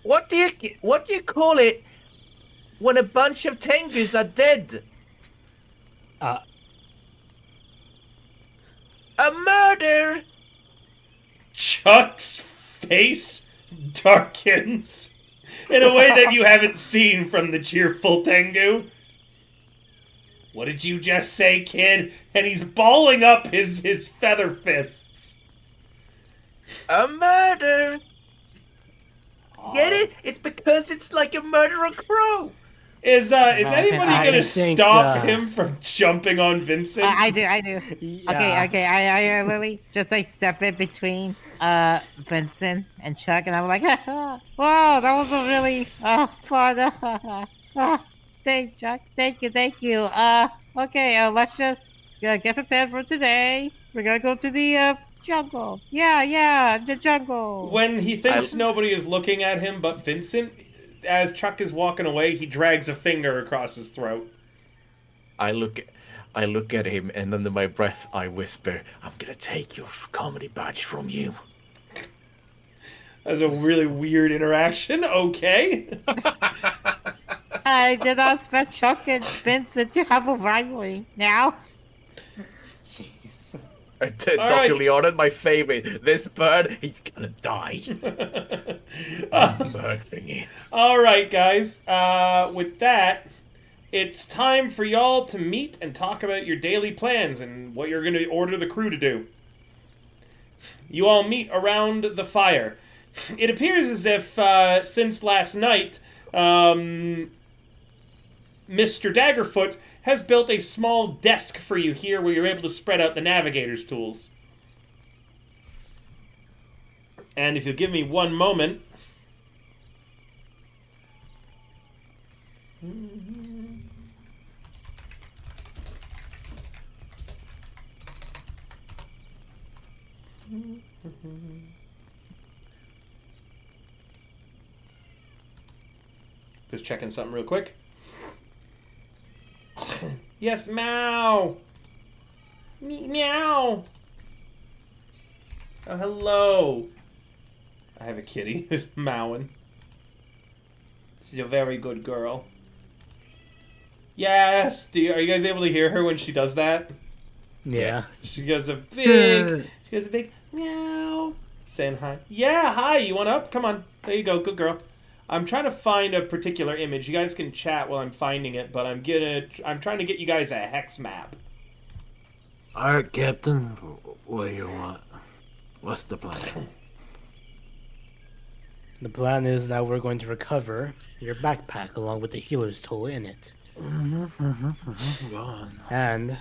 What do you call it when a bunch of tengus are dead? Uh, A murder! Chuck's face darkens in a way that you haven't seen from the cheerful Tengu. What did you just say, kid? And he's balling up his feather fists. A murder! Get it? It's because it's like a murder of crow. Is anybody I gonna think, stop him from jumping on Vincent? I do. Yeah. Okay. I Lily, just like step in between Vincent and Chuck, and I'm like, wow, that was a really fun. Thank Chuck. Thank you. Okay, let's just get prepared for today. We're gonna go to the jungle. Yeah, the jungle. When he thinks nobody is looking at him but Vincent, as Chuck is walking away, he drags a finger across his throat. I look I look at him, and under my breath, I whisper, "I'm gonna take your comedy badge from you." That's a really weird interaction. Okay. I did not expect Chuck and Vincent to have a rivalry. Now, Jeez. Dr. right. Leonin, my favorite. This bird, he's gonna die. Bird thingy. All right, guys. With that, it's time for y'all to meet and talk about your daily plans and what you're going to order the crew to do. You all meet around the fire. It appears as if, since last night, Mr. Daggerfoot has built a small desk for you here where you're able to spread out the navigator's tools. And if you'll give me one moment... Just checking something real quick. Yes, meow. Meow. Oh, hello. I have a kitty who's mowing. She's a very good girl. Yes. Are you guys able to hear her when she does that? Yeah. She does a big meow. Saying hi. Yeah, hi. You want up? Come on. There you go. Good girl. I'm trying to find a particular image. You guys can chat while I'm finding it, but I'm trying to get you guys a hex map. Alright, Captain. What do you want? What's the plan? The plan is that we're going to recover your backpack along with the healer's tool in it. Go on. And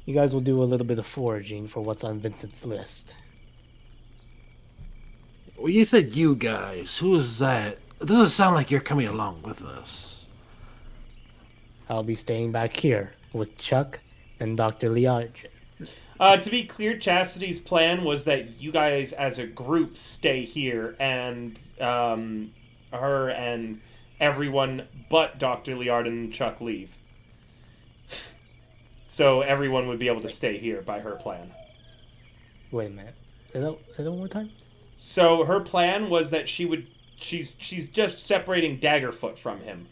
you guys will do a little bit of foraging for what's on Vincent's list. Well, you said you guys. Who is that? It doesn't sound like you're coming along with us. I'll be staying back here with Chuck and Dr. Liarge. To be clear, Chastity's plan was that you guys as a group stay here and her and everyone but Dr. Liarden and Chuck leave. So everyone would be able to stay here by her plan. Wait a minute. Say that one more time? So her plan was that she's just separating Daggerfoot from him.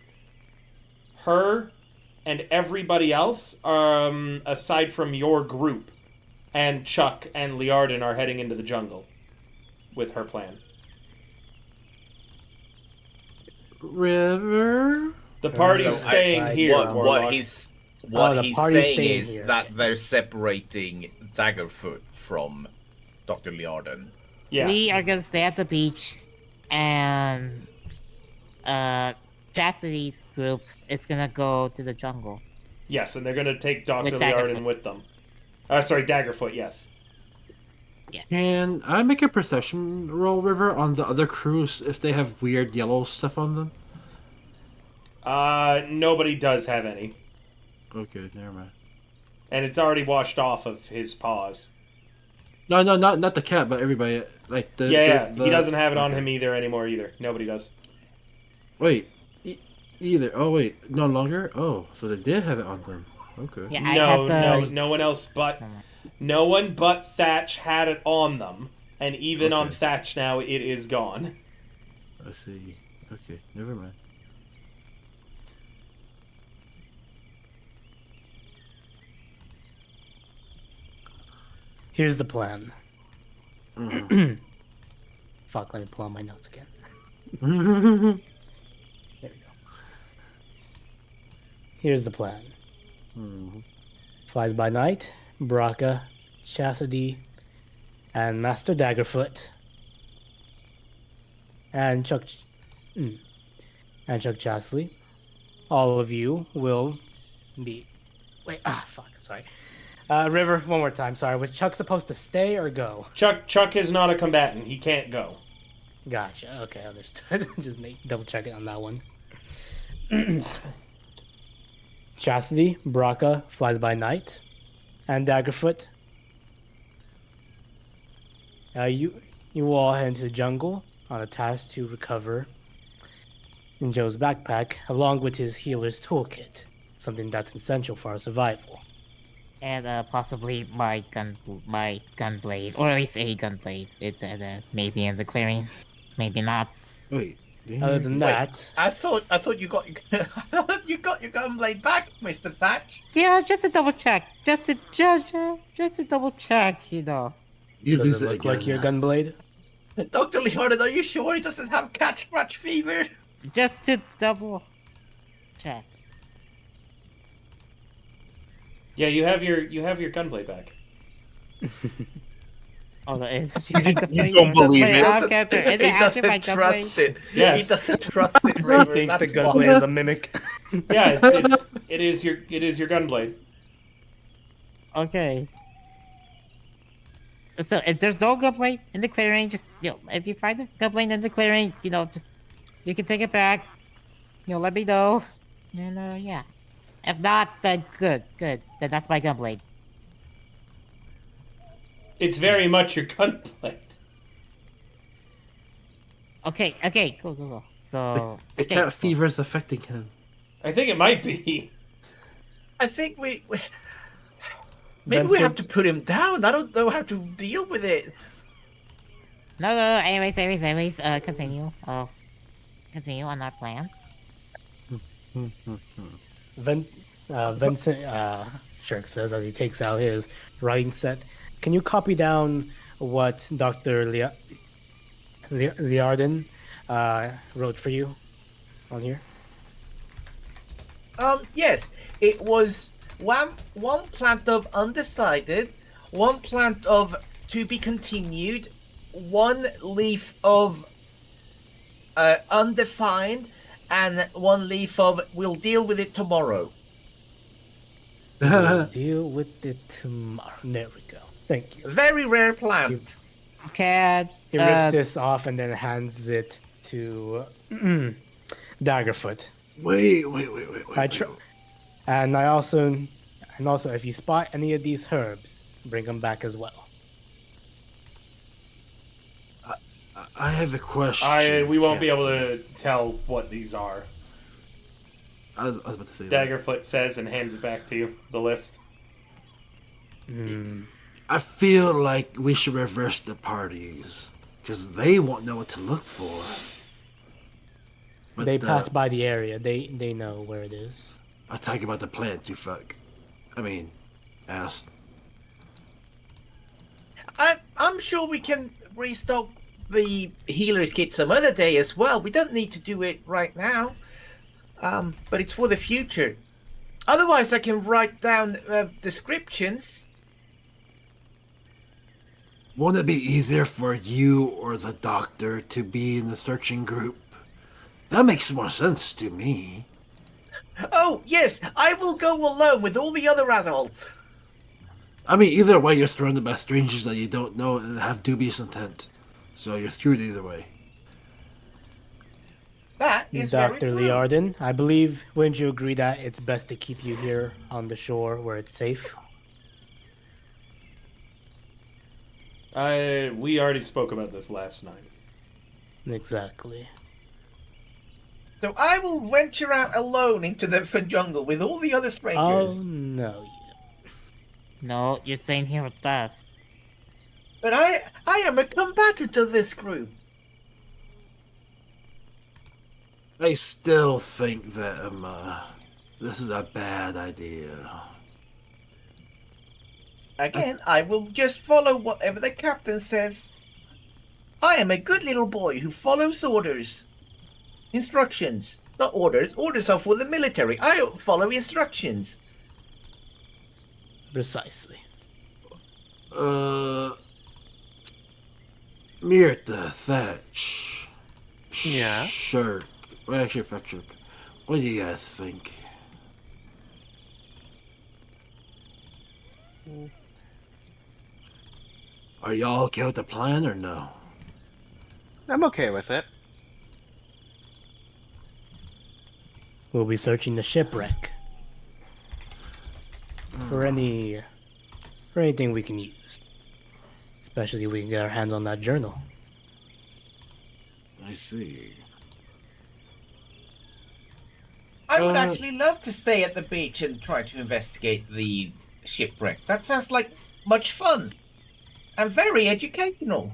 Her and everybody else, aside from your group, and Chuck and Liarden are heading into the jungle with her plan. River? The party's So staying here, What Warlock. he's the party's saying staying is here. that they're separating Daggerfoot from Dr. Liarden. Yeah. we are gonna stay at the beach, and Chastity's group is gonna go to the jungle. Yes, and they're going to take Dr. With Liarden Daggerfoot. with them. Sorry, Daggerfoot, yes. Can I make a perception roll, River, on the other crews if they have weird yellow stuff on them? Nobody does have any. Okay, never mind. And it's already washed off of his paws. No, not the cat, but everybody. Like the He doesn't have it on him anymore either. Nobody does. Wait, either. Oh wait, no longer. Oh, so they did have it on them. Okay. Yeah, No one else but... No one but Thatch had it on them. And even on Okay. Thatch now, it is gone. I see. Okay, never mind. Here's the plan. Mhm. Fuck, let me pull out my notes again. Mhm. There we go. Here's the plan. Mhm. Flies by night, Braca, Chastity, and Master Daggerfoot, and Chuck Chastity. All of you will be. Wait, fuck, sorry. River, one more time. Sorry, was Chuck supposed to stay or go? Chuck is not a combatant. He can't go. Gotcha. Okay, understood. Just double check it on that one. Chastity, Braca, Flies by Night, and Daggerfoot. You all head into the jungle on a task to recover Joe's backpack along with his healer's toolkit. something that's essential for our survival. And possibly my gunblade, or at least a gunblade. It maybe in the clearing, maybe not. Wait. Other than that, I thought you got I thought you got your gunblade back, Mr. Thatch. Yeah, just to double check. Just to double check, you know. You does lose it it look like your again. gunblade? Dr. Leonard, are you sure he doesn't have catch scratch fever? Just to double check. Yeah, you have your gunblade back. Oh, no, it's actually my gunblade. You don't believe Wait, it. off character. Is it He actually my doesn't trust gunblade? it. Yes. He doesn't trust it, He River. thinks the That's gunblade why. is a mimic. Yeah, it is your gunblade. Okay. So if there's no gunblade in the clearing, just if you find a gunblade in the clearing, just you can take it back. Let me know. And yeah. If not, then good. Then that's my gunblade. It's very much your gunblade. Okay, cool. So The okay, cat cool. fever is affecting him. I think it might be. I think maybe we have to put him down. I don't know how to deal with it. No. Anyways. Continue. Continue on that plan. Vincent Shirk says as he takes out his writing set, "Can you copy down what Dr. Liardin wrote for you on here?" Yes, it was one plant of undecided, one plant of to be continued, one leaf of undefined, and one leaf of we'll deal with it tomorrow. We'll deal with it tomorrow. There we go. Thank you. Very rare plant. Can He rips this off and then hands it to Daggerfoot. Wait. And also, if you spot any of these herbs, bring them back as well. I have a question. We won't be able to tell what these are. I was about to say that. Daggerfoot says and hands it back to you. The list. I feel like we should reverse the parties because they won't know what to look for. But, They pass by the area. They know where it is. I'm talking about the plant, you fuck. I mean, ass. I'm sure we can restock the healer's kit some other day as well. We don't need to do it right now. But it's for the future. Otherwise, I can write down descriptions. Won't it be easier for you or the doctor to be in the searching group? That makes more sense to me. Oh, yes, I will go alone with all the other adults. I mean, either way, you're surrounded by strangers that you don't know and have dubious intent. So you're screwed either way. That is Dr. very true. Liardin, I believe, wouldn't you agree that it's best to keep you here on the shore where it's safe? We already spoke about this last night. Exactly. So I will venture out alone into the jungle with all the other Oh, strangers. no. No, you're staying here with us. But I am a combatant of this group. I still think that this is a bad idea. Again, I will just follow whatever the captain says. I am a good little boy who follows orders. Instructions. Not orders. Orders are for the military. I follow instructions. Precisely. Mirta, Thatch. Yeah? Shirk. Well, actually, fuck Shirk. What do you guys think? Are y'all okay with the plan or no? I'm okay with it. We'll be searching the shipwreck for anything we can use. Especially if we can get our hands on that journal. I see. I would actually love to stay at the beach and try to investigate the shipwreck. That sounds like much fun and very educational.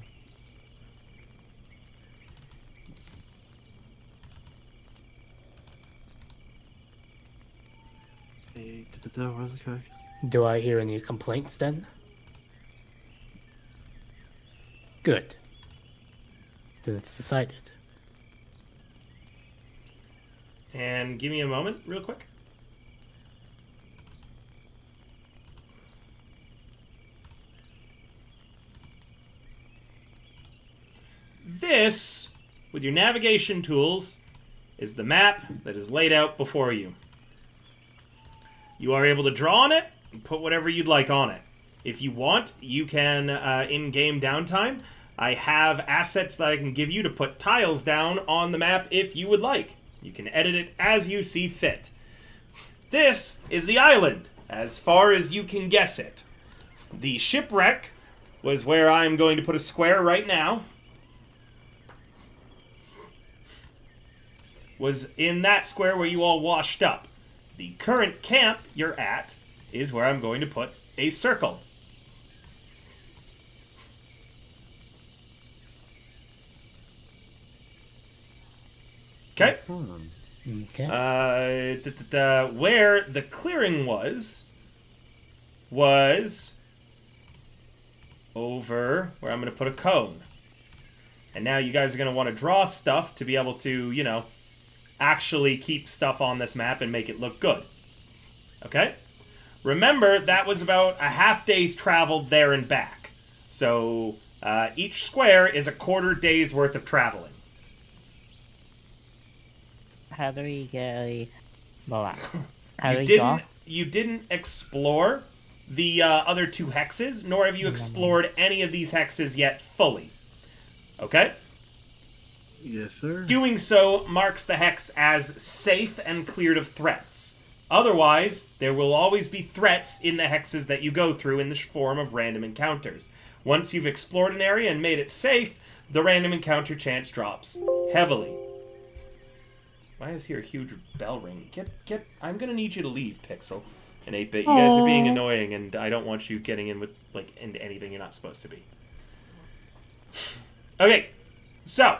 Okay. Do I hear any complaints then? Good. Then it's decided. And give me a moment, real quick. This, with your navigation tools, is the map that is laid out before you. You are able to draw on it and put whatever you'd like on it. If you want, you can, in-game downtime, I have assets that I can give you to put tiles down on the map if you would like. You can edit it as you see fit. This is the island, as far as you can guess it. The shipwreck was where I'm going to put a square right now. Was in that square where you all washed up. The current camp you're at is where I'm going to put a circle. Okay. Okay. Where the clearing was over where I'm going to put a cone. And now you guys are going to want to draw stuff to be able to, you know, actually keep stuff on this map and make it look good. Okay? Remember, that was about a half day's travel there and back. So, each square is a quarter day's worth of traveling. How do we go? How do we go? You didn't explore the other two hexes, nor have you explored any of these hexes yet fully. Okay? Yes, sir. Doing so marks the hex as safe and cleared of threats. Otherwise, there will always be threats in the hexes that you go through in the form of random encounters. Once you've explored an area and made it safe, the random encounter chance drops heavily. Why is here a huge bell ring? I'm gonna need you to leave, Pixel and 8-Bit. You guys are being annoying, and I don't want you getting in with, like, into anything you're not supposed to be. Okay, so,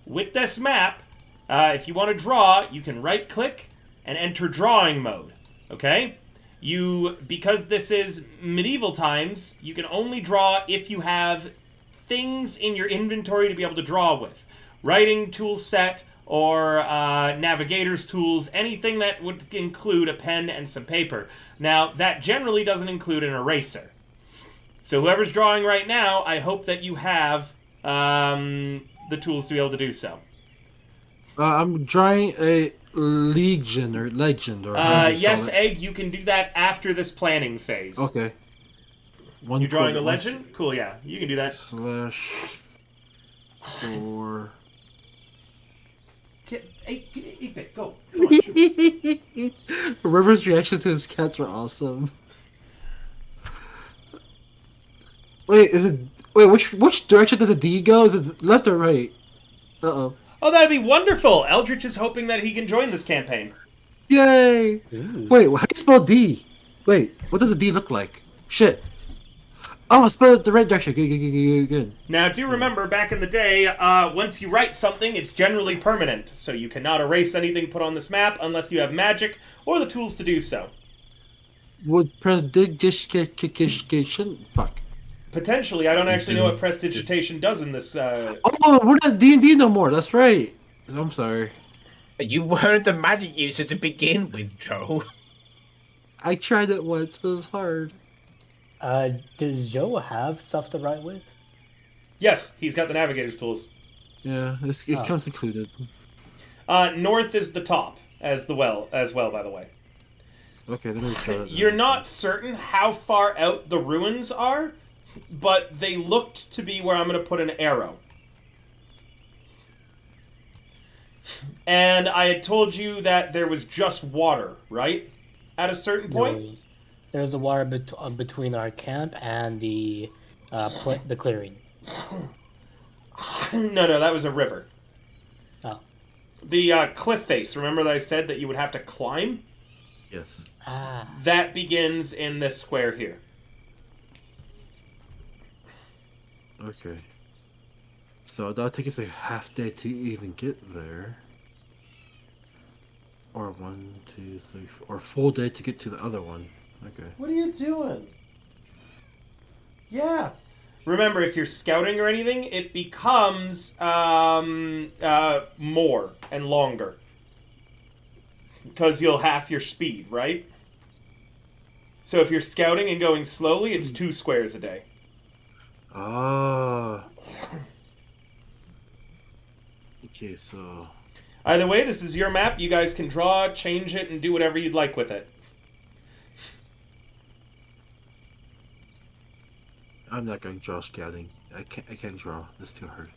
with this map, if you want to draw, you can right-click and enter drawing mode, okay? Because this is medieval times, you can only draw if you have things in your inventory to be able to draw with. Writing tool set, or navigator's tools, anything that would include a pen and some paper. Now, that generally doesn't include an eraser. So whoever's drawing right now, I hope that you have the tools to be able to do so. I'm drawing a legend or however you yes, call it. Egg, you can do that after this planning phase. Okay. You're drawing a legend? Cool, yeah. You can do that. /4. Eat it, go. Come on, River's reaction to his cats were awesome. Wait, which direction does a D go? Is it left or right? Uh-oh. Oh, that'd be wonderful! Eldritch is hoping that he can join this campaign. Yay! Ooh. Wait, how do you spell D? Wait, what does a D look like? Shit. Oh, I spelled it the right direction. Good. Now, do remember, back in the day, once you write something, it's generally permanent, so you cannot erase anything put on this map unless you have magic or the tools to do so. Would prestidigitation? Fuck. Potentially, I don't actually know what prestidigitation does in this. Oh, we're not D&D no more. That's right. I'm sorry. You weren't a magic user to begin with, Joe. I tried it once. It was hard. Does Joe have stuff to write with? Yes, he's got the navigator's tools. Yeah, it comes included. North is the top as well, by the way. Okay, let me try it. You're not certain how far out the ruins are, but they looked to be where I'm going to put an arrow. And I had told you that there was just water, right? At a certain point? No, there's the water between our camp and the clearing. No, that was a river. Oh. The cliff face. Remember that I said that you would have to climb? Yes. Ah. That begins in this square here. Okay. So that'll take us a half day to even get there. Or 1, 2, 3, 4, or full day to get to the other one. Okay. What are you doing? Yeah. Remember, if you're scouting or anything, it becomes more and longer. Because you'll half your speed, right? So if you're scouting and going slowly, it's 2 squares a day. Ah. Okay, so Either way, this is your map. You guys can draw, change it, and do whatever you'd like with it. I'm not going to draw scouting. I can't draw. That's too hard.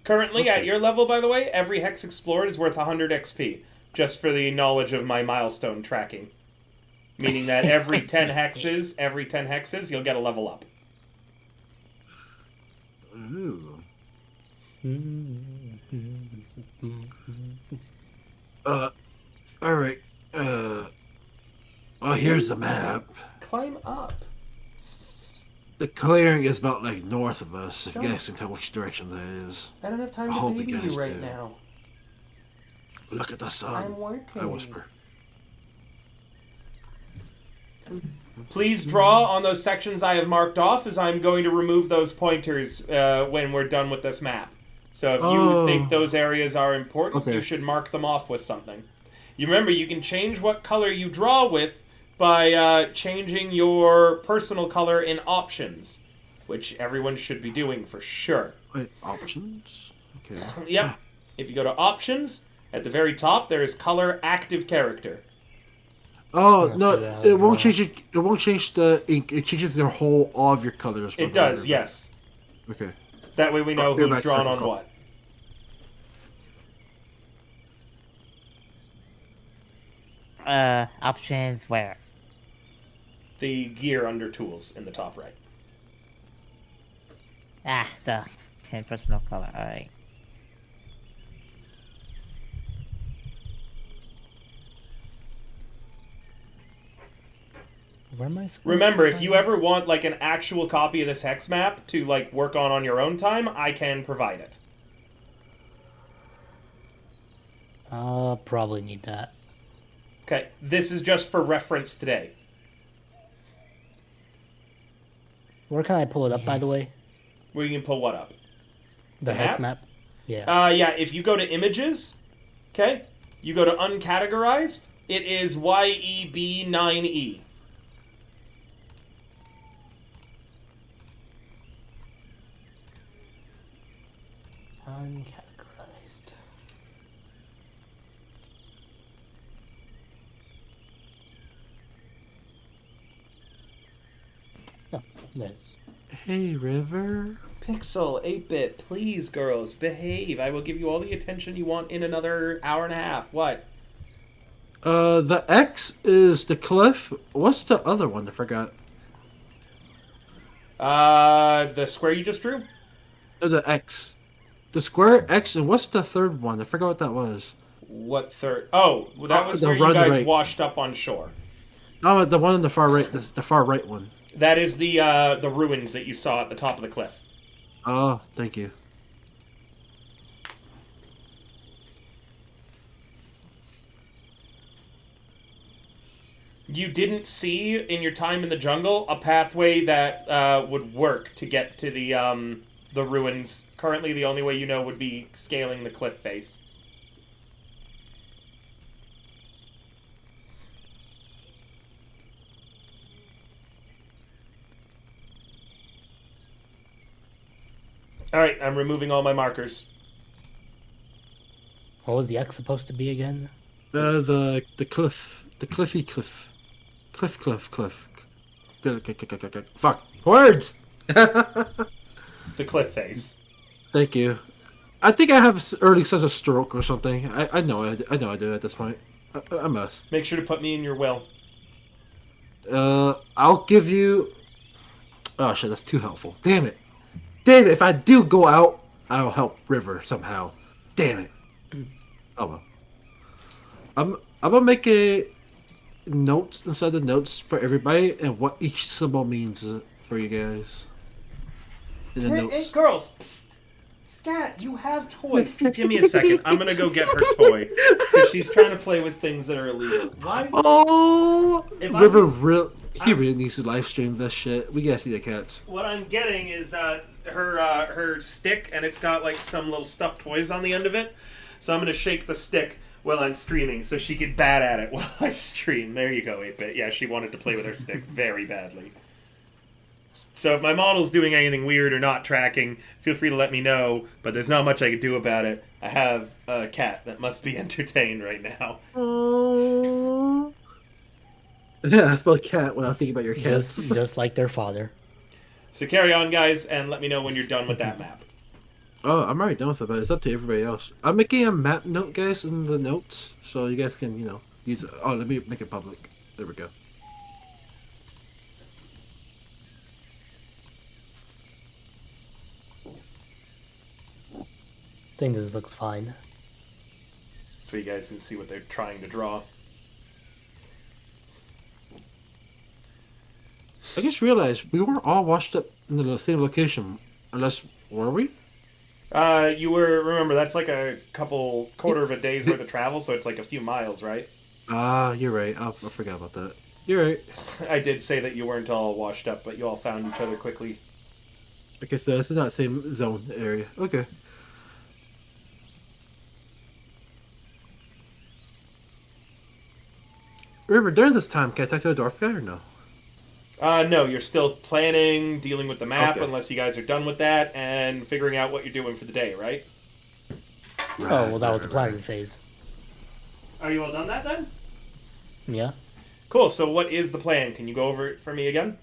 Currently, at Okay. your level, by the way, every hex explored is worth 100 XP. Just for the knowledge of my milestone tracking. Meaning that every 10 hexes, you'll get a level up. Ooh. Alright. Well, here's the map. Climb up. The clearing is about like north of us, if you Sure. guys can tell which direction that is. I don't have time I to hope you baby you guys right do. now. Look at the sun. I'm working. I whisper. Please draw on those sections I have marked off, as I'm going to remove those pointers when we're done with this map. So if you Oh. think those areas are important, Okay. you should mark them off with something. You remember, you can change what color you draw with by changing your personal color in options, which everyone should be doing for sure. Wait, options? Okay. Yep. If you go to options, at the very top there is color active character. Oh I no! forgot It won't how to change it. It won't change the ink. It changes the whole all of your colors. It does, yes. Okay. That way we know Here, who's back drawn on circle. what. Options where? The gear under tools in the top right. Ah, the personal color. Alright. Where am I supposed Remember, to if find you ever want like an actual copy of this hex map to like work on your own time, I can provide it. I'll probably need that. Okay, this is just for reference today. Where can I pull it up, by the way? Where you can pull what up? The The hex map? map? Yeah. Yeah, if you go to images, okay, you go to uncategorized, it is YEB9E. Uncategorized. Oh, there it is. Hey, River. Pixel, 8-bit, please, girls, behave. I will give you all the attention you want in another hour and a half. What? The X is the cliff. What's the other one? I forgot. The square you just drew? The X. The square X, and what's the third one? I forgot what that was. What third? Oh, well, that was the where you run guys rate. washed up on shore. Oh, the one on the far right. The far right one. That is the ruins that you saw at the top of the cliff. Oh, thank you. You didn't see in your time in the jungle a pathway that would work to get to the ruins. Currently, the only way you know would be scaling the cliff face. All right, I'm removing all my markers. What was the X supposed to be again? The cliff. The cliffy cliff. Cliff. Fuck. Words! The cliff face. Thank you. I think I have early sense of stroke or something. I know I do at this point. I must. Make sure to put me in your will. I'll give you. Oh shit, that's too helpful. Damn it. If I do go out, I'll help River somehow. Damn it. Oh well. I'm gonna make a notes inside the notes for everybody and what each symbol means for you guys. In the Hey, notes. girls. Psst. Scat, you have toys. Give me a second. I'm gonna go get her toy because she's trying to play with things that are illegal. Why? Oh, If River, I'm- he really needs to live stream this shit. We gotta see the cats. What I'm getting is her stick, and it's got like some little stuffed toys on the end of it. So I'm gonna shake the stick while I'm streaming, so she can bat at it while I stream. There you go, 8-Bit. Yeah, she wanted to play with her stick very badly. So if my model's doing anything weird or not tracking, feel free to let me know. But there's not much I can do about it. I have a cat that must be entertained right now. Oh. Yeah, I spelled cat when I was thinking about your cats. Just like their father. So carry on, guys, and let me know when you're done with that map. Oh, I'm already done with it, but it's up to everybody else. I'm making a map note, guys, in the notes, so you guys can, use it. Oh, let me make it public. There we go. I think this looks fine. So you guys can see what they're trying to draw. I just realized we weren't all washed up in the same location, unless, were we? You were, remember, that's like a quarter of a day's worth of travel, so it's like a few miles, right? Ah, you're right. I forgot about that. You're right. I did say that you weren't all washed up, but you all found each other quickly. Okay, so it's not the same zone area. Okay. River, during this time, can I talk to the dwarf guy or no? No, you're still planning, dealing with the map, Okay. unless you guys are done with that, and figuring out what you're doing for the day, right? Oh, well, that was the planning phase. Are you all done that then? Yeah. Cool, so what is the plan? Can you go over it for me again?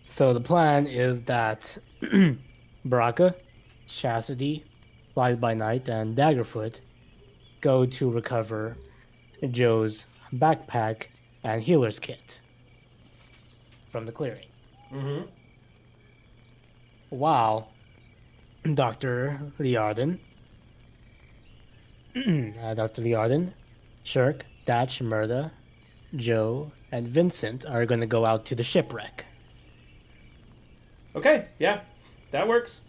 So the plan is that Baraka, Chastity, Flies by Night, and Daggerfoot go to recover Joe's backpack and healer's kit from the clearing. Mm-hmm. While Dr. Liarden, Shirk, Datch, Murda, Joe, and Vincent are going to go out to the shipwreck. Okay, yeah, that works.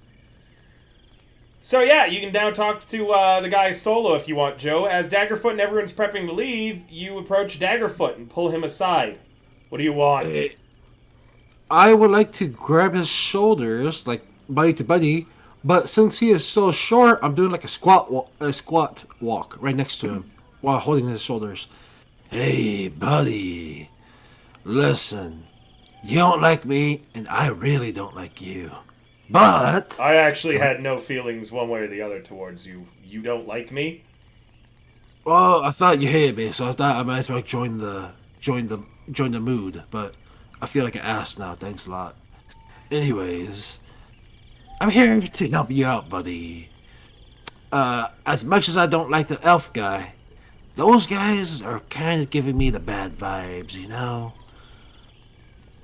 So yeah, you can now talk to the guy solo if you want, Joe. As Daggerfoot and everyone's prepping to leave, you approach Daggerfoot and pull him aside. What do you want? I would like to grab his shoulders, like buddy to buddy, but since he is so short, I'm doing like a squat walk right next to him while holding his shoulders. Hey, buddy, listen, you don't like me, and I really don't like you. But I actually had no feelings one way or the other towards you. You don't like me? well, I thought you hated me, so I thought I might as well join the mood. But I feel like an ass now. Thanks a lot. Anyways, I'm here to help you out, buddy. As much as I don't like the elf guy, those guys are kind of giving me the bad vibes, you know?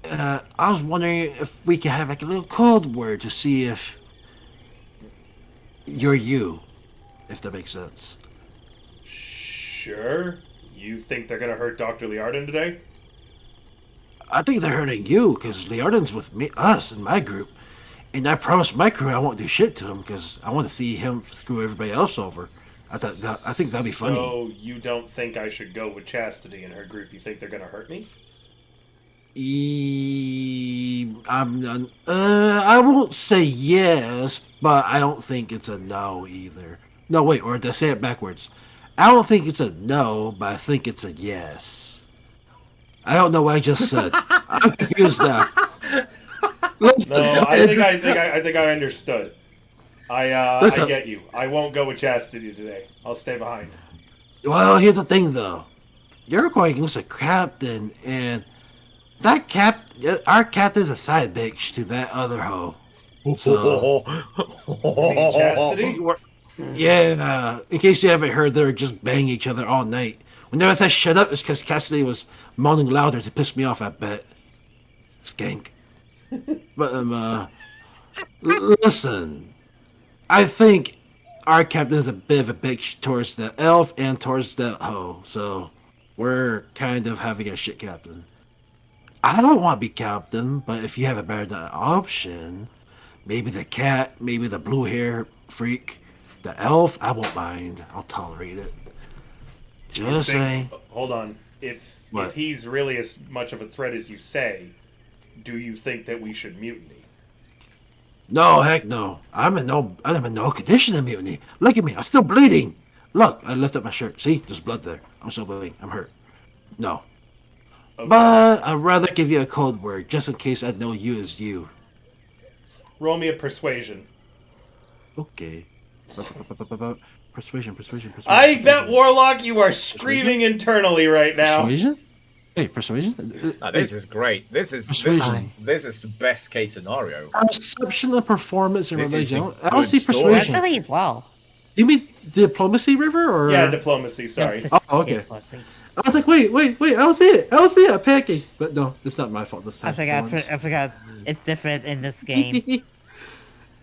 I was wondering if we could have like a little code word to see if you're you, if that makes sense. Sure. You think they're gonna hurt Dr. Liarden today? I think they're hurting you because Liarden's with us in my group, and I promised my crew I won't do shit to him because I want to see him screw everybody else over. I think that'd be funny. So you don't think I should go with Chastity and her group? You think they're gonna hurt me? I won't say yes, but I don't think it's a no either. No, wait, or to say it backwards. I don't think it's a no, but I think it's a yes. I don't know what I just said. I'm confused now. Listen, No, I think I understood. I Listen. get you. I won't go with Chastity today. I'll stay behind. Well, here's the thing, though. You're going against a captain, and our captain's a side bitch to that other hoe. So, You mean Chastity? yeah, in case you haven't heard, they're just banging each other all night. Whenever I said shut up, it's because Cassidy was moaning louder to piss me off, I bet. Skank. But, listen. I think our captain is a bit of a bitch towards the elf and towards the hoe, so we're kind of having a shit captain. I don't want to be captain, but if you have a better option, maybe the cat, maybe the blue hair freak, the elf, I won't mind. I'll tolerate it. Just saying. Hold on. If What? he's really as much of a threat as you say, do you think that we should mutiny? No, heck no. I'm in no condition of mutiny. Look at me, I'm still bleeding. Look, I lift up my shirt. See, there's blood there. I'm still bleeding. I'm hurt. No. Okay. But I'd rather give you a code word, just in case I know you as you. Roll me a persuasion. Okay. Persuasion. I bet, Warlock, you are screaming internally right now. Persuasion? Hey, persuasion? Oh, this is great. This is Persuasion. this is the best case scenario. Perception of performance and This is religion. a I don't good see story. That's persuasion. really well. You mean diplomacy, River? Or Yeah, diplomacy, sorry. Oh, okay. I was like, wait, I don't see it. I'm panicking. But no, it's not my fault this time. I forgot. It's different in this game.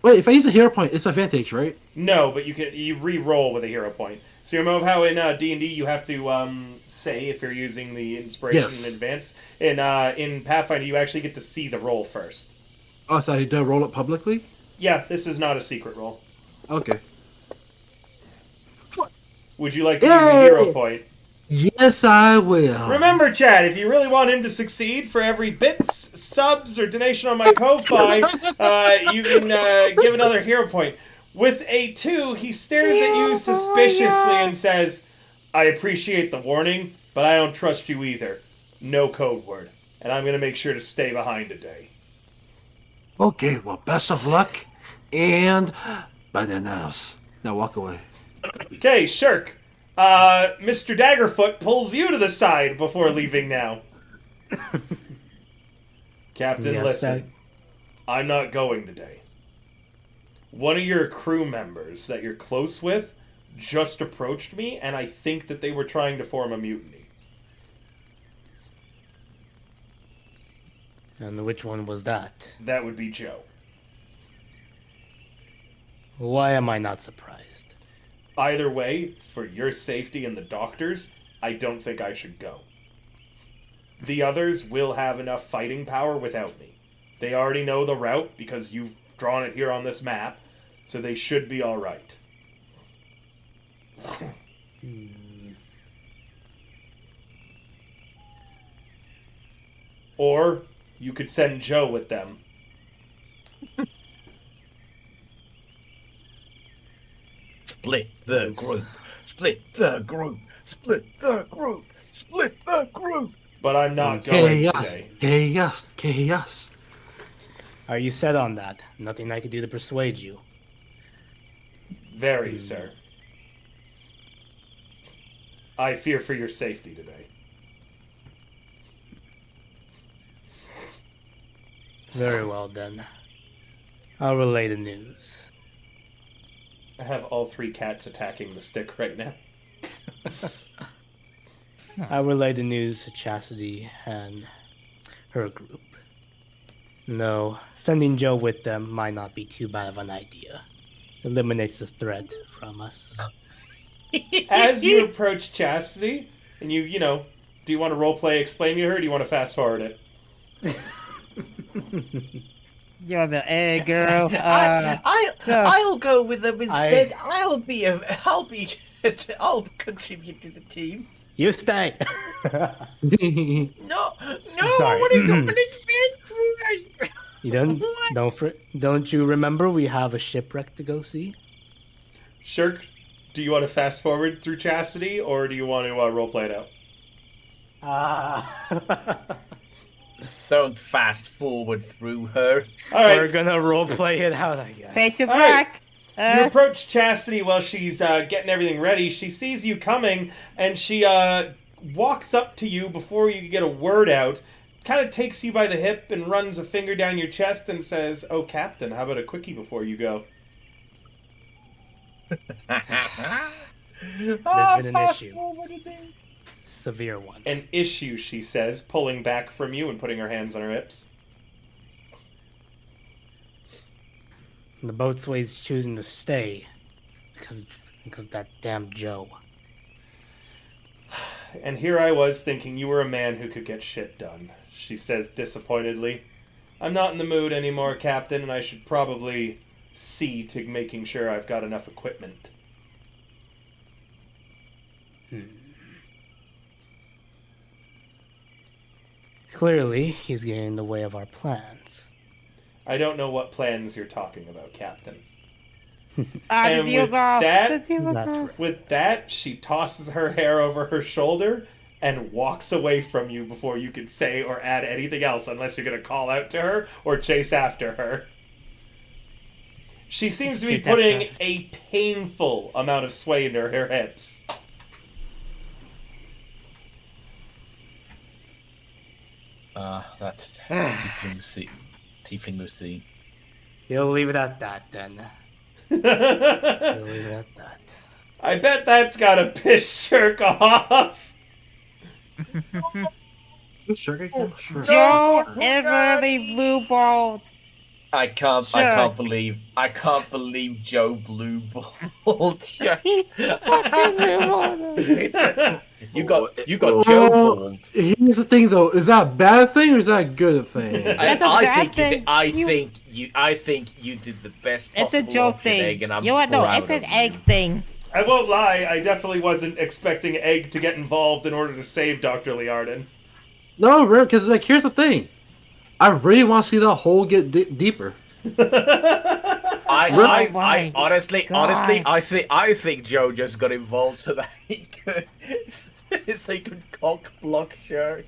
Wait, if I use a hero point, it's advantage, right? No, but you re-roll with a hero point. So you remember how in D&D you have to say if you're using the inspiration Yes. in advance? In Pathfinder, you actually get to see the roll first. Oh, so I do roll it publicly? Yeah, this is not a secret roll. Okay. Would you like to use a hero point? Yes, I will. Remember, Chad, if you really want him to succeed, for every bits, subs, or donation on my Ko-Fi, you can give another hero point. With a 2, he stares at you suspiciously and says, I appreciate the warning, but I don't trust you either. No code word. And I'm going to make sure to stay behind today. Okay, well, best of luck, and bananas. Now walk away. Okay, Shirk. Mr. Daggerfoot pulls you to the side before leaving now. Captain, Yes, listen. I'm not going today. One of your crew members that you're close with just approached me, and I think that they were trying to form a mutiny. And which one was that? That would be Joe. Why am I not surprised? Either way, for your safety and the doctor's, I don't think I should go. The others will have enough fighting power without me. They already know the route because you've drawn it here on this map, so they should be alright. Or you could send Joe with them. Split the group. Split the group. Split the group. Split the group. But I'm not going today. Chaos. Are you set on that? Nothing I could do to persuade you. Very, sir. I fear for your safety today. Very well then. I'll relay the news. I have all 3 cats attacking the stick right now. I'll relay the news to Chastity and her group. No, sending Joe with them might not be too bad of an idea. Eliminates this threat from us. As you approach Chastity, and you know, do you want to roleplay explain to her, or do you want to fast forward it? You're the hey girl. I'll go with them instead. I- I'll contribute to the team. You stay! No, Sorry. what is happening? You don't you remember we have a shipwreck to go see? Shirk, do you want to fast forward through Chastity, or do you want to roleplay it out? Don't fast forward through her. All right. We're gonna roleplay it out, I guess. Face to All right. back. You approach Chastity while she's getting everything ready. She sees you coming, and she walks up to you before you get a word out, kind of takes you by the hip and runs a finger down your chest and says, "Oh, Captain, how about a quickie before you go?" There's been an issue. Severe one. An issue, she says, pulling back from you and putting her hands on her hips. The boatswain's choosing to stay Because that damn Joe. And here I was thinking you were a man who could get shit done, she says disappointedly. I'm not in the mood anymore, Captain, and I should probably see to making sure I've got enough equipment. Clearly, he's getting in the way of our plans. I don't know what plans you're talking about, Captain. The And deal's with off. that- The deal's That's off. right. With that, she tosses her hair over her shoulder and walks away from you before you can say or add anything else, unless you're going to call out to her or chase after her. She seems to be Chase after putting her. a painful amount of sway into her hips. That's Tiefling Lucy. You'll leave it at that then. You'll leave it at that. I bet that's gotta piss Shirk off. Sure, again? Sure. Joe Everly Blue Bolt. I can't Sure. believe Joe Blue Ball. He fucking Blue Bolt. You got Joe Bald. Here's the thing, though: is that a bad thing or is that a good thing? That's a bad thing. I You- think you did the best It's a possible Joe option, thing. Egg, and I'm You know what? No, proud it's an of egg you. thing. I won't lie, I definitely wasn't expecting Egg to get involved in order to save Dr. Liardon. No, because like here's the thing: I really want to see that hole get deeper. I honestly, God. I think Joe just got involved so that he could cock block Shirk.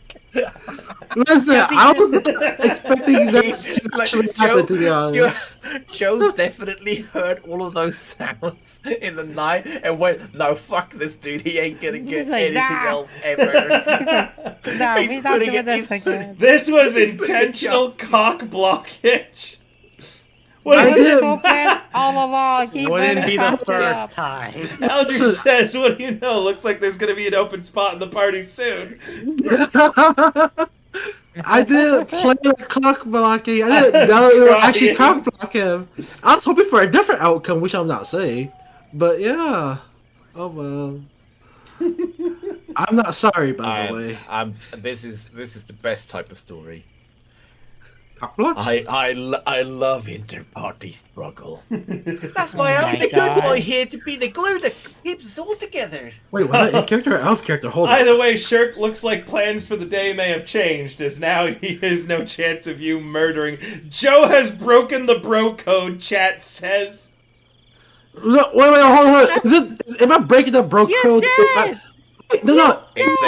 Listen, I was expecting that to Like, actually happen, to be honest. Joe's definitely heard all of those sounds in the night and went, "No, fuck this dude. He ain't gonna get He's like, anything "Nah." else ever." No, He's we're not putting doing it- this he's again. This was He's putting intentional just- cock blockage. What I It was is did. his whole plan all along. He Wouldn't really be the fucked it first up. time. Eldridge says, what do you know? Looks like there's going to be an open spot in the party soon. I didn't play the cock blocking. I didn't know it would actually cock block him. I was hoping for a different outcome, which I'm not saying. But yeah. Oh well. I'm not sorry, by the way. This is the best type of story. Cock blocks? I love inter-party struggle. That's why why Oh I'm I'm the the good my boy boy here to be the glue that keeps us all together. Wait, was that in character or elf character? Hold on. Either way, Shirk looks like plans for the day may have changed, as now he has no chance of you murdering. Joe has broken the bro code, chat says. No, wait, hold on. Am I breaking the bro You're code? dead! Wait, no. It's a-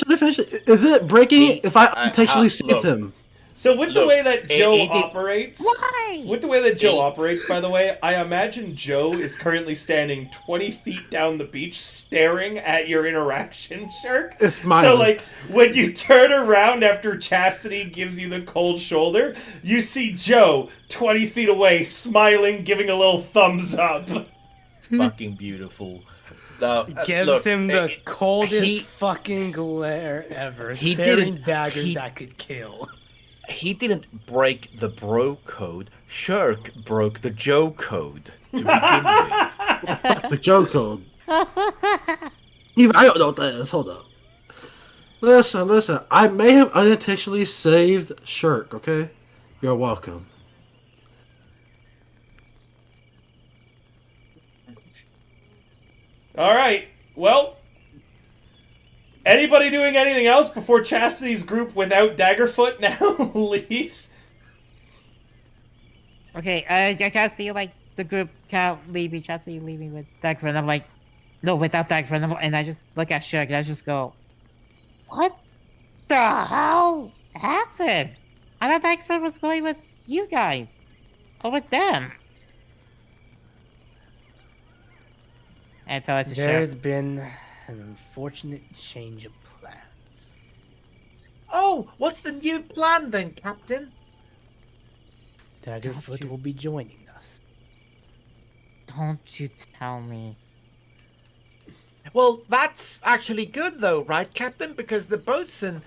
Let me finish. Is it breaking if I intentionally saved look. him? So with the Look, way that Joe he did- operates... Why? With the way that Joe He- operates, by the way, I imagine Joe is currently standing 20 feet down the beach staring at your interaction, Shirk. It's mine. So, like, when you turn around after Chastity gives you the cold shoulder, you see Joe 20 feet away, smiling, giving a little thumbs up. Fucking beautiful. Gives Look, him the coldest he- fucking glare ever. He Staring didn't- daggers he- that could kill. He didn't break the bro code. Shirk broke the Joe code to begin with. That's a Joe code. Even I don't know what that is. Hold up. Listen. I may have unintentionally saved Shirk, okay? You're welcome. Alright, well... Anybody doing anything else before Chastity's group without Daggerfoot now leaves? Okay, I can't see like the group can't leave each other. You leaving with Dagford. I'm like, no, without Dagford. And I just look at Shirk and I just go, what the hell happened? I thought Dagford was going with you guys or with them. And so it's a There's Shirk. been an unfortunate change of plans. Oh, what's the new plan then, Captain? Daggerfoot will be joining us. Don't you tell me. Well, that's actually good though, right, Captain? Because the boatswain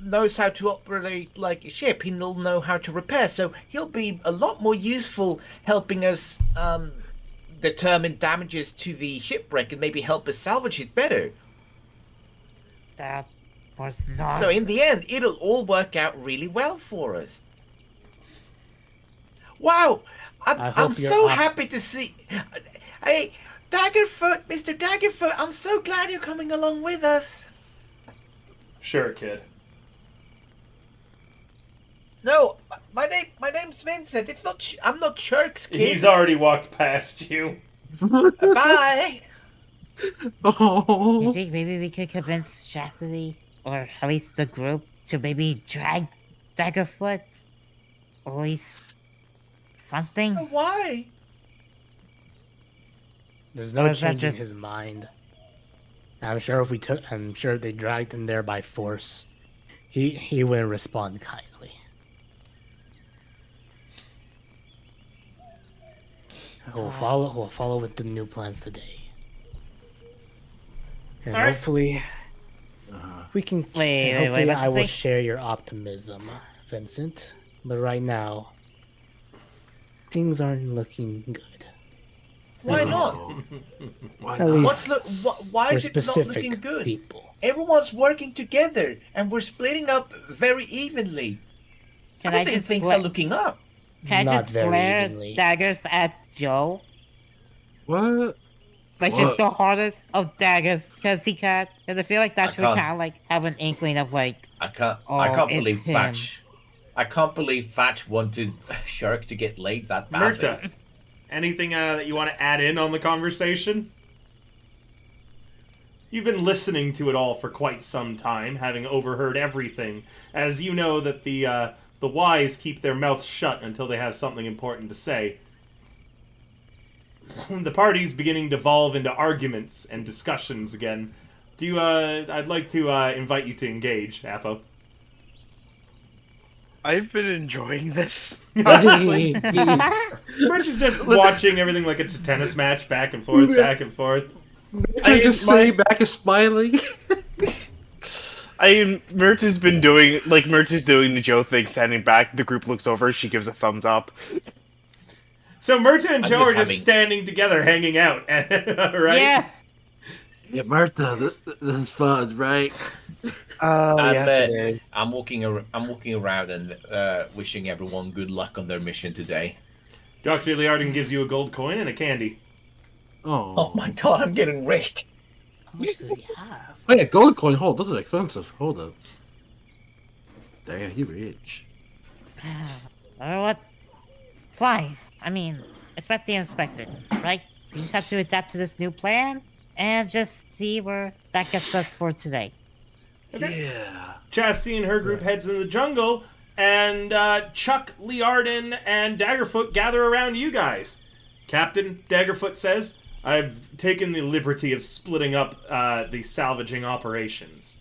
knows how to operate like a ship. He'll know how to repair, so he'll be a lot more useful helping us determine damages to the shipwreck and maybe help us salvage it better. That was not. So in the end, it'll all work out really well for us. Wow, I'm so happy to see. Hey, Daggerfoot, Mr. Daggerfoot, I'm so glad you're coming along with us. Sure, kid. No, my name's Vincent. It's not. I'm not Shirk's kid. He's already walked past you. Bye. Oh. You think maybe we could convince Chastity, or at least the group, to maybe drag Daggerfoot? Or at least something? Why? There's Or no is that changing just- his mind. I'm sure if they dragged him there by force, he wouldn't respond kindly. We'll follow with the new plans today. And All right. hopefully we can Wait, hopefully what'd I you will say? share your optimism, Vincent. But right now things aren't looking good. Why At not? least- Why At not? least Why for is it not specific looking good? people. Everyone's working together, and we're splitting up very evenly. Can I I think just things gla- are looking up. Can I Not just very glare evenly. daggers at Joe? What? Like What? just the hardest of daggers, because he can't. Because I feel like that I should can't. kind of like have an inkling of like, I can't it's believe him. Thatch. I can't believe Thatch wanted Shirk to get laid that badly. Murta, anything that you want to add in on the conversation? You've been listening to it all for quite some time, having overheard everything, as you know that the wise keep their mouths shut until they have something important to say. The party's beginning to devolve into arguments and discussions again. I'd like to invite you to engage, Apo. I've been enjoying this. Rich is just watching everything like it's a tennis match, back and forth, back and forth. I just say back is smiling. Murta's been doing Murta's doing the Joe thing, standing back. The group looks over. She gives a thumbs up. So Murta and I'm Joe just are just having- standing together, hanging out, right? yeah. Yeah, Martha, this is fun, right? Oh And, yes, it is. I'm walking around and wishing everyone good luck on their mission today. Dr. Liardon gives you a gold coin and a candy. Oh. Oh my god, I'm getting rich. How much does he have? Oh yeah, gold coin. Hold, those are expensive. Hold up. Damn, you rich. Or what? Fine. I mean, expect the inspector, right? We just have to adapt to this new plan and just see where that gets us for today. Yeah. Chastity and her group heads in the jungle, and Chuck, Liardon, and Daggerfoot gather around you guys. Captain, Daggerfoot says, I've taken the liberty of splitting up the salvaging operations.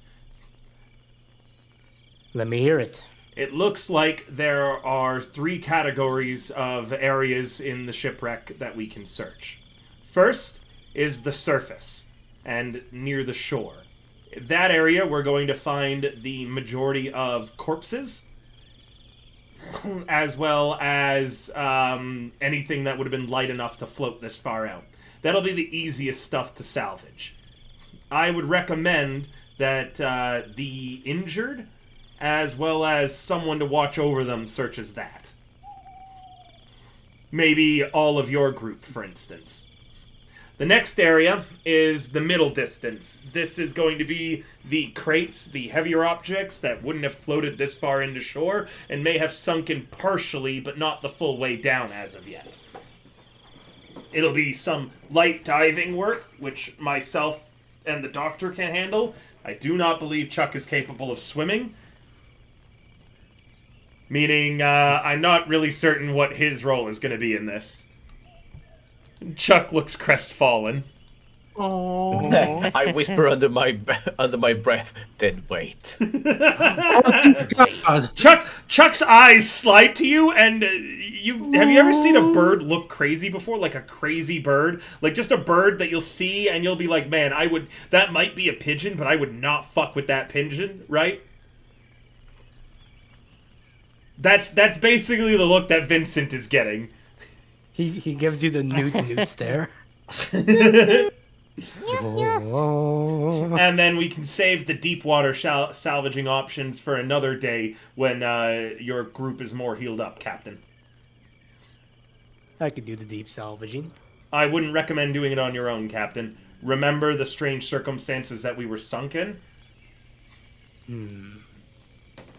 Let me hear it. It looks like there are 3 categories of areas in the shipwreck that we can search. First is the surface and near the shore. That area, we're going to find the majority of corpses, as well as anything that would have been light enough to float this far out. That'll be the easiest stuff to salvage. I would recommend that the injured, as well as someone to watch over them, searches that. Maybe all of your group, for instance. The next area is the middle distance. This is going to be the crates, the heavier objects that wouldn't have floated this far into shore and may have sunken partially, but not the full way down as of yet. It'll be some light diving work, which myself and the doctor can handle. I do not believe Chuck is capable of swimming. Meaning, I'm not really certain what his role is going to be in this. Chuck looks crestfallen. I whisper under my breath, then wait. God. Chuck's eyes slide to you, and have you ever seen a bird look crazy before? Like a crazy bird, like just a bird that you'll see, and you'll be like, "Man, that might be a pigeon, but I would not fuck with that pigeon," right? That's basically the look that Vincent is getting. He gives you the newt stare. And then we can save the deep water salvaging options for another day when your group is more healed up, Captain. I could do the deep salvaging. I wouldn't recommend doing it on your own, Captain. Remember the strange circumstances that we were sunk in?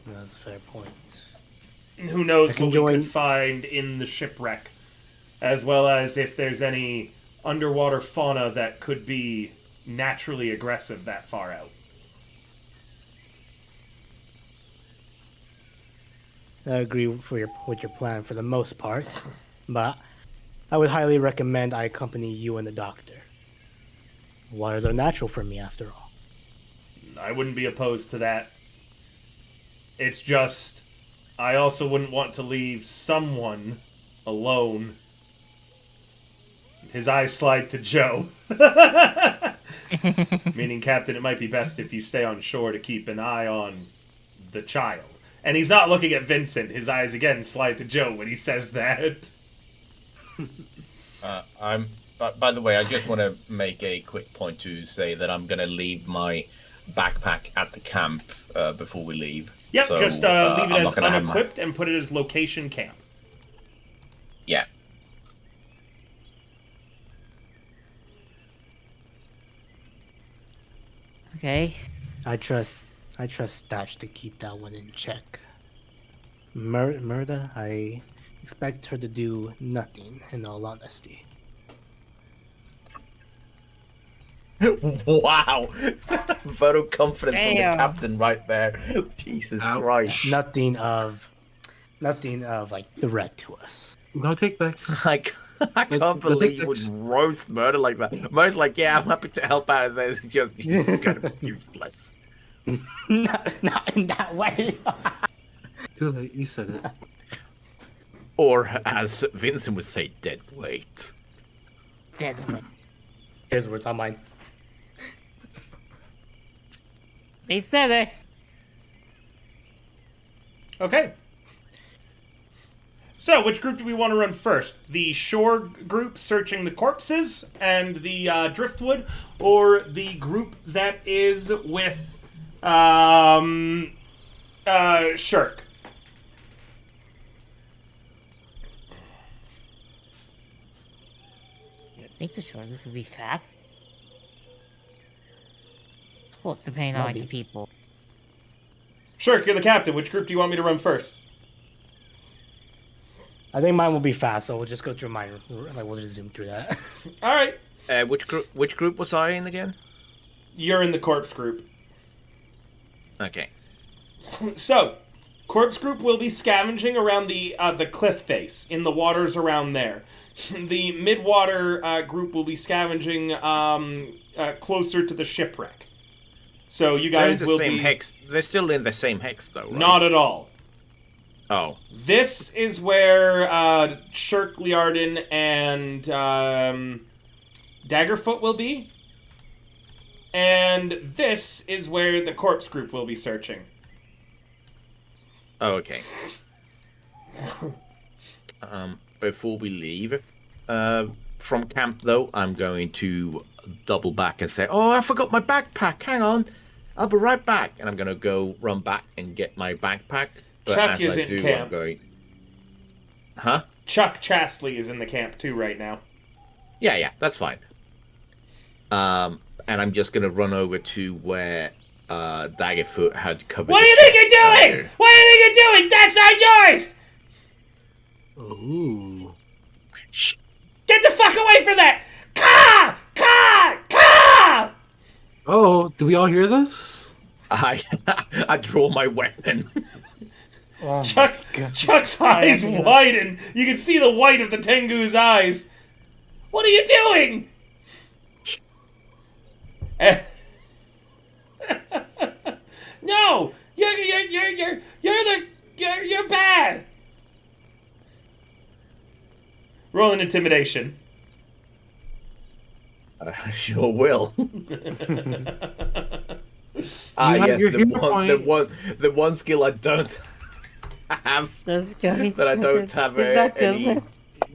That's a fair point. Who knows what we join- could find in the shipwreck, as well as if there's any underwater fauna that could be naturally aggressive that far out. I agree with your plan for the most part, but I would highly recommend I accompany you and the doctor. Waters are natural for me, after all. I wouldn't be opposed to that. It's just, I also wouldn't want to leave someone alone. His eyes slide to Joe. Meaning, Captain, it might be best if you stay on shore to keep an eye on the child. And he's not looking at Vincent. His eyes again slide to Joe when he says that. By the way, I just want to make a quick point to say that I'm going to leave my backpack at the camp before we leave. Yep, So, just leave I'm it as not gonna have my- unequipped and put it as location camp. Yeah. Okay. I trust Thatch to keep that one in check. Murda, I expect her to do nothing, in all honesty. Wow. Vote of confidence from the Damn. captain right there. Jesus Ouch. Christ. Nothing of like threat to us. No take back. I can't believe you would roast Murder like that. Most like, yeah, I'm happy to help out. And then it's just kind of useless. not in that way. Too late. You said it. Or, as Vincent would say, dead weight. Deadly. His words, not mine. They said it. Okay. So, which group do we want to run first? The shore group searching the corpses and the driftwood, or the group that is with Shirk? I think the short would be fast. Well, depending on like the people. Shirk, you're the captain. Which group do you want me to run first? I think mine will be fast, so we'll just go through mine. Like we'll just zoom through that. All right. Which group was I in again? You're in the corpse group. Okay. So, corpse group will be scavenging around the cliff face, in the waters around there. The midwater group will be scavenging closer to the shipwreck. So you guys They're in will the same be... hex. They're still in the same hex, though, right? Not at all. Oh. This is where Shirk, Liardin, and Daggerfoot will be. And this is where the corpse group will be searching. Oh, okay. Before we leave, from camp, though, I'm going to double back and say, "Oh, I forgot my backpack. Hang on. I'll be right back." And I'm going to go run back and get my backpack. But Chuck as is I in do, camp. I'm going... Huh? Chuck Chastley is in the camp too right now. Yeah, that's fine. And I'm just going to run over to where Daggerfoot had covered... What do the you think ship you're doing? earlier. What do you think you're doing? That's not yours! Ooh. Shh. Get the fuck away from that! Ka! Ka! Ka! Oh, do we all hear this? I draw my weapon. Oh Chuck's eyes widen. You can see the white of the Tengu's eyes. What are you doing? No! You're bad! Roll an intimidation. I sure will. have your hero the one skill I don't have Those guys. that I don't have Is that any. good?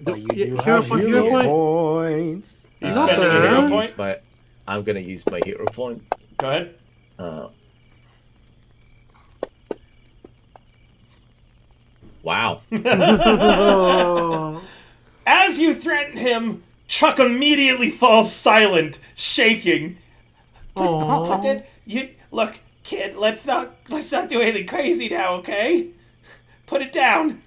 But you Yeah, do hero have point, hero hero point. points. You Not spending a bad. hero point? I'm gonna use my hero point. Go ahead. Wow. As you threaten him, Chuck immediately falls silent, shaking. But then you look, kid. Let's not do anything crazy now, okay? Put it down.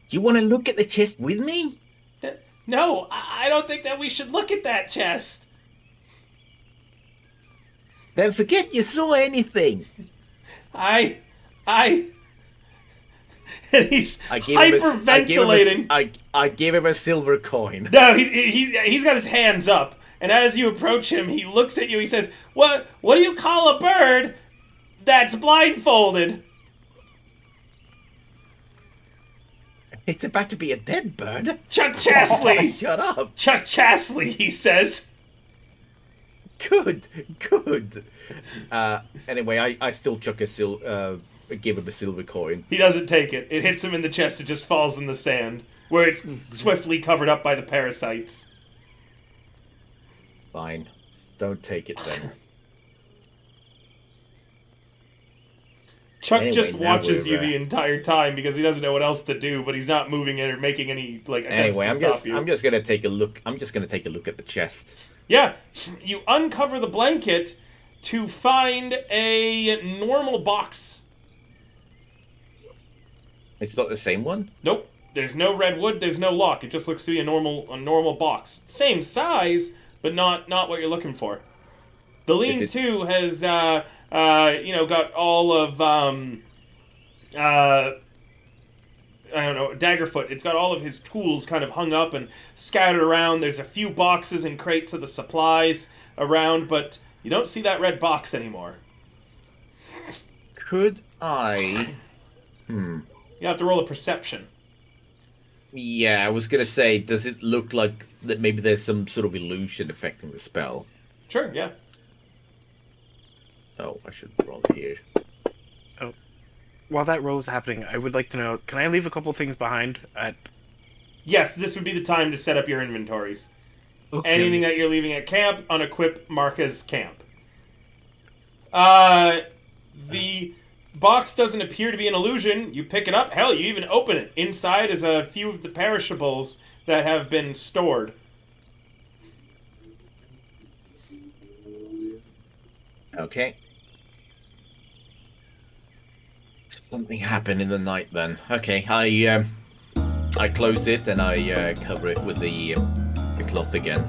You want to look at the chest with me? No, I don't think that we should look at that chest. Then forget you saw anything. I. And he's I gave him hyperventilating. I gave him a silver coin. No, he's got his hands up, and as you approach him, he looks at you. He says, "What do you call a bird that's blindfolded?" It's about to be a dead bird. Chuck Chasley. Shut up. Chuck Chasley, he says. Good. Anyway, I still chuck give him a silver coin. He doesn't take it. It hits him in the chest. It just falls in the sand, where it's swiftly covered up by the parasites. Fine. Don't take it then. Chuck Anyway, just now watches we're, you the entire time because he doesn't know what else to do, but he's not moving it or making any attempts Anyway, to stop you. I'm just gonna take a look. I'm just gonna take a look at the chest. Yeah, you uncover the blanket to find a normal box. It's not the same one. Nope, there's no red wood, there's no lock. It just looks to be a normal box. Same size, but not what you're looking for. The lean-to has got all of I don't know, Daggerfoot. It's got all of his tools kind of hung up and scattered around. There's a few boxes and crates of the supplies around, but you don't see that red box anymore. Could I? You have to roll a perception. Yeah, I was gonna say, does it look like that maybe there's some sort of illusion affecting the spell? Sure, yeah. Oh, I should roll here. While that roll is happening, I would like to know, can I leave a couple things behind at... Yes, this would be the time to set up your inventories. Okay. Anything that you're leaving at camp, unequip, mark as camp. The box doesn't appear to be an illusion. You pick it up. Hell, you even open it. Inside is a few of the perishables that have been stored. Okay. Something happened in the night then. Okay, I close it and I cover it with the cloth again.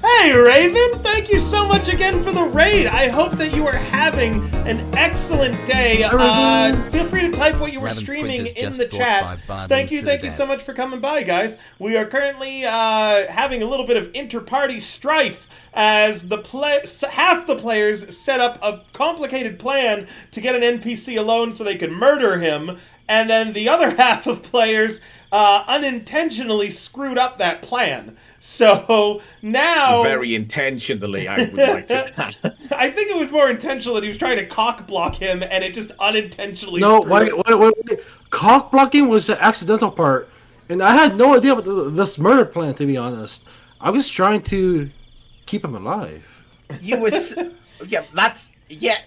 Hey, Raven! Thank you so much again for the raid. I hope that you are having an excellent day. Feel free to type what you were Raven streaming Quiz has in just the brought chat. 5 bundles Thank you to the so dance. much for coming by, guys. We are currently having a little bit of inter-party strife as half the players set up a complicated plan to get an NPC alone so they could murder him, and then the other half of players unintentionally screwed up that plan. So now... Very intentionally, I would like to... I think it was more intentional that he was trying to cock block him, and it just unintentionally No, screwed wait. Cock blocking was the accidental part, and I had no idea about this murder plan. To be honest, I was trying to keep him alive. You was... Yeah, that's... Yeah.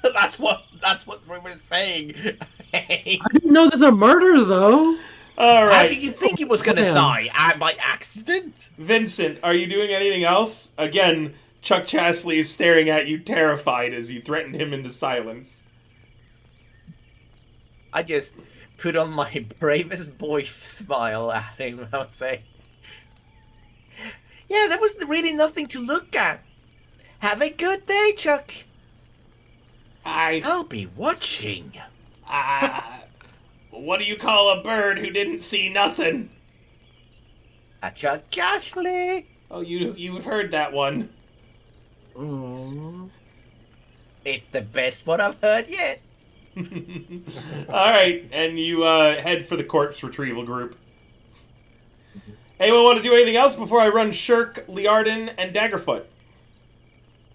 That's what we were saying. I didn't know there's a murder though. All How right. do you think he was gonna Damn. die? By accident? Vincent, are you doing anything else? Again, Chuck Chasley is staring at you terrified as you threaten him into silence. I just put on my bravest boy smile at him and I would say, yeah, there was really nothing to look at. Have a good day, Chuck. I'll be watching. What do you call a bird who didn't see nothing? A Chuck Chasley. Oh, you've heard that one. It's the best one I've heard yet. All right, and you head for the corpse retrieval group. Anyone want to do anything else before I run Shirk, Liardin, and Daggerfoot?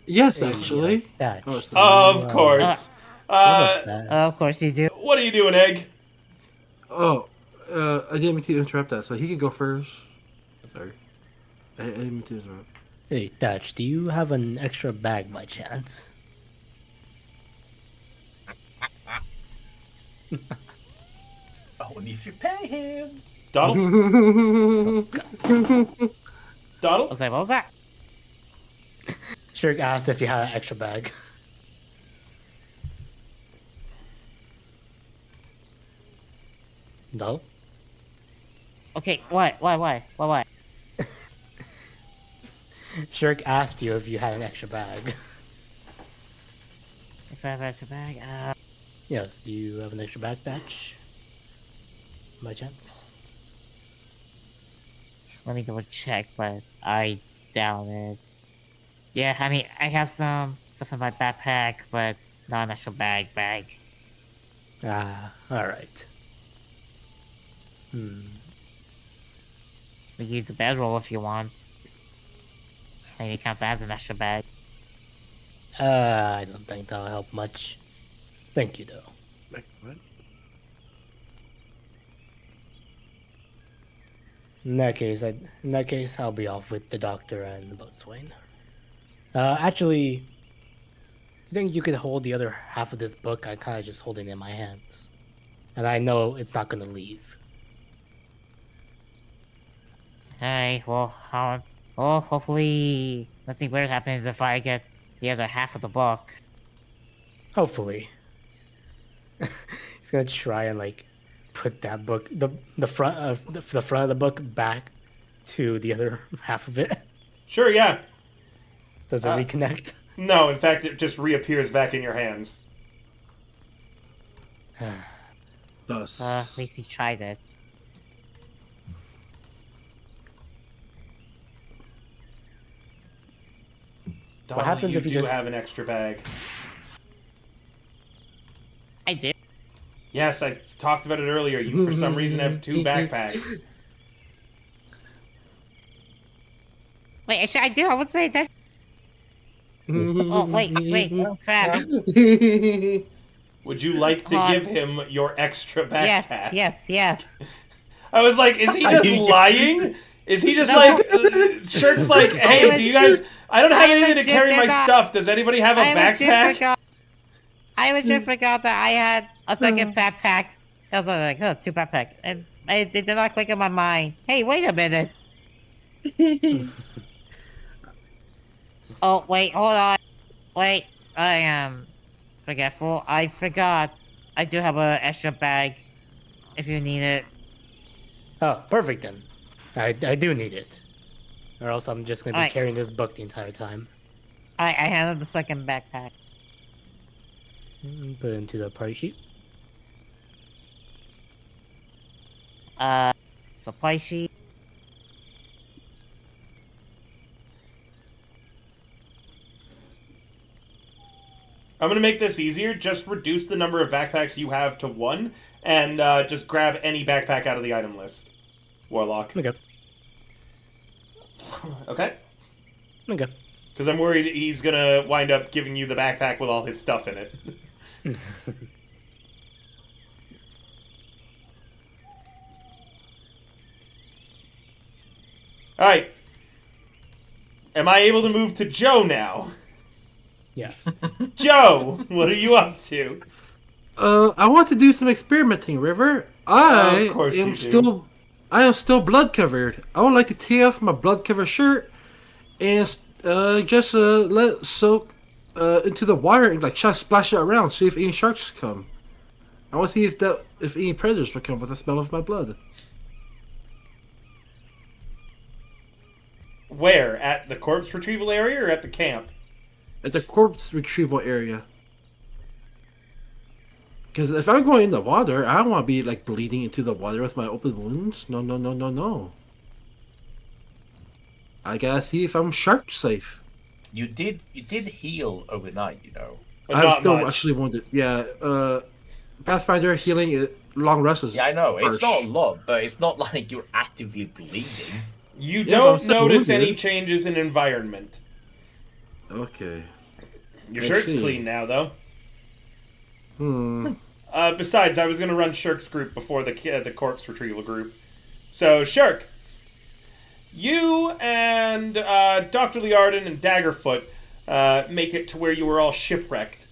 Yes, actually. That. Oh, so- Of course. What was that? Of course you do. What are you doing, Egg? Oh, I didn't mean to interrupt that, so he can go first. Sorry. I didn't mean to interrupt. Hey, Thatch, do you have an extra bag by chance? Only if you pay him. Donald? I Donald? was like, what was that? Shirk asked if you had an extra bag. No? Okay, what? What? Shirk asked you if you had an extra bag. If I have an extra bag, Yes, do you have an extra bag, Thatch? By chance? let me double check, but I doubt it. Yeah, I mean, I have some stuff in my backpack, but not an actual bag. Ah, alright. Hmm. We can use a bedroll if you want. Maybe count that as an extra bag. I don't think that'll help much. Thank you, though. Like, what? In that case, I'll be off with the doctor and the boatswain. Actually, I think you could hold the other half of this book. I kind of just holding it in my hands, and I know it's not gonna leave. Hey, well, hopefully nothing weird happens if I get the other half of the book. Hopefully, he's gonna try and like put that book, the front of the front of the book back to the other half of it. Sure, yeah. Does it reconnect? No, in fact, it just reappears back in your hands. Thus. At least he tried it. Donald, happens you if you do just- have an extra bag. I do. Yes, I talked about it earlier. You, for some reason, have 2 backpacks. Wait, actually, I do. I was paying attention. Oh, wait. Oh, crap. Would you like to Hold on. give him your extra backpack? Yes. I was like, is he just lying? Is he just No. like, Shirk's like, hey, do you guys, I don't have I anything to legit carry did my not- stuff. Does anybody have a backpack? I legit forgot that I had a second backpack. So I was like, oh, 2 backpack. And it did not click in my mind. Hey, wait a minute. Oh, wait, hold on. Wait, I am forgetful. I forgot. I do have an extra bag if you need it. Oh, perfect then. I do need it, or else I'm just gonna be Alright. carrying this book the entire time. I handled the second backpack. Put it into the party sheet. Supply sheet. I'm going to make this easier. Just reduce the number of backpacks you have to 1, and just grab any backpack out of the item list. Warlock. Okay. Okay? Okay. Because I'm worried he's going to wind up giving you the backpack with all his stuff in it. Alright. Am I able to move to Joe now? Yes. Joe, what are you up to? I want to do some experimenting, River. I Of course you am do. still blood covered. I would like to take off my blood covered shirt and just let it soak into the water and like try to splash it around, see if any sharks come. I want to see if any predators will come with the smell of my blood. Where? At the corpse retrieval area or at the camp? At the corpse retrieval area. Because if I'm going in the water, I don't want to be like bleeding into the water with my open wounds. No. I gotta see if I'm shark safe. You did heal overnight, you know. But I'm not still much. actually wounded. Yeah, Pathfinder healing long rest is Yeah, I know. harsh. It's not a lot, but it's not like you're actively bleeding. You Yeah, but I'm don't still notice wounded. any changes in environment. Okay. Your I shirt's see. clean now, though. Besides, I was going to run Shirk's group before the corpse retrieval group. So, Shirk, you and Dr. Liardon and Daggerfoot make it to where you were all shipwrecked.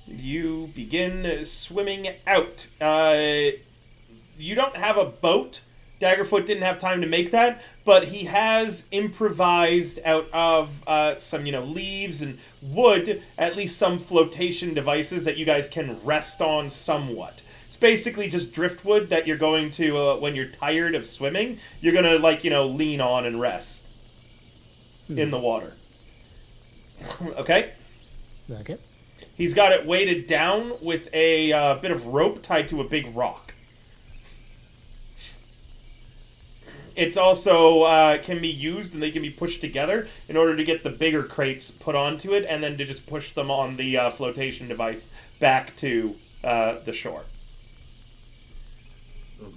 You begin swimming out. You don't have a boat. Daggerfoot didn't have time to make that, but he has improvised out of some, leaves and wood, at least some flotation devices that you guys can rest on somewhat. It's basically just driftwood that you're going to, when you're tired of swimming, you're going to, lean on and rest in the water. Okay? Okay. He's got it weighted down with a bit of rope tied to a big rock. It's also can be used and they can be pushed together in order to get the bigger crates put onto it and then to just push them on the flotation device back to the shore.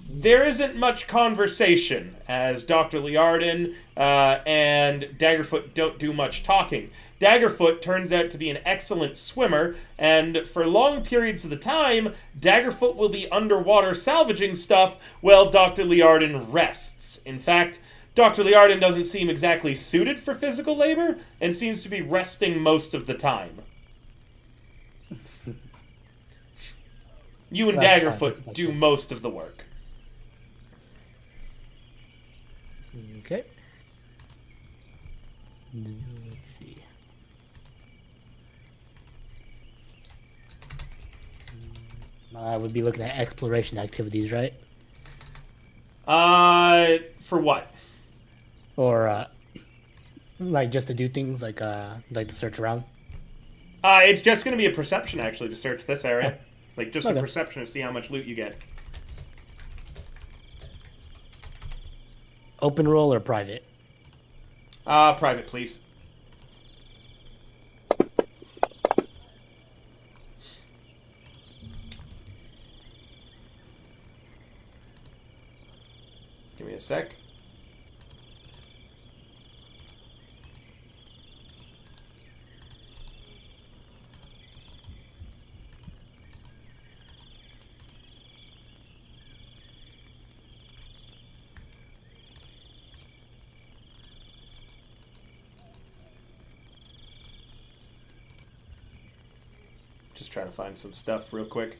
There isn't much conversation as Dr. Liardon and Daggerfoot don't do much talking. Daggerfoot turns out to be an excellent swimmer, and for long periods of the time, Daggerfoot will be underwater salvaging stuff while Dr. Liardon rests. In fact, Dr. Liardon doesn't seem exactly suited for physical labor, and seems to be resting most of the time. You and Daggerfoot do most of the work. Okay. Let's see. I would be looking at exploration activities, right? For what? Or like just to do things like to search around. It's just going to be a perception actually to search this area. Like just Okay. a perception to see how much loot you get. Open roll or private? Private, please. Give me a sec. Just trying to find some stuff real quick.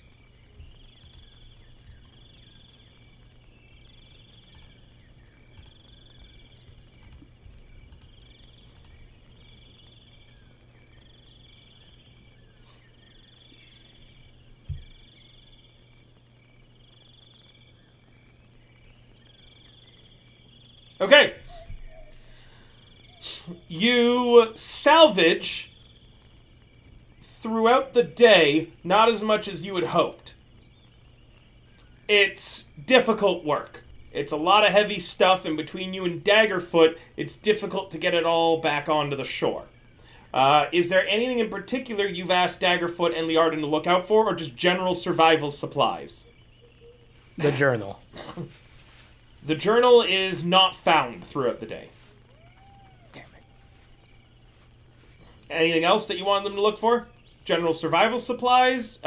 Okay. You salvage throughout the day, not as much as you had hoped. It's difficult work. It's a lot of heavy stuff, and between you and Daggerfoot, it's difficult to get it all back onto the shore. Is there anything in particular you've asked Daggerfoot and Liardon to look out for, or just general survival supplies? The journal. The journal is not found throughout the day. Damn it. Anything else that you want them to look for? General survival supplies,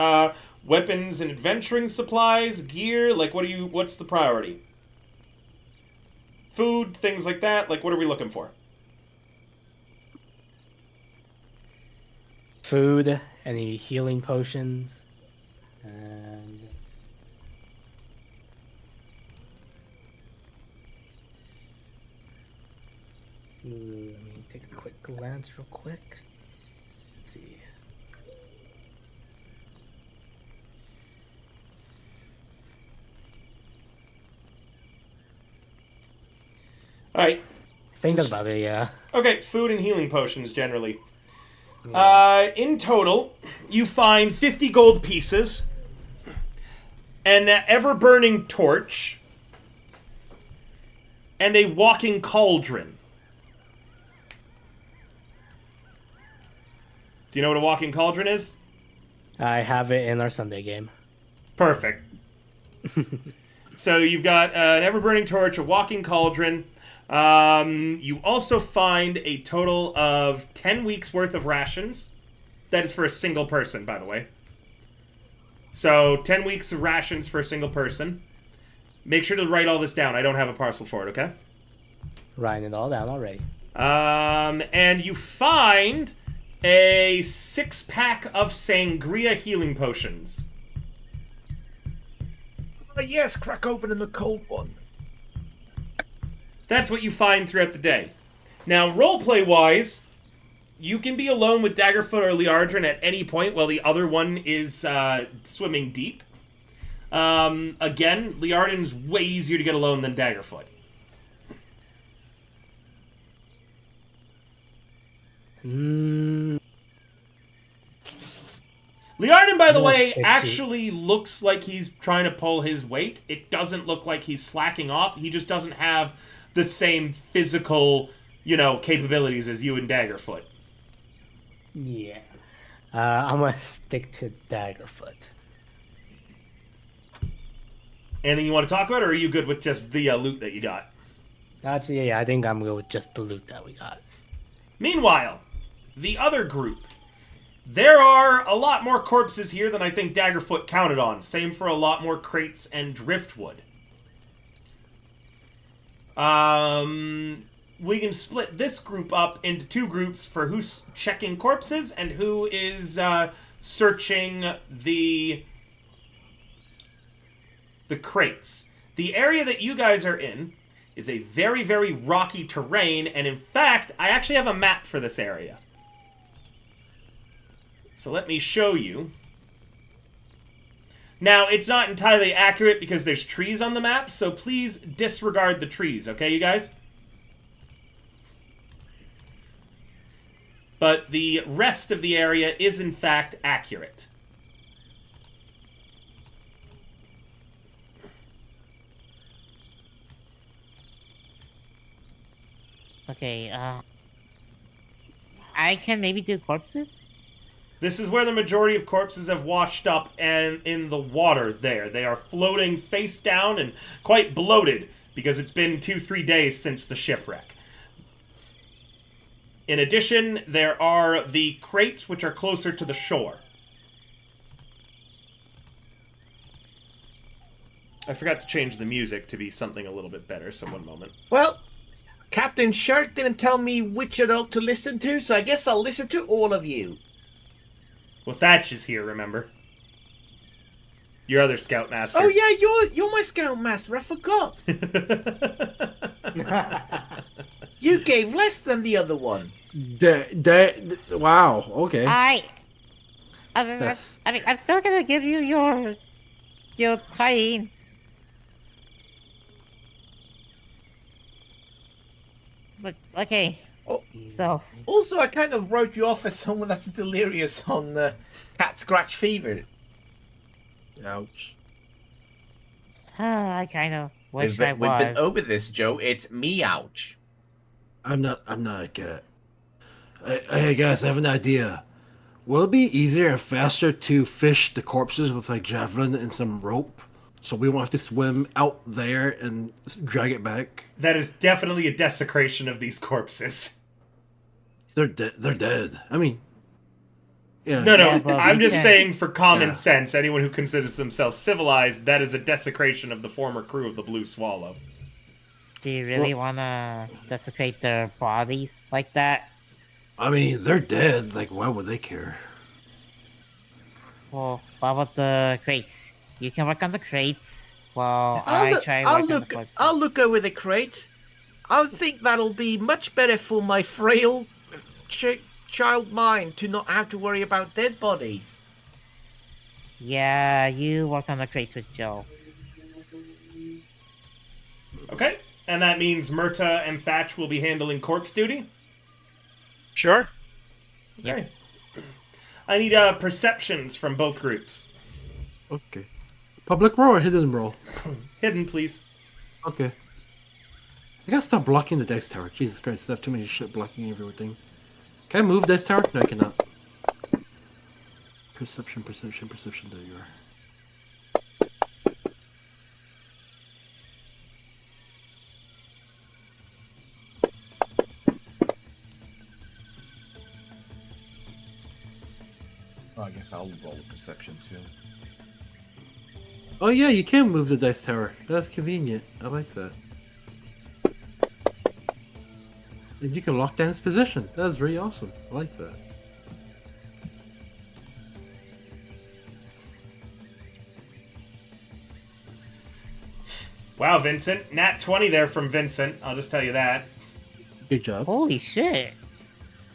weapons and adventuring supplies, gear. Like, what's the priority? Food, things like that. Like, what are we looking for? Food, any healing potions, and let me take a quick glance real quick. Let's see. All right. I think that's about it, yeah. Okay, food and healing potions generally. In total, you find 50 gold pieces, an ever-burning torch, and a walking cauldron. Do you know what a walking cauldron is? I have it in our Sunday game. Perfect. So you've got an ever-burning torch, a walking cauldron. You also find a total of 10 weeks worth of rations. That is for a single person, by the way. So 10 weeks of rations for a single person. Make sure to write all this down. I don't have a parcel for it, okay? Writing it all down already. And you find a 6-pack of sangria healing potions. Oh, yes, crack open the cold one. That's what you find throughout the day. Now, roleplay-wise, you can be alone with Daggerfoot or Liardrin at any point while the other one is swimming deep. Again, Liardrin's way easier to get alone than Daggerfoot. Liardrin, by the way, actually looks like he's trying to pull his weight. It doesn't look like he's slacking off. He just doesn't have the same physical, capabilities as you and Daggerfoot. Yeah. I'm gonna stick to Daggerfoot. Anything you want to talk about, or are you good with just the loot that you got? Actually, yeah, I think I'm good with just the loot that we got. Meanwhile, the other group. There are a lot more corpses here than I think Daggerfoot counted on. Same for a lot more crates and driftwood. We can split this group up into 2 groups for who's checking corpses and who is searching the crates. The area that you guys are in is a very, very rocky terrain, and in fact, I actually have a map for this area. So let me show you. Now, it's not entirely accurate because there's trees on the map, so please disregard the trees, okay, you guys? But the rest of the area is, in fact, accurate. Okay, I can maybe do corpses? This is where the majority of corpses have washed up and in the water there. They are floating face down and quite bloated because it's been 2-3 days since the shipwreck. In addition, there are the crates which are closer to the shore. I forgot to change the music to be something a little bit better, so one moment. Well, Captain Shark didn't tell me which adult to listen to, so I guess I'll listen to all of you. Well, Thatch is here, remember? Your other scoutmaster. Oh yeah, you're my scoutmaster. I forgot. You gave less than the other one. Wow. Okay. I mean, I'm still gonna give you your tie-in. But okay. Oh, So also, I kind of wrote you off as someone that's delirious on cat scratch fever. Ouch. I kind of wish We've I been was. over this, Joe. It's me, ouch. I'm not a cat. Hey guys, I have an idea. Will it be easier and faster to fish the corpses with like javelin and some rope, so we won't have to swim out there and drag it back? That is definitely a desecration of these corpses. They're dead. They're dead. I mean, yeah. No, Yeah, but I'm we just can- saying for common Yeah. sense, anyone who considers themselves civilized, that is a desecration of the former crew of the Blue Swallow. Do you really wanna desecrate their bodies like that? I mean, they're dead. Like, why would they care? Well, what about the crates? You can work on the crates. Well, I'll try I'll working on the look. corpses. I'll look over the crates. I think that'll be much better for my frail child mind to not have to worry about dead bodies. Yeah, you work on the crates with Joe. Okay? And that means Murta and Thatch will be handling corpse duty? Sure. Okay. I need perceptions from both groups. Okay. Public roll or hidden roll? Hidden, please. Okay. I gotta stop blocking the dice tower. Jesus Christ, I have too many shit blocking everything. Can I move dice tower? No, I cannot. Perception. There you are. Oh, I guess I'll roll perception too. Oh yeah, you can move the dice tower. That's convenient. I like that. And you can lock down its position. That is very awesome. I like that. Wow, Vincent. Nat 20 there from Vincent. I'll just tell you that. Good job. Holy shit.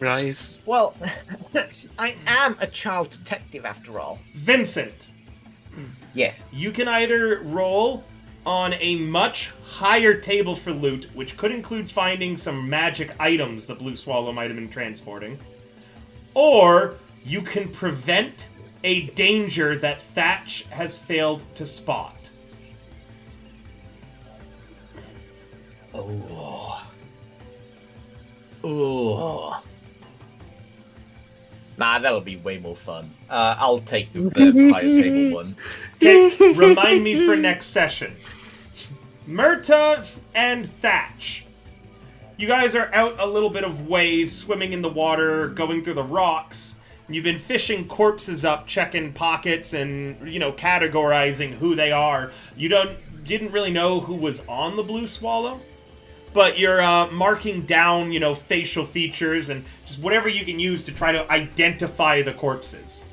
Nice. Well, I am a child detective after all. Vincent, Yes. you can either roll on a much higher table for loot, which could include finding some magic items the Blue Swallow might have been transporting, or you can prevent a danger that Thatch has failed to spot. Oh. Oh. Nah, that'll be way more fun. I'll take the higher table one. Okay, remind me for next session. Murta and Thatch. You guys are out a little bit of ways, swimming in the water, going through the rocks. You've been fishing corpses up, checking pockets, and, categorizing who they are. You didn't really know who was on the Blue Swallow, but you're marking down, facial features and just whatever you can use to try to identify the corpses.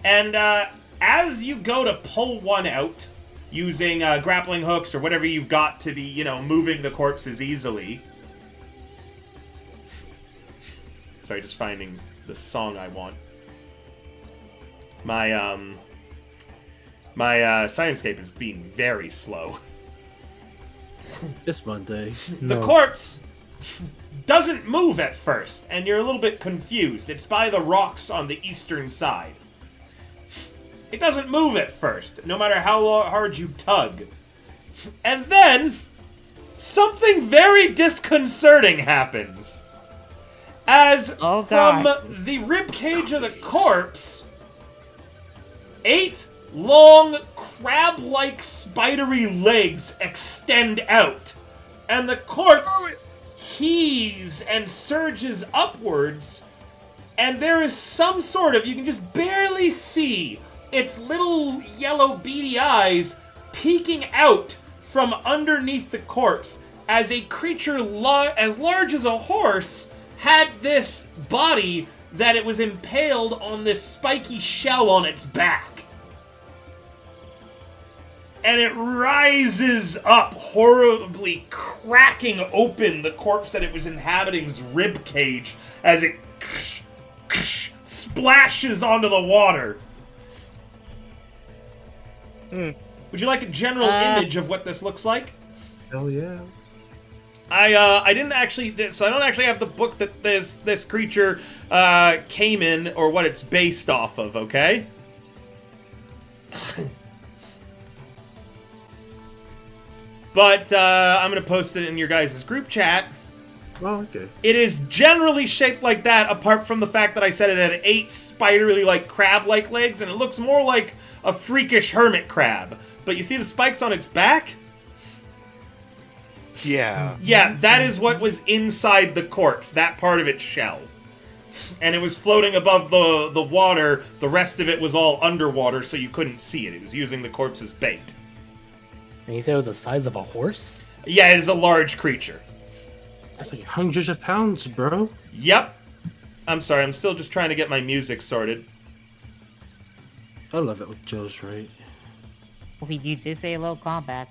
And as you go to pull one out, using grappling hooks or whatever you've got to be, moving the corpses easily. Sorry, just finding the song I want. My Sciencescape is being very slow. It's Monday. The corpse doesn't move at first, and you're a little bit confused. It's by the rocks on the eastern side. It doesn't move at first, no matter how hard you tug. And then, something very disconcerting happens. As Oh, from God. the ribcage of the corpse, 8 long, crab-like, spidery legs extend out. And the corpse heaves and surges upwards, and there is some sort of, you can just barely see its little yellow beady eyes peeking out from underneath the corpse as a creature as large as a horse had this body that it was impaled on this spiky shell on its back. And it rises up, horribly cracking open the corpse that it was inhabiting's rib cage as it splashes onto the water. Would you like a general image of what this looks like? Hell yeah. I didn't actually, so I don't actually have the book that this creature came in or what it's based off of. Okay. But I'm gonna post it in your guys' group chat. Oh, okay. It is generally shaped like that, apart from the fact that I said it had 8 spidery, crab-like legs, and it looks more like a freakish hermit crab. But you see the spikes on its back? Yeah. Yeah, that is what was inside the corpse, that part of its shell. And it was floating above the water. The rest of it was all underwater, so you couldn't see it. It was using the corpse as bait. And you said it was the size of a horse? Yeah, it is a large creature. That's like hundreds of pounds, bro. Yep. I'm sorry, I'm still just trying to get my music sorted. I love it when Joe's right. You did say low combat.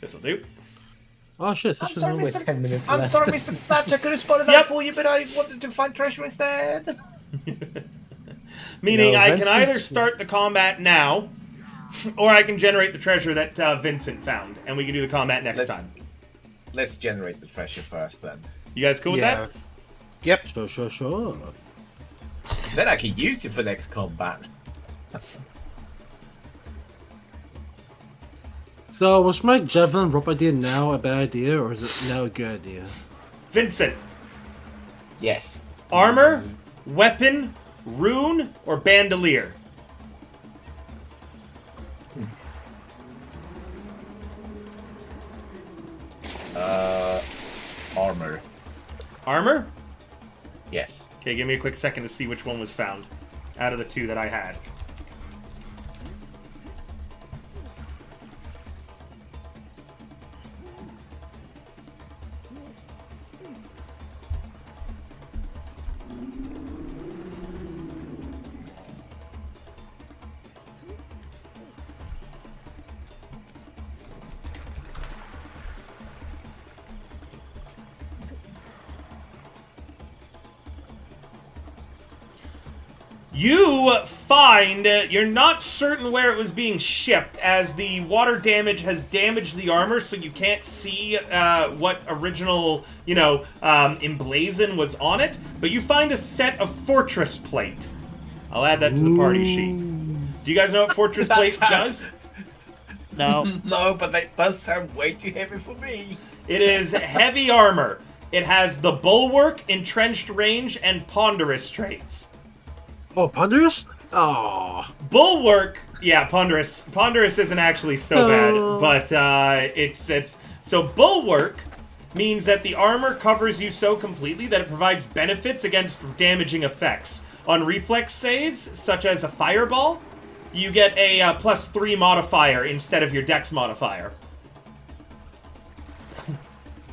This'll do. Oh shit, I'm such sorry, a With 10 minutes I'm left. sorry, Mr. Thatch. I could have spotted Yep. that for you, but I wanted to find treasure instead. Meaning No, I can Vincent- either start the combat now, or I can generate the treasure that Vincent found, and we can do the combat next time. Let's generate the treasure first, then. You guys cool with Yeah. that? Yep. Sure. Then I can use it for next combat. So, was my javelin rope idea now a bad idea, or is it now a good idea? Vincent, Yes. armor, weapon, rune, or bandolier? Armor. Armor? Yes. Okay, give me a quick second to see which one was found out of the 2 that I had. You find you're not certain where it was being shipped, as the water damage has damaged the armor, so you can't see what original, emblazon was on it. But you find a set of fortress plate. I'll add that to the party sheet. Do you guys know what fortress plate does? No. No, but that does sound way too heavy for me. It is heavy armor. It has the bulwark, entrenched range, and ponderous traits. Oh, ponderous? Oh. Bulwark, yeah, ponderous. Ponderous isn't actually so bad, but it's so bulwark means that the armor covers you so completely that it provides benefits against damaging effects. On reflex saves, such as a fireball, you get a +3 modifier instead of your dex modifier.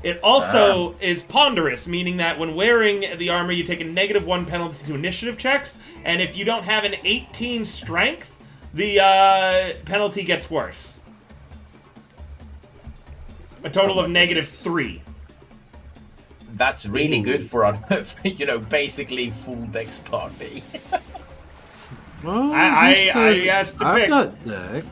It also is ponderous, meaning that when wearing the armor, you take a -1 penalty to initiative checks, and if you don't have an 18 strength, the penalty gets worse. A total of -3. That's really good for our, basically full dex party. Well, I asked to I've pick. got Dex.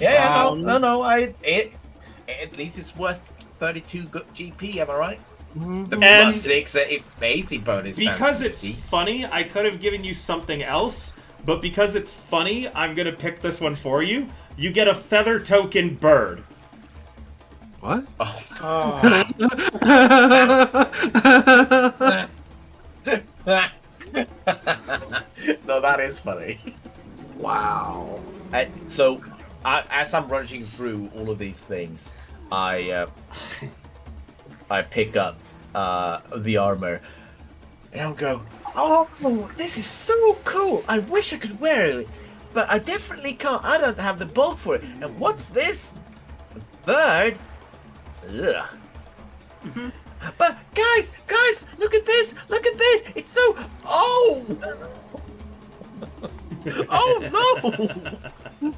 Yeah, no. At least it's worth 32 GP. Am I right? The And +6 AC bonus. because sounds it's easy. funny, I could have given you something else, but because it's funny, I'm gonna pick this one for you. You get a feather token bird. What? No, that is funny. Wow. So, as I'm rushing through all of these things, I pick up the armor, and I'll go, "Oh, this is so cool! I wish I could wear it, but I definitely can't. I don't have the bulk for it. And what's this? A bird? Ugh." But guys, look at this! Look at this! It's so... Oh! Oh no!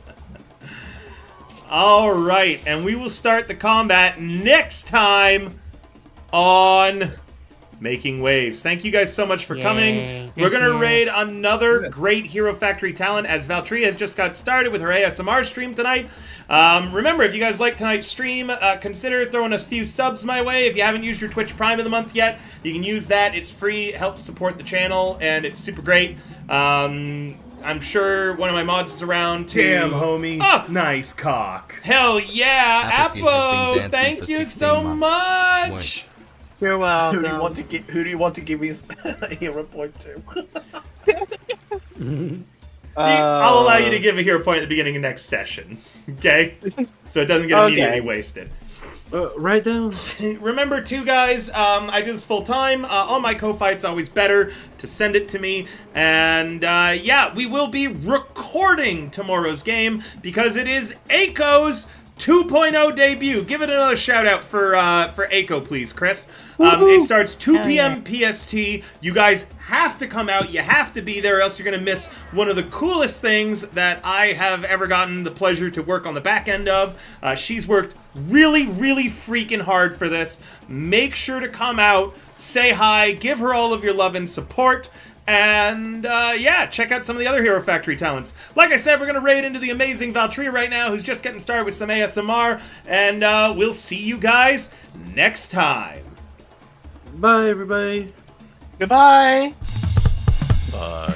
All right, and we will start the combat next time on Making Waves. Thank you guys so much for coming. Yay, We're thank going to you. raid another great Hero Factory talent, as Valtria has just got started with her ASMR stream tonight. Remember, if you guys like tonight's stream, consider throwing a few subs my way. If you haven't used your Twitch Prime of the month yet, you can use that. It's free, helps support the channel, and it's super great. I'm sure one of my mods is around too. Damn, homie. Oh! Nice cock. Hell yeah, Appleseed has Appo! been dancing Thank for you 16 so months. much. You're Who welcome. do you want to give his hero point to? I'll allow you to give a hero point at the beginning of next session, okay? So it doesn't get immediately wasted. Write down. Remember, too, guys, I do this full time. On my Ko-Fi, it's always better to send it to me. And, yeah, we will be recording tomorrow's game because it is Aiko's 2.0 debut. Give it another shout out for Aiko, please, Chris. It starts 2 p.m. PST. You guys have to come out. You have to be there, or else you're going to miss one of the coolest things that I have ever gotten the pleasure to work on the back end of. She's worked really, really freaking hard for this. Make sure to come out, say hi, give her all of your love and support. And, yeah, check out some of the other Hero Factory talents. Like I said, we're going to raid into the amazing Valtria right now, who's just getting started with some ASMR. And, we'll see you guys next time. Bye, everybody. Goodbye. Bye.